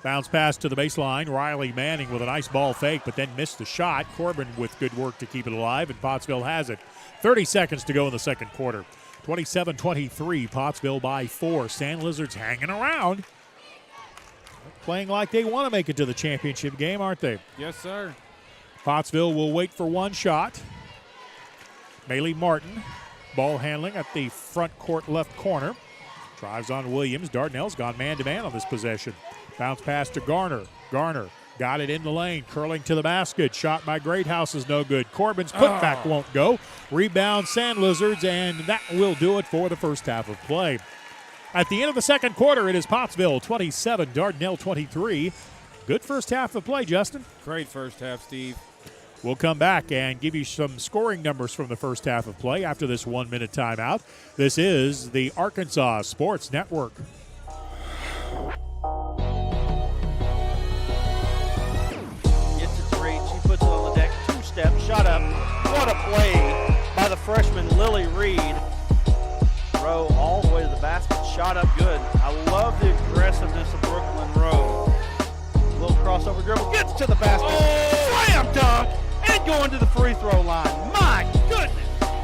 Bounce pass to the baseline. Riley Manning with a nice ball fake, but then missed the shot. Corbin with good work to keep it alive, and Pottsville has it. 30 seconds to go in the second quarter. 27-23, Pottsville by 4. Sand Lizards hanging around. Playing like they want to make it to the championship game, aren't they? Yes, sir. Pottsville will wait for one shot. Maley Martin, ball handling at the front court left corner. Drives on Williams. Dardanelle's gone man-to-man on this possession. Bounce pass to Garner. Garner got it in the lane, curling to the basket. Shot by Greathouse is no good. Corbin's putback won't go. Rebound Sand Lizards, and that will do it for the first half of play. At the end of the second quarter, it is Pottsville 27, Dardanelle 23. Good first half of play, Justin. Great first half, Steve. We'll come back and give you some scoring numbers from the first half of play after this 1-minute timeout. This is the Arkansas Sports Network. Gets it to reach. He puts it on the deck. Two-step, shot up. What a play by the freshman Lily Reed. Rowe all the way to the basket. Shot up good. I love the aggressiveness of Brooklyn Rowe. Little crossover dribble. Gets to the basket. Slam dunk. And going to the free throw line. My goodness.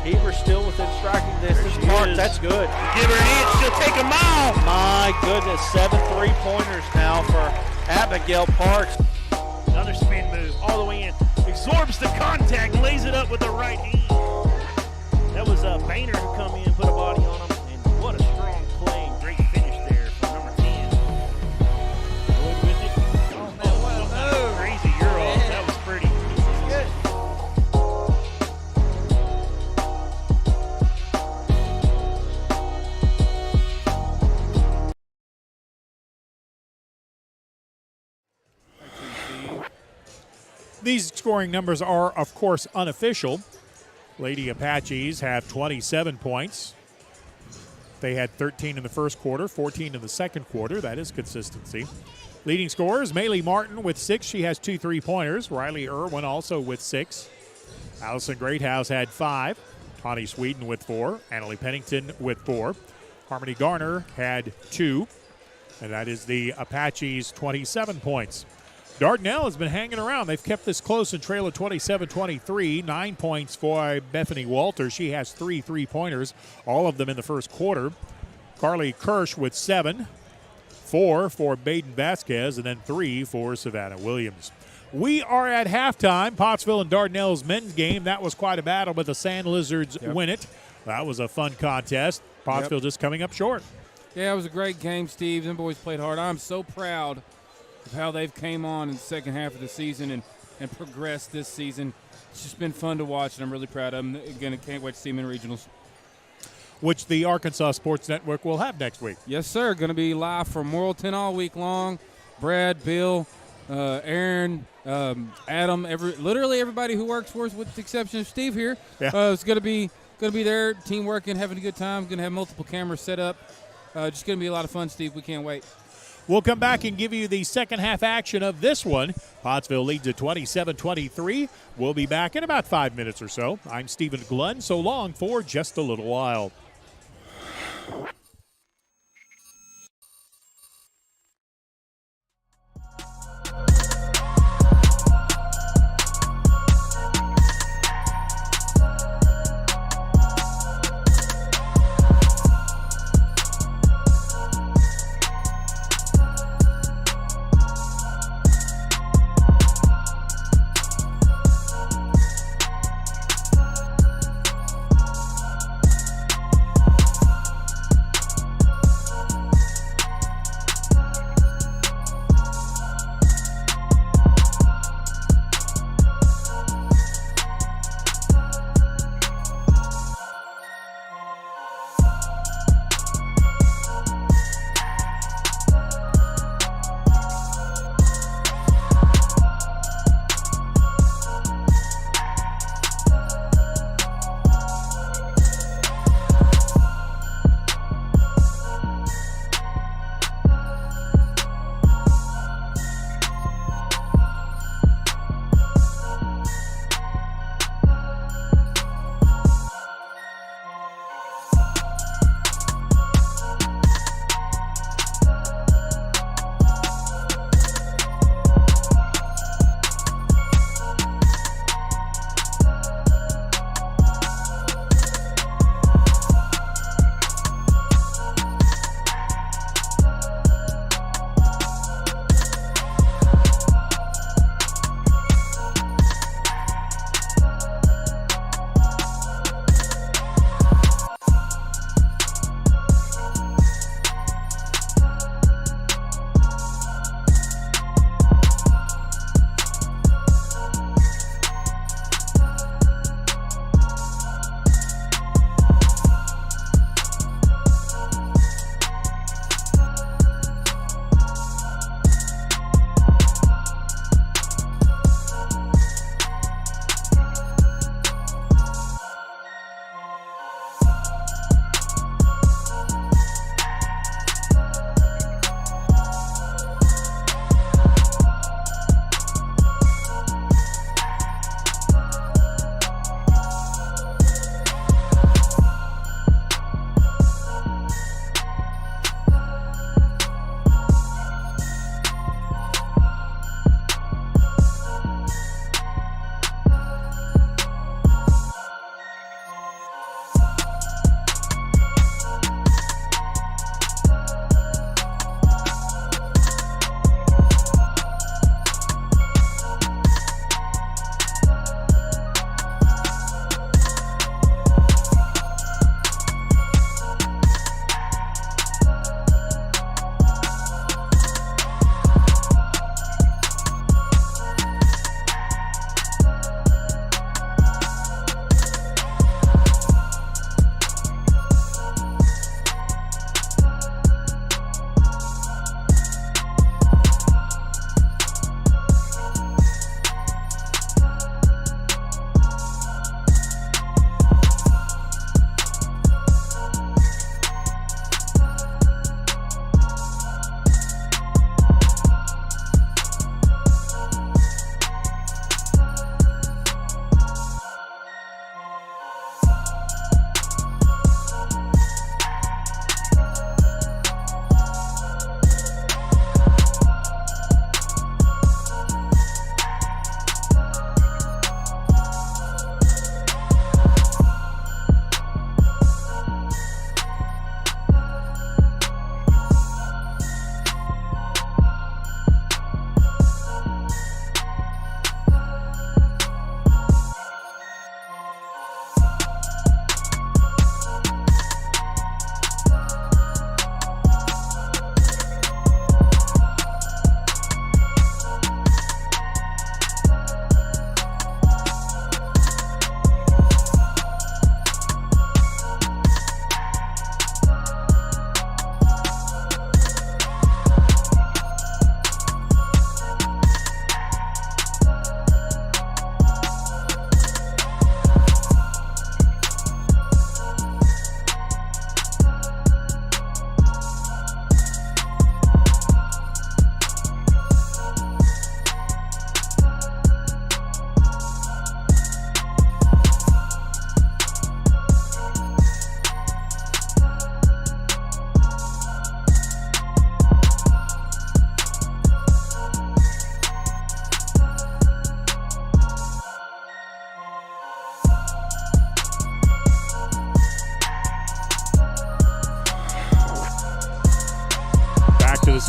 Heber still within striking distance. Mark, that's good. Give her an inch, she'll take a mile. My goodness, 7 3-pointers now for Abigail Parks. Another spin move all the way in. Absorbs the contact, lays it up with the right hand. That was Boehner who come in, put a body on him. And what a strong play and great finish there from number 10. Good with it. Oh, man, what a move. Crazy Euro. That was pretty. Good. These scoring numbers are, of course, unofficial. Lady Apaches have 27 points. They had 13 in the first quarter, 14 in the second quarter. That is consistency. Leading scorers, Maley Martin with 6. She has 2 3-pointers. Riley Irwin also with 6. Allison Greathouse had 5. Tawny Sweden with 4. Annalie Pennington with 4. Harmony Garner had 2. And that is the Apaches' 27 points. Dardanelle has been hanging around. They've kept this close and trail at 27-23. 9 points for Bethany Walter. She has 3 3-pointers, all of them in the first quarter. Carly Kirsch with 7. 4 for Baden Vasquez, and then 3 for Savannah Williams. We are at halftime. Pottsville and Dardanelle's men's game. That was quite a battle, but the Sand Lizards win it. That was a fun contest. Pottsville just coming up short. Yeah, it was a great game, Steve. Them boys played hard. I'm so proud of how they've came on in the second half of the season and progressed this season. It's just been fun to watch, and I'm really proud of them. Again, I can't wait to see them in regionals. Which the Arkansas Sports Network will have next week. Yes, sir. Going to be live from Morrilton all week long. Brad, Bill, Aaron, Adam, literally everybody who works for us, with the exception of Steve here, is going to be there, team working, having a good time. Going to have multiple cameras set up. Just going to be a lot of fun, Steve. We can't wait. We'll come back and give you the second half action of this one. Pottsville leads at 27-23. We'll be back in about 5 minutes or so. I'm Stephen Glenn. So long for just a little while.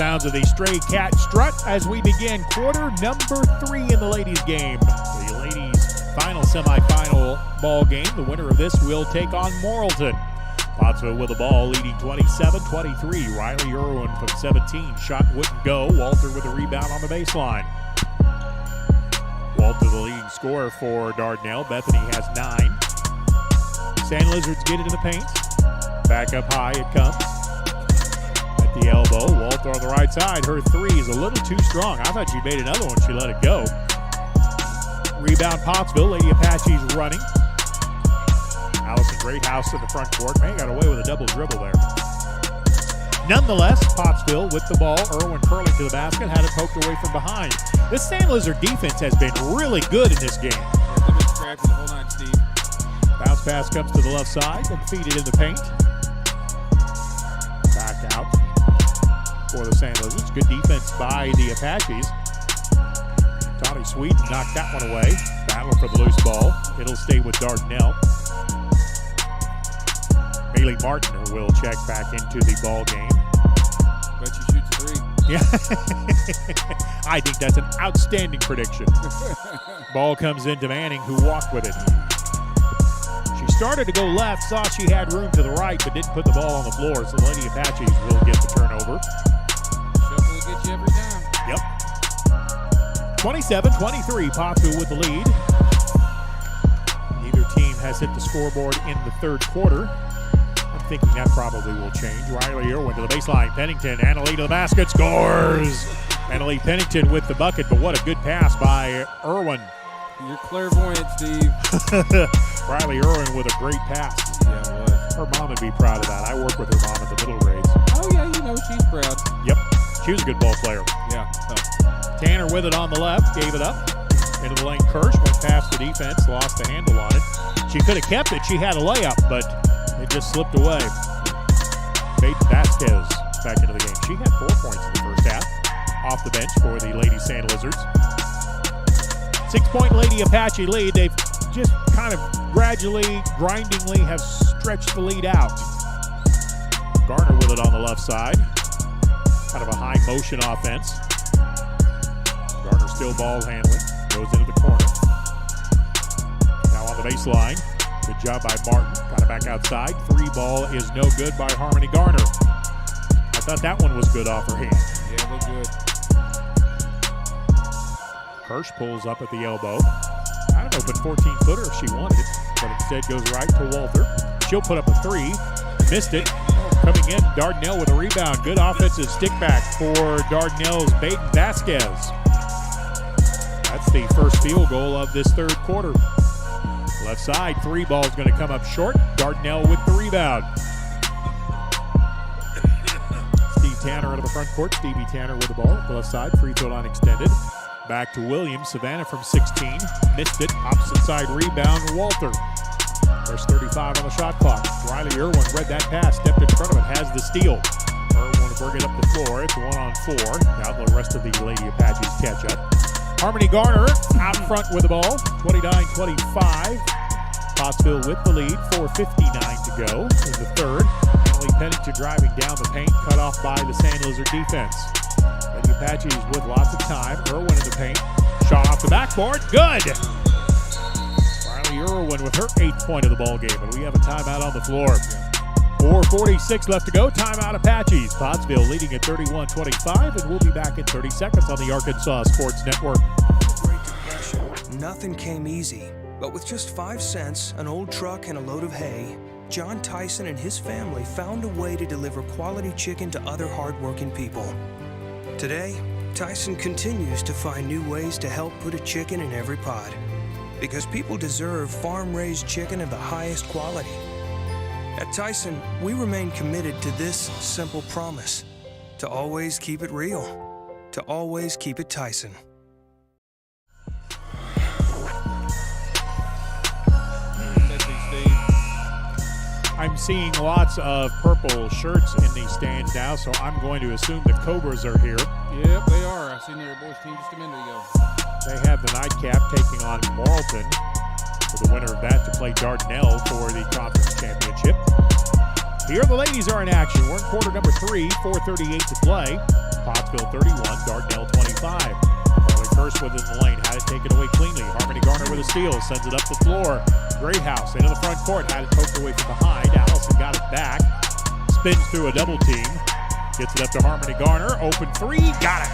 sounds of the Stray Cat Strut as we begin quarter number 3 in the ladies' game. The ladies' final semifinal ball game. The winner of this will take on Morrilton. Pottsville with the ball, leading 27-23. Riley Irwin from 17. Shot wouldn't go. Walter with a rebound on the baseline. Walter the leading scorer for Dardanelle. Bethany has 9. Sand Lizards get into the paint. Back up high it comes. At the elbow, Walter on the right side. Her 3 is a little too strong. I thought she made another one. She let it go. Rebound Pottsville. Lady Apaches running. Allison Greathouse in the front court. Man, got away with a double dribble there. Nonetheless, Pottsville with the ball. Irwin curling to the basket. Had it poked away from behind. This Sand Lizard defense has been really good in this game. They've been scrapping the whole night, Steve. Bounce pass comes to the left side. Then feed it in the paint. Back out for the Sand Lizards. Good defense by the Apaches. Tommy Sweden knocked that one away. Battle for the loose ball. It'll stay with Dardanelle. Bailey Martin will check back into the ball game. Bet you shoots a 3. Yeah. I think that's an outstanding prediction. Ball comes into Manning, who walked with it. She started to go left, saw she had room to the right, but didn't put the ball on the floor, so the Lady Apaches will get the turnover. Shuffle will get you every time. Yep. 27-23, Pottsville with the lead. Neither team has hit the scoreboard in the third quarter. I'm thinking that probably will change. Riley Irwin to the baseline. Pennington, Annalee to the basket, scores! Annalee Pennington with the bucket, but what a good pass by Irwin. You're clairvoyant, Steve. Riley Irwin with a great pass. Yeah, it was. Her mom would be proud of that. I work with her mom at the middle grades. Oh, yeah, you know she's proud. Yep. She was a good ball player. Yeah. Tanner with it on the left, gave it up. Into the lane, Kirsch went past the defense, lost the handle on it. She could have kept it. She had a layup, but it just slipped away. Peyton Vasquez back into the game. She had 4 points in the first half. Off the bench for the Lady Sand Lizards. 6-point Lady Apache lead. They've just kind of gradually, grindingly have stretched the lead out. Garner with it on the left side. Kind of a high motion offense. Garner still ball handling. Goes into the corner. Now on the baseline. Good job by Martin. Got it back outside. 3 ball is no good by Harmony Garner. I thought that one was good off her hand. Yeah, look good. Kirsch pulls up at the elbow. Kind of open 14-footer if she wanted it, but instead goes right to Walter. She'll put up a 3. Missed it. Coming in, Dardanelle with a rebound. Good offensive stick back for Dardanelle's Peyton Vasquez. That's the first field goal of this third quarter. Left side, 3 ball is going to come up short. Dardanelle with the rebound. Steve Tanner out of the front court. Stevie Tanner with the ball. The left side, free throw line extended. Back to Williams. Savannah from 16. Missed it. Opposite side rebound, Walter. There's 35 on the shot clock. Riley Irwin read that pass, stepped in front of it, has the steal. Irwin will bring it up the floor. It's 1-on-4. Now the rest of the Lady Apaches catch up. Harmony Garner out front with the ball. 29-25. Pottsville with the lead. 4:59 to go in the third. Annalee Pennington driving down the paint, cut off by the Sand Lizard defense. The Apaches with lots of time. Irwin in the paint. Shot off the backboard. Good! Riley Irwin with her 8th point of the ball game, and we have a timeout on the floor. 4:46 left to go. Timeout Apaches. Pottsville leading at 31-25, and we'll be back in 30 seconds on the Arkansas Sports Network. Great Depression. Nothing came easy, but with just 5 cents, an old truck, and a load of hay, John Tyson and his family found a way to deliver quality chicken to other hardworking people. Today, Tyson continues to find new ways to help put a chicken in every pot, because people deserve farm-raised chicken of the highest quality. At Tyson, we remain committed to this simple promise: to always keep it real, to always keep it Tyson. I'm seeing lots of purple shirts in the stands now, so I'm going to assume the Cobras are here. Yep, they are. I seen their boys team just a minute ago. They have the nightcap taking on Morrilton, for the winner of that to play Dardanelle for the conference championship. Here the ladies are in action. We're in quarter number 3, 4:38 to play. Pottsville 31, Dardanelle 25. Harley first within the lane, had it taken away cleanly. Harmony Garner with a steal, sends it up the floor. Greathouse into the front court, had it poked away from behind. Allison got it back, spins through a double team, gets it up to Harmony Garner. Open three, got it.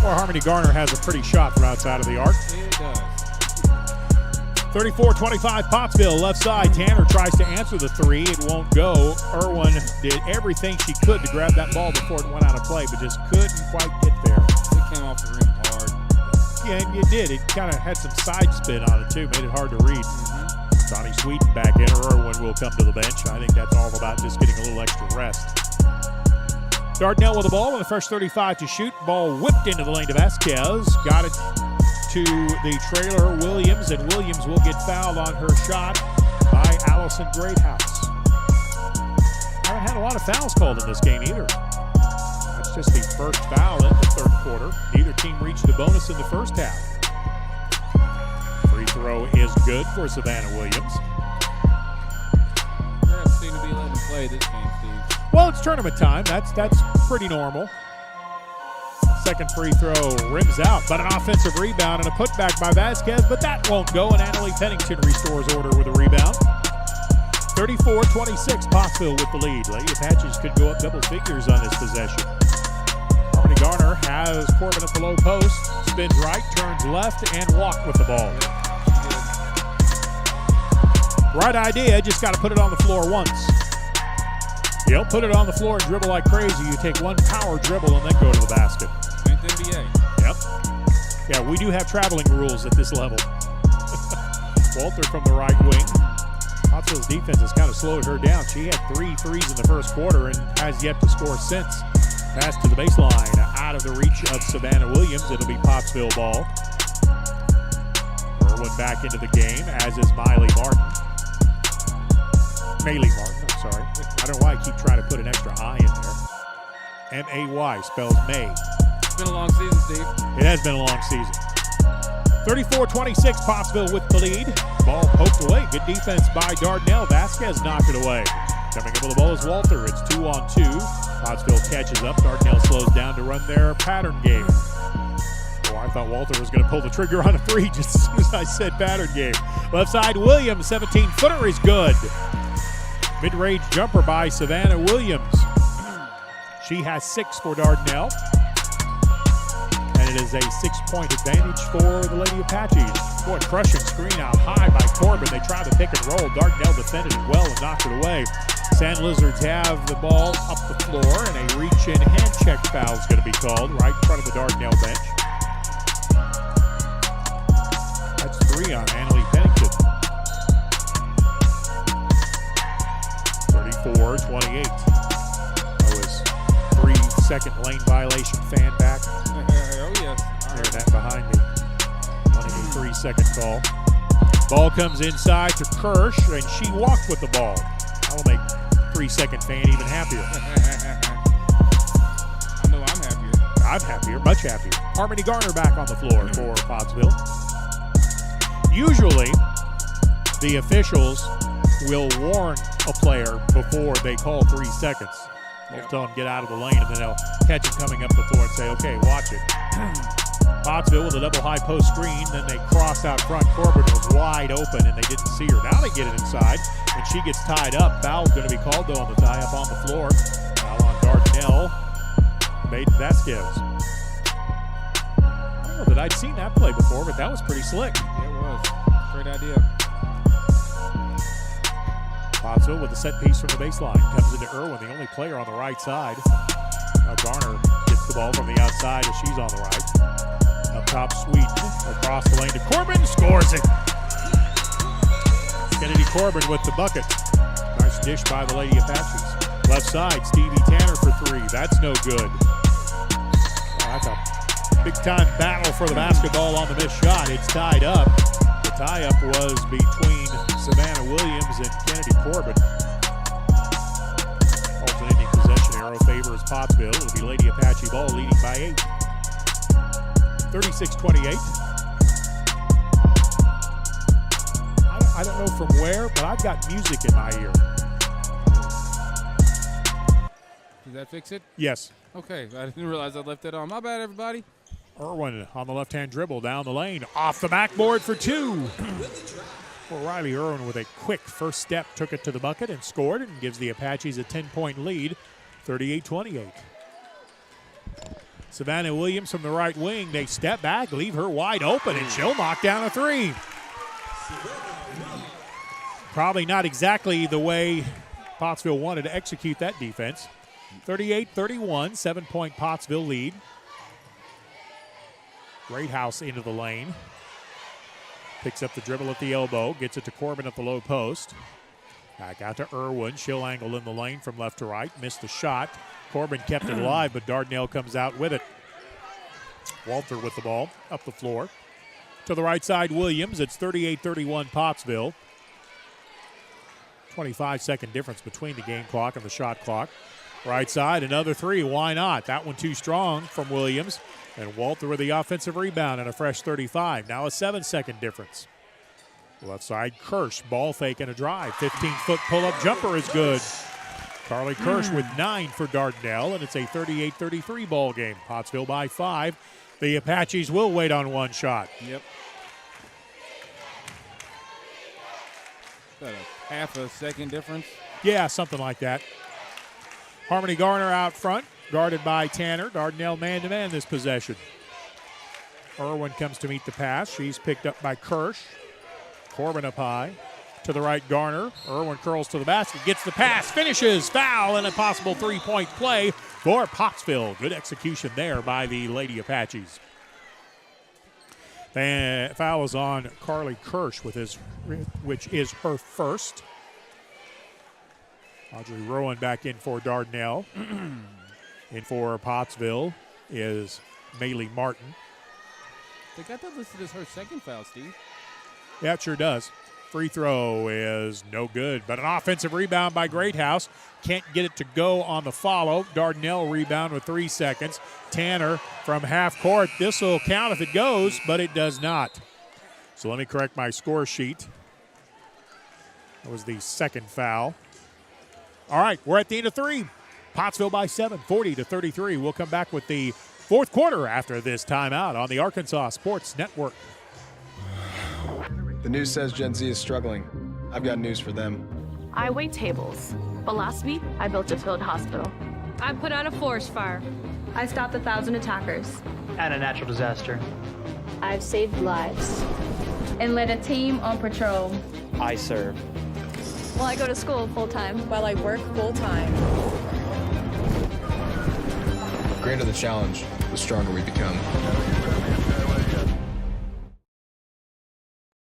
Or Harmony Garner has a pretty shot from outside of the arc. It does. 34-25 Pottsville, left side. Tanner tries to answer the three. It won't go. Irwin did everything she could to grab that ball before it went out of play, but just couldn't quite get there. It came off the rim hard. Yeah, and it did. It kind of had some side spin on it, too. Made it hard to read. Donnie Sweeten back in. Irwin will come to the bench. I think that's all about just getting a little extra rest. Dardanelle with the ball, and the fresh 35 to shoot. Ball whipped into the lane to Vasquez. Got it to the trailer, Williams, and Williams will get fouled on her shot by Allison Greathouse. Haven't had a lot of fouls called in this game either. That's just the first foul in the third quarter. Neither team reached the bonus in the first half. Free throw is good for Savannah Williams. Refs seem to be letting them play this game, Steve. Well, it's tournament time. That's pretty normal. Second free throw rims out, but an offensive rebound and a putback by Vasquez, but that won't go, and Annalie Pennington restores order with a rebound. 34-26, Pottsville with the lead. Lady Apaches could go up double figures on this possession. Harmony Garner has Corbin at the low post, spins right, turns left, and walk with the ball. Right idea, just got to put it on the floor once. You don't put it on the floor and dribble like crazy. You take one power dribble and then go to the basket. Ain't the NBA. Yep. Yeah, we do have traveling rules at this level. Walter from the right wing. Pottsville's defense has kind of slowed her down. She had 3 threes in the first quarter and has yet to score since. Pass to the baseline, out of the reach of Savannah Williams. It'll be Pottsville ball. Irwin back into the game, as is Maylee Martin. I don't know why I keep trying to put an extra I in there. M-A-Y spells May. It's been a long season, Steve. It has been a long season. 34-26, Pottsville with the lead. Ball poked away. Good defense by Dardanelle. Vasquez knocked it away. Coming up with the ball is Walter. It's 2-on-2. Pottsville catches up. Dardanelle slows down to run their pattern game. Oh, I thought Walter was going to pull the trigger on a three just as soon as I said pattern game. Left side, Williams, 17-footer is good. Mid-range jumper by Savannah Williams. She has 6 for Dardanelle. And it is a 6-point advantage for the Lady Apaches. Boy, crushing screen out high by Corbin. They try the pick and roll. Dardanelle defended it well and knocked it away. Sand Lizards have the ball up the floor, and a reach-in hand check foul is going to be called right in front of the Dardanelle bench. That's 3 on Annalie Pennington. 34-28. That was 3-second lane violation fan back. Oh, yes. Hearing that behind me. Only a 3-second call. Ball comes inside to Kirsch, and she walked with the ball. That'll make 3-second fan even happier. I know I'm happier. I'm happier, much happier. Harmony Garner back on the floor for Pottsville. Usually, the officials will warn a player before they call 3 seconds. They'll tell him get out of the lane, and then they'll catch him coming up the floor and say, okay, watch it. Pottsville with a double high post screen, then they cross out front. Corbin was wide open, and they didn't see her. Now they get it inside, and she gets tied up. Foul's going to be called, though, on the tie-up on the floor. Foul on Dardanelle. Maiden Vasquez. I don't know that I'd seen that play before, but that was pretty slick. Yeah, it was. Great idea. Pottsville with a set piece from the baseline. Comes into Irwin, the only player on the right side. Now Garner gets the ball from the outside as she's on the right. Up top, Sweet. Across the lane to Corbin. Scores it. Kennedy Corbin with the bucket. Nice dish by the Lady Apaches. Left side, Stevie Tanner for 3. That's no good. Oh, that's a big-time battle for the basketball on the missed shot. It's tied up. The tie-up was between Savannah Williams and Kennedy Corbin. Alternating possession arrow favors Pottsville. It'll be Lady Apache ball leading by 8. 36-28. I don't know from where, but I've got music in my ear. Does that fix it? Yes. Okay, I didn't realize I left that on. My bad, everybody. Irwin on the left-hand dribble down the lane. Off the backboard for two. Well, Riley Irwin with a quick first step took it to the bucket and scored and gives the Apaches a 10-point lead, 38-28. Savannah Williams from the right wing. They step back, leave her wide open, and she'll knock down a three. Probably not exactly the way Pottsville wanted to execute that defense. 38-31, 7-point Pottsville lead. Greathouse into the lane. Picks up the dribble at the elbow, gets it to Corbin at the low post. Back out to Irwin. She'll angle in the lane from left to right. Missed the shot. Corbin kept it alive, but Dardanelle comes out with it. Walter with the ball up the floor. To the right side, Williams. It's 38-31 Pottsville. 25-second difference between the game clock and the shot clock. Right side, another three. Why not? That one too strong from Williams. And Walter with the offensive rebound and a fresh 35. Now a 7-second difference. Left side, Kirsch. Ball fake and a drive. 15-foot pull-up jumper is good. Carly Kirsch with 9 for Dardanelle, and it's a 38-33 ball game. Pottsville by 5. The Apaches will wait on one shot. Yep. About a half a second difference. Yeah, something like that. Harmony Garner out front, guarded by Tanner. Dardanelle man-to-man this possession. Irwin comes to meet the pass. She's picked up by Kirsch. Corbin up high. To the right, Garner. Irwin curls to the basket, gets the pass, finishes, foul, and a possible three-point play for Pottsville. Good execution there by the Lady Apaches. The foul is on Carly Kirsch, which is her first. Audrey Rowan back in for Dardanelle. In for Pottsville is Maylee Martin. They got that listed as her second foul, Steve. Yeah, it sure does. Free throw is no good, but an offensive rebound by Greathouse. Can't get it to go on the follow. Dardanelle rebound with 3 seconds. Tanner from half court. This will count if it goes, but it does not. So let me correct my score sheet. That was the second foul. All right, we're at the end of 3. Pottsville by 7, 40-33. We'll come back with the fourth quarter after this timeout on the Arkansas Sports Network. The news says Gen Z is struggling. I've got news for them. I wait tables, but last week I built a field hospital. I put out a forest fire. I stopped 1,000 attackers. And a natural disaster. I've saved lives. And led a team on patrol. I serve. Well, I go to school full-time. While I work full-time. The greater the challenge, the stronger we become.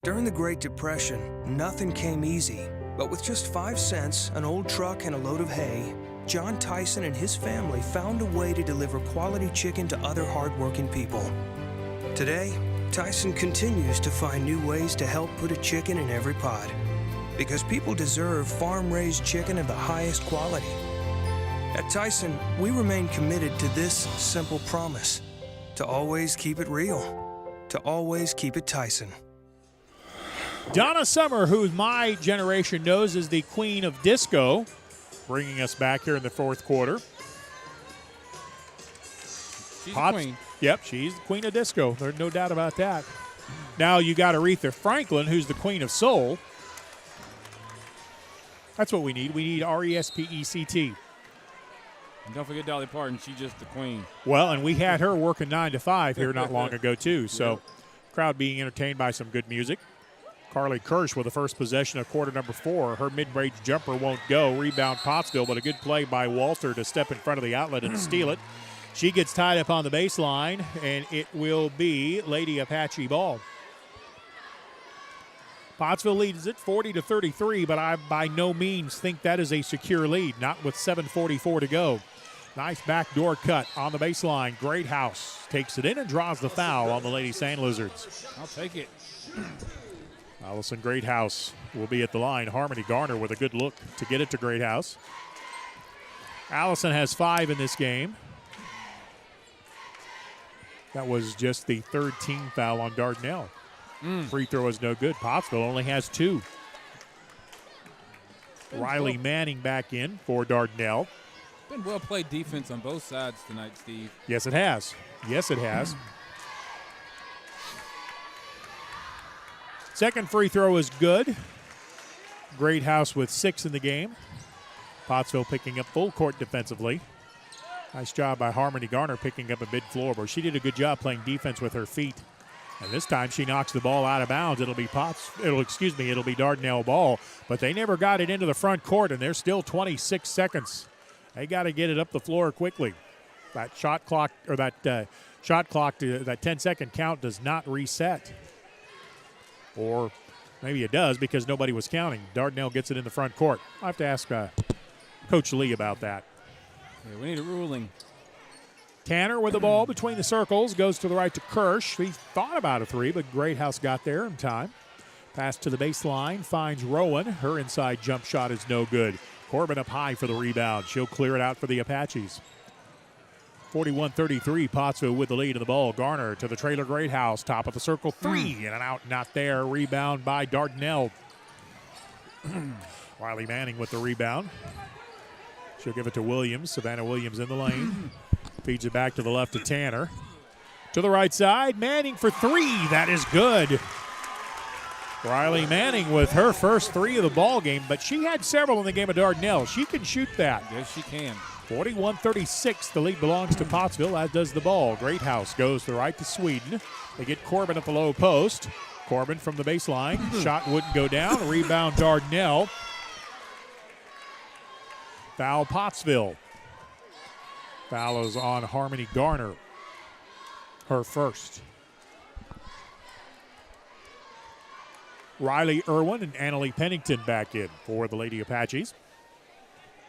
During the Great Depression, nothing came easy. But with just 5 cents, an old truck, and a load of hay, John Tyson and his family found a way to deliver quality chicken to other hardworking people. Today, Tyson continues to find new ways to help put a chicken in every pot. Because people deserve farm-raised chicken of the highest quality. At Tyson, we remain committed to this simple promise: to always keep it real, to always keep it Tyson. Donna Summer, who my generation knows is the queen of disco, bringing us back here in the fourth quarter. She's the queen. Yep, she's the queen of disco. There's no doubt about that. Now you got Aretha Franklin, who's the queen of soul. That's what we need. We need R-E-S-P-E-C-T. And don't forget Dolly Parton. She's just the queen. Well, and we had her working 9 to 5 here not long ago, too. So crowd being entertained by some good music. Carly Kirsch with the first possession of quarter number 4. Her mid-range jumper won't go. Rebound Pottsville, but a good play by Walter to step in front of the outlet and steal it. She gets tied up on the baseline, and it will be Lady Apache ball. Pottsville leads it 40-33, but I by no means think that is a secure lead, not with 7:44 to go. Nice backdoor cut on the baseline. Greathouse takes it in and draws the foul on the Lady Sand Lizards. I'll take it. Allison Greathouse will be at the line. Harmony Garner with a good look to get it to Greathouse. Allison has 5 in this game. That was just the third team foul on Dardanelle. Free throw is no good. Pottsville only has 2. Riley Manning back in for Dardanelle. Been well played defense on both sides tonight, Steve. Yes, it has. Yes, it has. Second free throw is good. Greathouse with 6 in the game. Pottsville picking up full court defensively. Nice job by Harmony Garner picking up a mid-floor, but she did a good job playing defense with her feet. And this time she knocks the ball out of bounds. It'll be Dardanelle ball, but they never got it into the front court, and there's still 26 seconds. They got to get it up the floor quickly. That shot clock, that 10-second count does not reset. Or maybe it does because nobody was counting. Dardanelle gets it in the front court. I'll have to ask Coach Lee about that. Yeah, we need a ruling. Tanner with the ball between the circles, goes to the right to Kirsch. He thought about a 3, but Greathouse got there in time. Pass to the baseline, finds Rowan. Her inside jump shot is no good. Corbin up high for the rebound. She'll clear it out for the Apaches. 41-33, Pottsville with the lead of the ball. Garner to the trailer Greathouse, top of the circle, 3, in and out, not there. Rebound by Dardanelle. Riley Manning with the rebound. She'll give it to Williams. Savannah Williams in the lane. Feeds it back to the left to Tanner. To the right side, Manning for 3. That is good. Riley Manning with her first 3 of the ball game, but she had several in the game of Dardanelle. She can shoot that. Yes, she can. 41-36, the lead belongs to Pottsville, as does the ball. Greathouse goes to the right to Sweden. They get Corbin at the low post. Corbin from the baseline. Shot wouldn't go down. Rebound Dardanelle. Foul Pottsville. Foul is on Harmony Garner. Her first. Riley Irwin and Annalie Pennington back in for the Lady Apaches.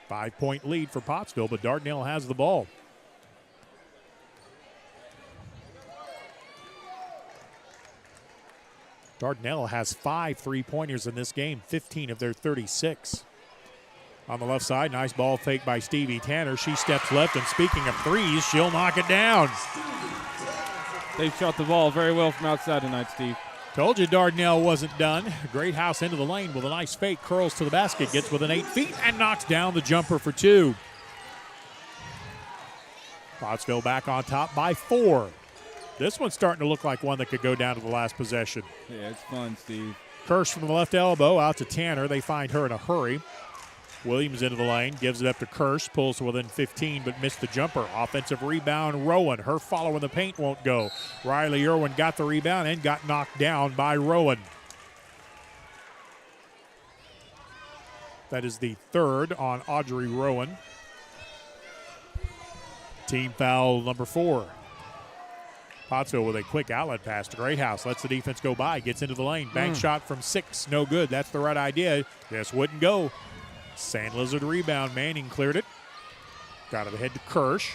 5-point lead for Pottsville, but Dardanelle has the ball. Dardanelle has 5 3-pointers in this game, 15 of their 36. On the left side, nice ball fake by Stevie Tanner. She steps left, and speaking of 3s, she'll knock it down. They've shot the ball very well from outside tonight, Steve. Told you Dardanelle wasn't done. Greathouse into the lane with a nice fake, curls to the basket, gets within 8 feet, and knocks down the jumper for 2. Pottsville back on top by 4. This one's starting to look like one that could go down to the last possession. Yeah, it's fun, Steve. Kirsch from the left elbow out to Tanner. They find her in a hurry. Williams into the lane, gives it up to Kirsch, pulls to within 15, but missed the jumper. Offensive rebound, Rowan. Her follow in the paint won't go. Riley Irwin got the rebound and got knocked down by Rowan. That is the 3rd on Audrey Rowan. Team foul number 4. Pottsville with a quick outlet pass to Greathouse. Lets the defense go by, gets into the lane. Bank shot from 6, no good. That's the right idea. This wouldn't go. Sand Lizard rebound. Manning cleared it. Got it ahead to Kirsch.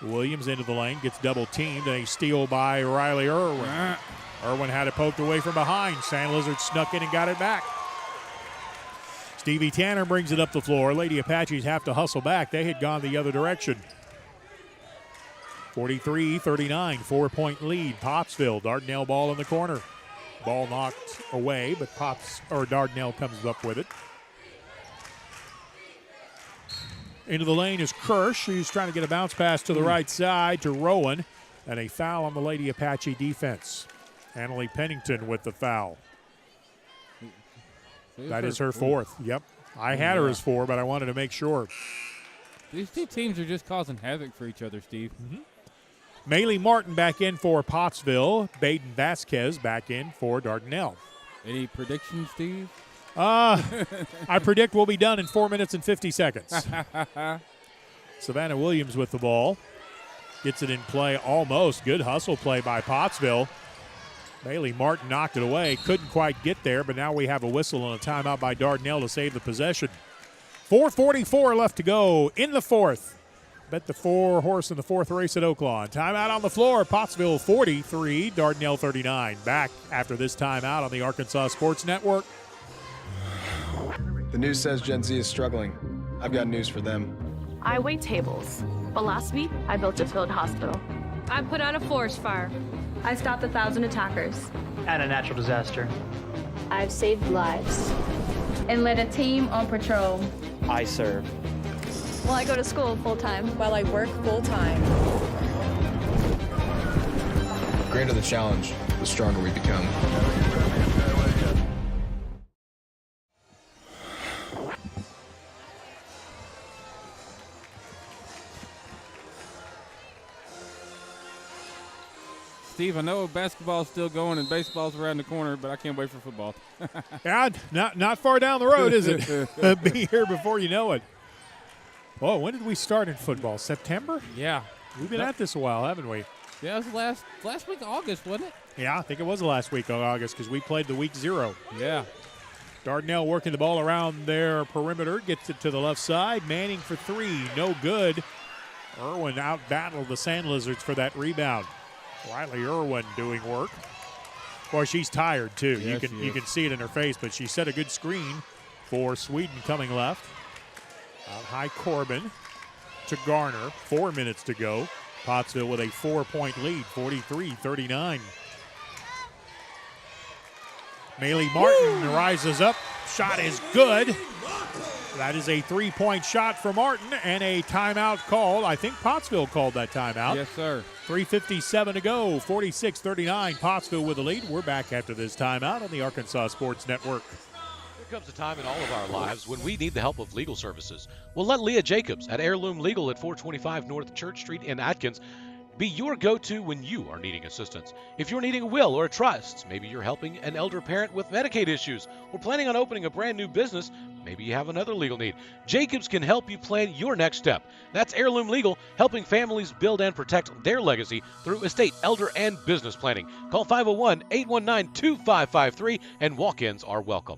Williams into the lane. Gets double teamed. A steal by Riley Irwin. Irwin had it poked away from behind. Sand Lizard snuck in and got it back. Stevie Tanner brings it up the floor. Lady Apaches have to hustle back. They had gone the other direction. 43-39, 4-point lead. Pottsville. Dardanelle ball in the corner. Ball knocked away, but Dardanelle comes up with it. Into the lane is Kirsch. He's trying to get a bounce pass to the right side to Rowan. And a foul on the Lady Apache defense. Annalie Pennington with the foul. That is her 4th. Yep. I had her as 4, but I wanted to make sure. These two teams are just causing havoc for each other, Steve. Maylee Martin back in for Pottsville. Baden Vasquez back in for Dardanelle. Any predictions, Steve? I predict we'll be done in 4 minutes and 50 seconds. Savannah Williams with the ball. Gets it in play almost. Good hustle play by Pottsville. Maylee Martin knocked it away. Couldn't quite get there, but now we have a whistle and a timeout by Dardanelle to save the possession. 4:44 left to go in the 4th. Bet the 4-horse in the 4th race at Oaklawn. Timeout on the floor. Pottsville 43, Dardanelle 39. Back after this timeout on the Arkansas Sports Network. The news says Gen Z is struggling. I've got news for them. I wait tables, but last week I built a field hospital. I put out a forest fire. I stopped 1,000 attackers. And a natural disaster. I've saved lives. And led a team on patrol. I serve. Well, I go to school full-time. While I work full-time. The greater the challenge, the stronger we become. Steve, I know basketball's still going and baseball's around the corner, but I can't wait for football. Yeah, not far down the road, is it? Be here before you know it. Oh, when did we start in football? September? Yeah. We've been at this a while, haven't we? Yeah, it was last week of August, wasn't it? Yeah, I think it was the last week of August because we played the week 0. Yeah. Dardanelle working the ball around their perimeter, gets it to the left side. Manning for 3, no good. Irwin out-battled the Sand Lizards for that rebound. Riley Irwin doing work. Boy, she's tired, too. Yes, you can see it in her face, but she set a good screen for Sweden coming left. Out high Corbin to Garner. 4 minutes to go. Pottsville with a 4-point lead, 43-39. Maylee Martin rises up. Shot is good. That is a 3-point shot for Martin and a timeout called. I think Pottsville called that timeout. Yes, sir. 3:57 to go, 46-39. Pottsville with the lead. We're back after this timeout on the Arkansas Sports Network. There comes a time in all of our lives when we need the help of legal services. Well, let Leah Jacobs at Heirloom Legal at 425 North Church Street in Atkins be your go-to when you are needing assistance. If you're needing a will or a trust, maybe you're helping an elder parent with Medicaid issues, or planning on opening a brand new business, maybe you have another legal need. Jacobs can help you plan your next step. That's Heirloom Legal, helping families build and protect their legacy through estate, elder, and business planning. Call 501-819-2553, and walk-ins are welcome.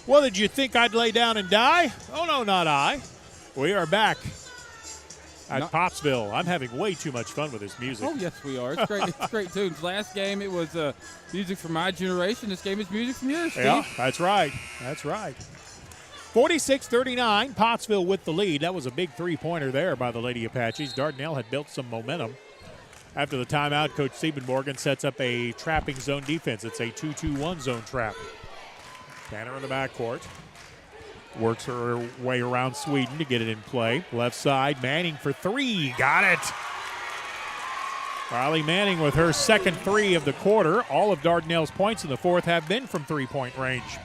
Well, did you think I'd lay down and die? Oh, no, not I. We are back at Pottsville. I'm having way too much fun with this music. Oh, yes, we are. It's great. It's great tunes. Last game, it was music from my generation. This game is music from yours, Steve. Yeah, that's right. That's right. 46-39, Pottsville with the lead. That was a big three-pointer there by the Lady Apaches. Dardanelle had built some momentum. After the timeout, Coach Siebenmorgan sets up a trapping zone defense. It's a 2-2-1 zone trap. Tanner in the backcourt. Works her way around Sweden to get it in play. Left side, Manning for 3. Got it. Riley Manning with her second 3 of the quarter. All of Dardanelle's points in the fourth have been from three-point range.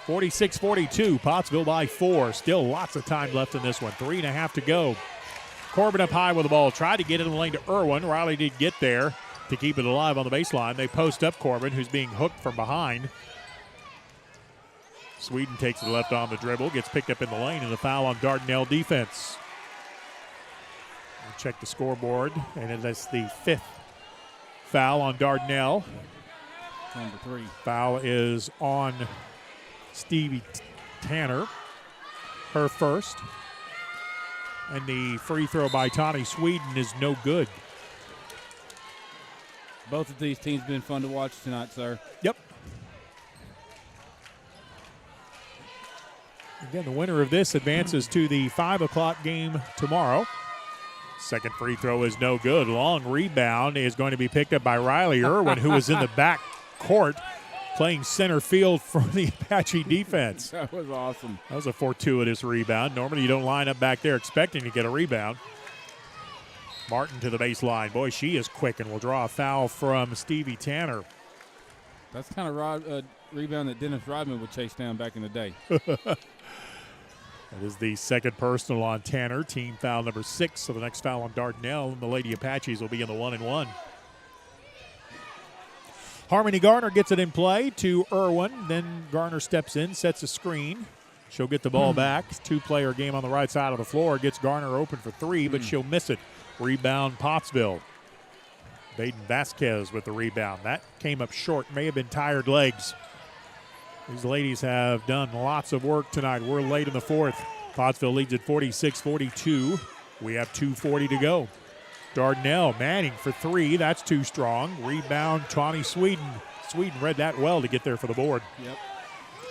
46-42, Pottsville by 4. Still lots of time left in this one. 3.5 to go. Corbin up high with the ball. Tried to get it in the lane to Irwin. Riley did get there to keep it alive on the baseline. They post up Corbin, who's being hooked from behind. Sweden takes it left on the dribble, gets picked up in the lane, and a foul on Dardanelle defense. We'll check the scoreboard, and that's the 5th foul on Dardanelle. Number 3. Foul is on Stevie Tanner, her first. And the free throw by Tawny Sweden is no good. Both of these teams been fun to watch tonight, sir. Yep. Again, the winner of this advances to the 5 o'clock game tomorrow. Second free throw is no good. Long rebound is going to be picked up by Riley Irwin, who is in the back court playing center field for the Apache defense. That was awesome. That was a fortuitous rebound. Normally you don't line up back there expecting to get a rebound. Martin to the baseline. Boy, she is quick and will draw a foul from Stevie Tanner. That's the kind of rebound that Dennis Rodman would chase down back in the day. That is the second personal on Tanner. Team foul number 6. So the next foul on Dardanelle, and the Lady Apaches will be in the 1-and-1. Harmony Garner gets it in play to Irwin. Then Garner steps in, sets a screen. She'll get the ball back. 2-player game on the right side of the floor. Gets Garner open for 3, but she'll miss it. Rebound Pottsville. Baden Vasquez with the rebound. That came up short. May have been tired legs. These ladies have done lots of work tonight. We're late in the fourth. Pottsville leads at 46-42. We have 2:40 to go. Dardanelle Manning for 3. That's too strong. Rebound, Tawny Sweden. Sweden read that well to get there for the board. Yep.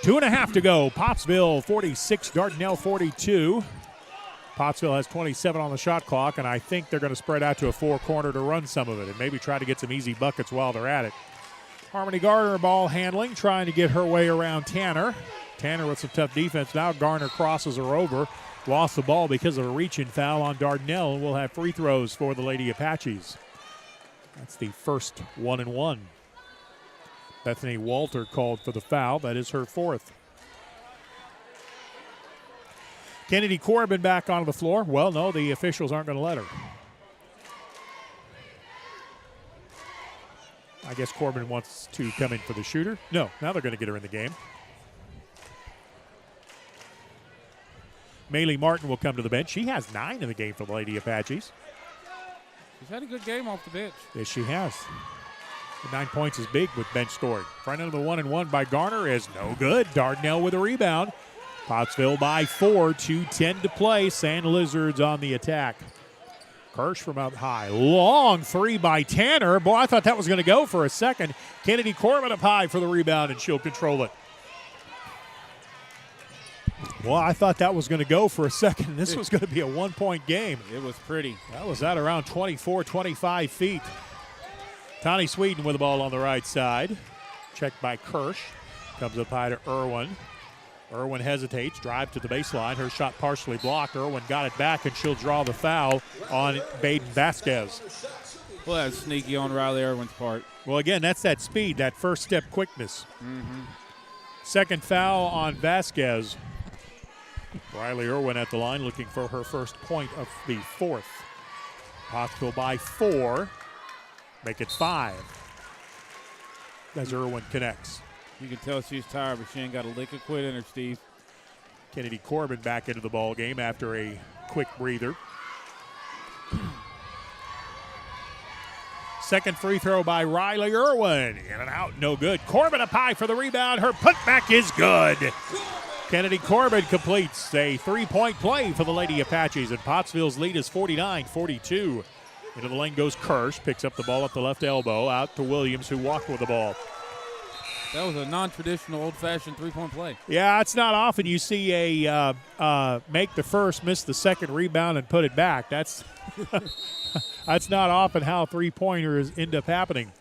2.5 to go. Pottsville 46, Dardanelle 42. Pottsville has 27 on the shot clock, and I think they're going to spread out to a 4-corner to run some of it and maybe try to get some easy buckets while they're at it. Harmony Garner ball handling, trying to get her way around Tanner. Tanner with some tough defense. Now Garner crosses her over. Lost the ball because of a reach-in foul on Dardanelle, and we'll have free throws for the Lady Apaches. That's the first 1-1. Bethany Walter called for the foul. That is her fourth. Kennedy Corbin back onto the floor. Well, no, the officials aren't going to let her. I guess Corbin wants to come in for the shooter. No, now they're going to get her in the game. Maylee Martin will come to the bench. She has 9 in the game for the Lady Apaches. She's had a good game off the bench. Yes, she has. The 9 points is big with bench scoring. Front end of the 1-1 by Garner is no good. Dardanelle with a rebound. Pottsville by 4, 2:10 to play. Sand Lizards on the attack. Kirsch from out high. Long three by Tanner. Boy, I thought that was going to go for a second. Kennedy Corbin up high for the rebound, and she'll control it. Well, I thought that was going to go for a second. This was going to be a 1-point game. It was pretty. That was at around 24, 25 feet. Tani Sweden with the ball on the right side. Checked by Kirsch. Comes up high to Irwin. Irwin hesitates, drive to the baseline. Her shot partially blocked. Irwin got it back, and she'll draw the foul on Baden Vasquez. Well, that's sneaky on Riley Irwin's part. Well, again, that's that speed, that first step quickness. Mm-hmm. Second foul on Vasquez. Riley Irwin at the line looking for her first point of the fourth. Pottsville by 4. Make it 5 as Irwin connects. You can tell she's tired, but she ain't got a lick of quit in her, Steve. Kennedy Corbin back into the ball game after a quick breather. Second free throw by Riley Irwin. In and out, no good. Corbin up high for the rebound. Her putback is good. Kennedy Corbin completes a 3-point play for the Lady Apaches, and Pottsville's lead is 49-42. Into the lane goes Kirsch, picks up the ball at the left elbow, out to Williams, who walked with the ball. That was a non-traditional, old-fashioned 3-point play. Yeah, it's not often you see a make the first, miss the second rebound, and put it back. That's that's not often how three-pointers end up happening.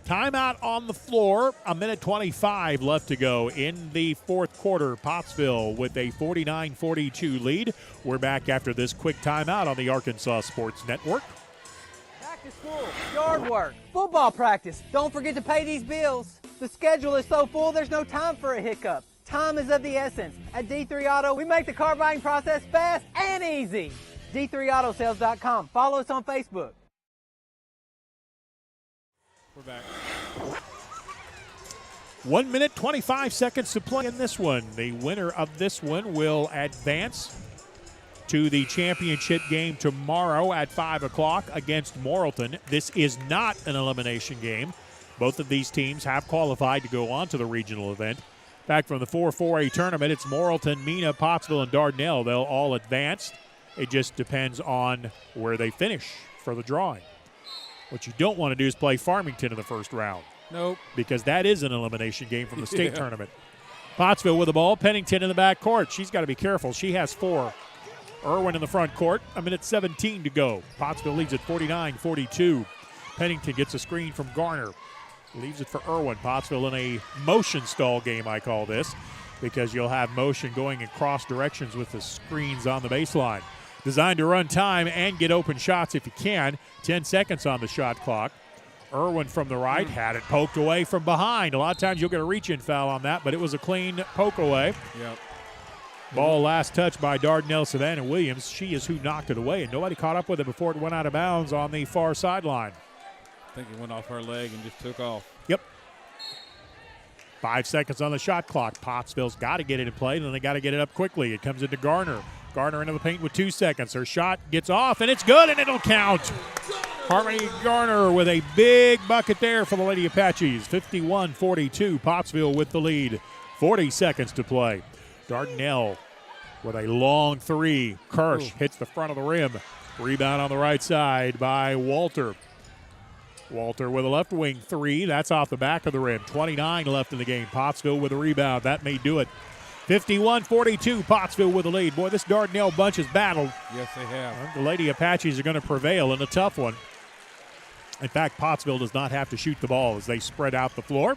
Timeout on the floor. 1:25 left to go in the fourth quarter. Pottsville with a 49-42 lead. We're back after this quick timeout on the Arkansas Sports Network. Back to school, yard work, football practice. Don't forget to pay these bills. The schedule is so full, there's no time for a hiccup. Time is of the essence. At D3 Auto, we make the car buying process fast and easy. D3Autosales.com. Follow us on Facebook. We're back. 1 minute, 25 seconds to play in this one. The winner of this one will advance to the championship game tomorrow at 5 o'clock against Morrilton. This is not an elimination game. Both of these teams have qualified to go on to the regional event. Back from the 4-4A tournament, it's Morrilton, Mina, Pottsville, and Dardanelle. They'll all advance. It just depends on where they finish for the drawing. What you don't want to do is play Farmington in the first round. Nope. Because that is an elimination game from the state tournament. Pottsville with the ball. Pennington in the back court. She's got to be careful. She has 4. Irwin in the front court. 1:17 to go. Pottsville leads at 49-42. Pennington gets a screen from Garner. Leaves it for Irwin. Pottsville in a motion stall game, I call this, because you'll have motion going in cross directions with the screens on the baseline. Designed to run time and get open shots if you can. 10 seconds on the shot clock. Irwin from the right had it poked away from behind. A lot of times you'll get a reach-in foul on that, but it was a clean poke away. Yep. Ball last touch by Dardanelle Savannah Williams. She is who knocked it away, and nobody caught up with it before it went out of bounds on the far sideline. I think it went off her leg and just took off. Yep. 5 seconds on the shot clock. Pottsville's got to get it in play, and then they got to get it up quickly. It comes into Garner. Garner into the paint with 2 seconds. Her shot gets off, and it's good, and it'll count. Harmony Garner with a big bucket there for the Lady Apaches. 51-42. Pottsville with the lead. 40 seconds to play. Dardanelle with a long 3. Kirsch hits the front of the rim. Rebound on the right side by Walter. Walter with a left wing 3. That's off the back of the rim. 29 left in the game. Pottsville with a rebound. That may do it. 51-42. Pottsville with the lead. Boy, this Dardanelle bunch has battled. Yes, they have. The Lady Apaches are going to prevail in a tough one. In fact, Pottsville does not have to shoot the ball as they spread out the floor.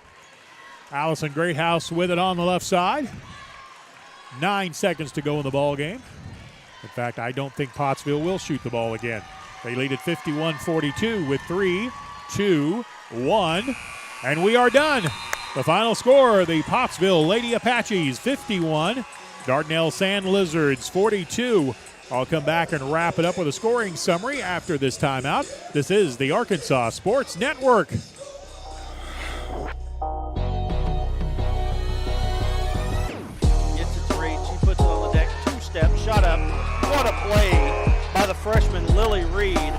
Allison Greathouse with it on the left side. 9 seconds to go in the ball game. In fact, I don't think Pottsville will shoot the ball again. They lead at 51-42 with 3, 2, 1, and we are done. The final score, the Pottsville Lady Apaches 51, Dardanelle Sand Lizards 42. I'll come back and wrap it up with a scoring summary after this timeout. This is the Arkansas Sports Network. Gets a three. She puts it on the deck. Two-step, shot up. What a play by the freshman Lily Reed.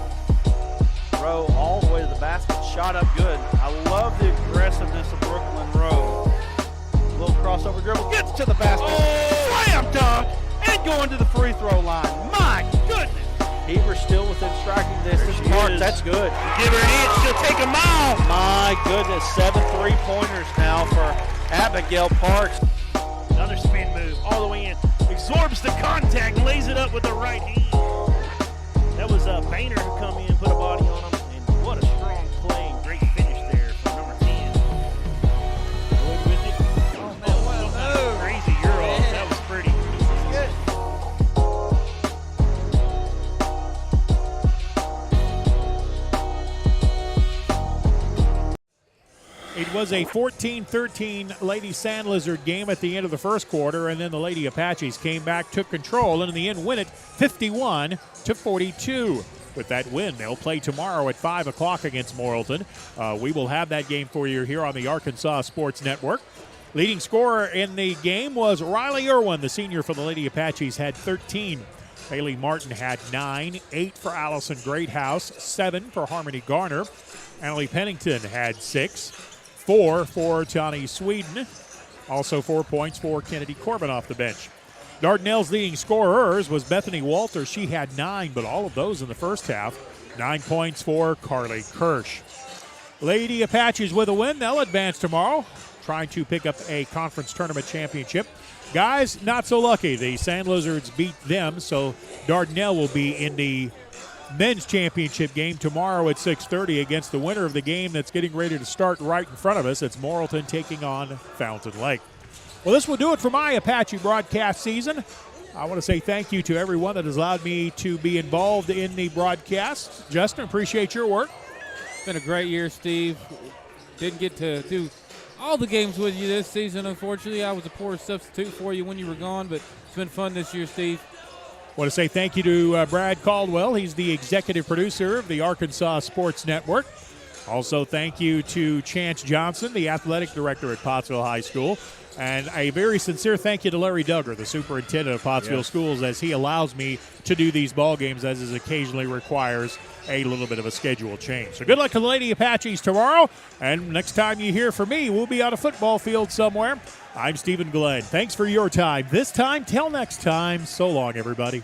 Rowe all the way to the basket. Shot up good. I love the aggressiveness of Brooklyn Rowe. Little crossover dribble. Gets to the basket. Oh, slam dunk. And going to the free throw line. My goodness. Heber still within striking distance. Parks, that's good. Give her an inch, she'll take a mile. My goodness, 7 3-pointers now for Abigail Parks. Another spin move all the way in. Absorbs the contact, lays it up with the right hand. That was Boehner who come in, put a body on him. And what a strong play and great finish there from number 10. Good with it. Oh, man, what a crazy Euro. That was pretty. Good. It was a 14-13 Lady Sand Lizard game at the end of the first quarter, and then the Lady Apaches came back, took control, and in the end win it 51-42. With that win, they'll play tomorrow at 5 o'clock against Morrilton. We will have that game for you here on the Arkansas Sports Network. Leading scorer in the game was Riley Irwin. The senior for the Lady Apaches had 13. Bailey Martin had 9, 8 for Allison Greathouse, 7 for Harmony Garner. Annalie Pennington had 6, 4 for Johnny Sweden. Also 4 points for Kennedy Corbin off the bench. Dardanelle's leading scorers was Bethany Walter. She had 9, but all of those in the first half. 9 points for Carly Kirsch. Lady Apaches with a win. They'll advance tomorrow, trying to pick up a conference tournament championship. Guys, not so lucky. The Sand Lizards beat them, so Dardanelle will be in the men's championship game tomorrow at 6:30 against the winner of the game that's getting ready to start right in front of us. It's Morrilton taking on Fountain Lake. Well, this will do it for my Apache broadcast season. I want to say thank you to everyone that has allowed me to be involved in the broadcast. Justin, appreciate your work. It's been a great year, Steve. Didn't get to do all the games with you this season, unfortunately. I was a poor substitute for you when you were gone, but it's been fun this year, Steve. I want to say thank you to Brad Caldwell. He's the executive producer of the Arkansas Sports Network. Also, thank you to Chance Johnson, the athletic director at Pottsville High School. And a very sincere thank you to Larry Duggar, the superintendent of Pottsville Schools, as he allows me to do these ball games, as it occasionally requires a little bit of a schedule change. So good luck to the Lady Apaches tomorrow. And next time you hear from me, we'll be on a football field somewhere. I'm Stephen Glenn. Thanks for your time. This time, till next time, so long, everybody.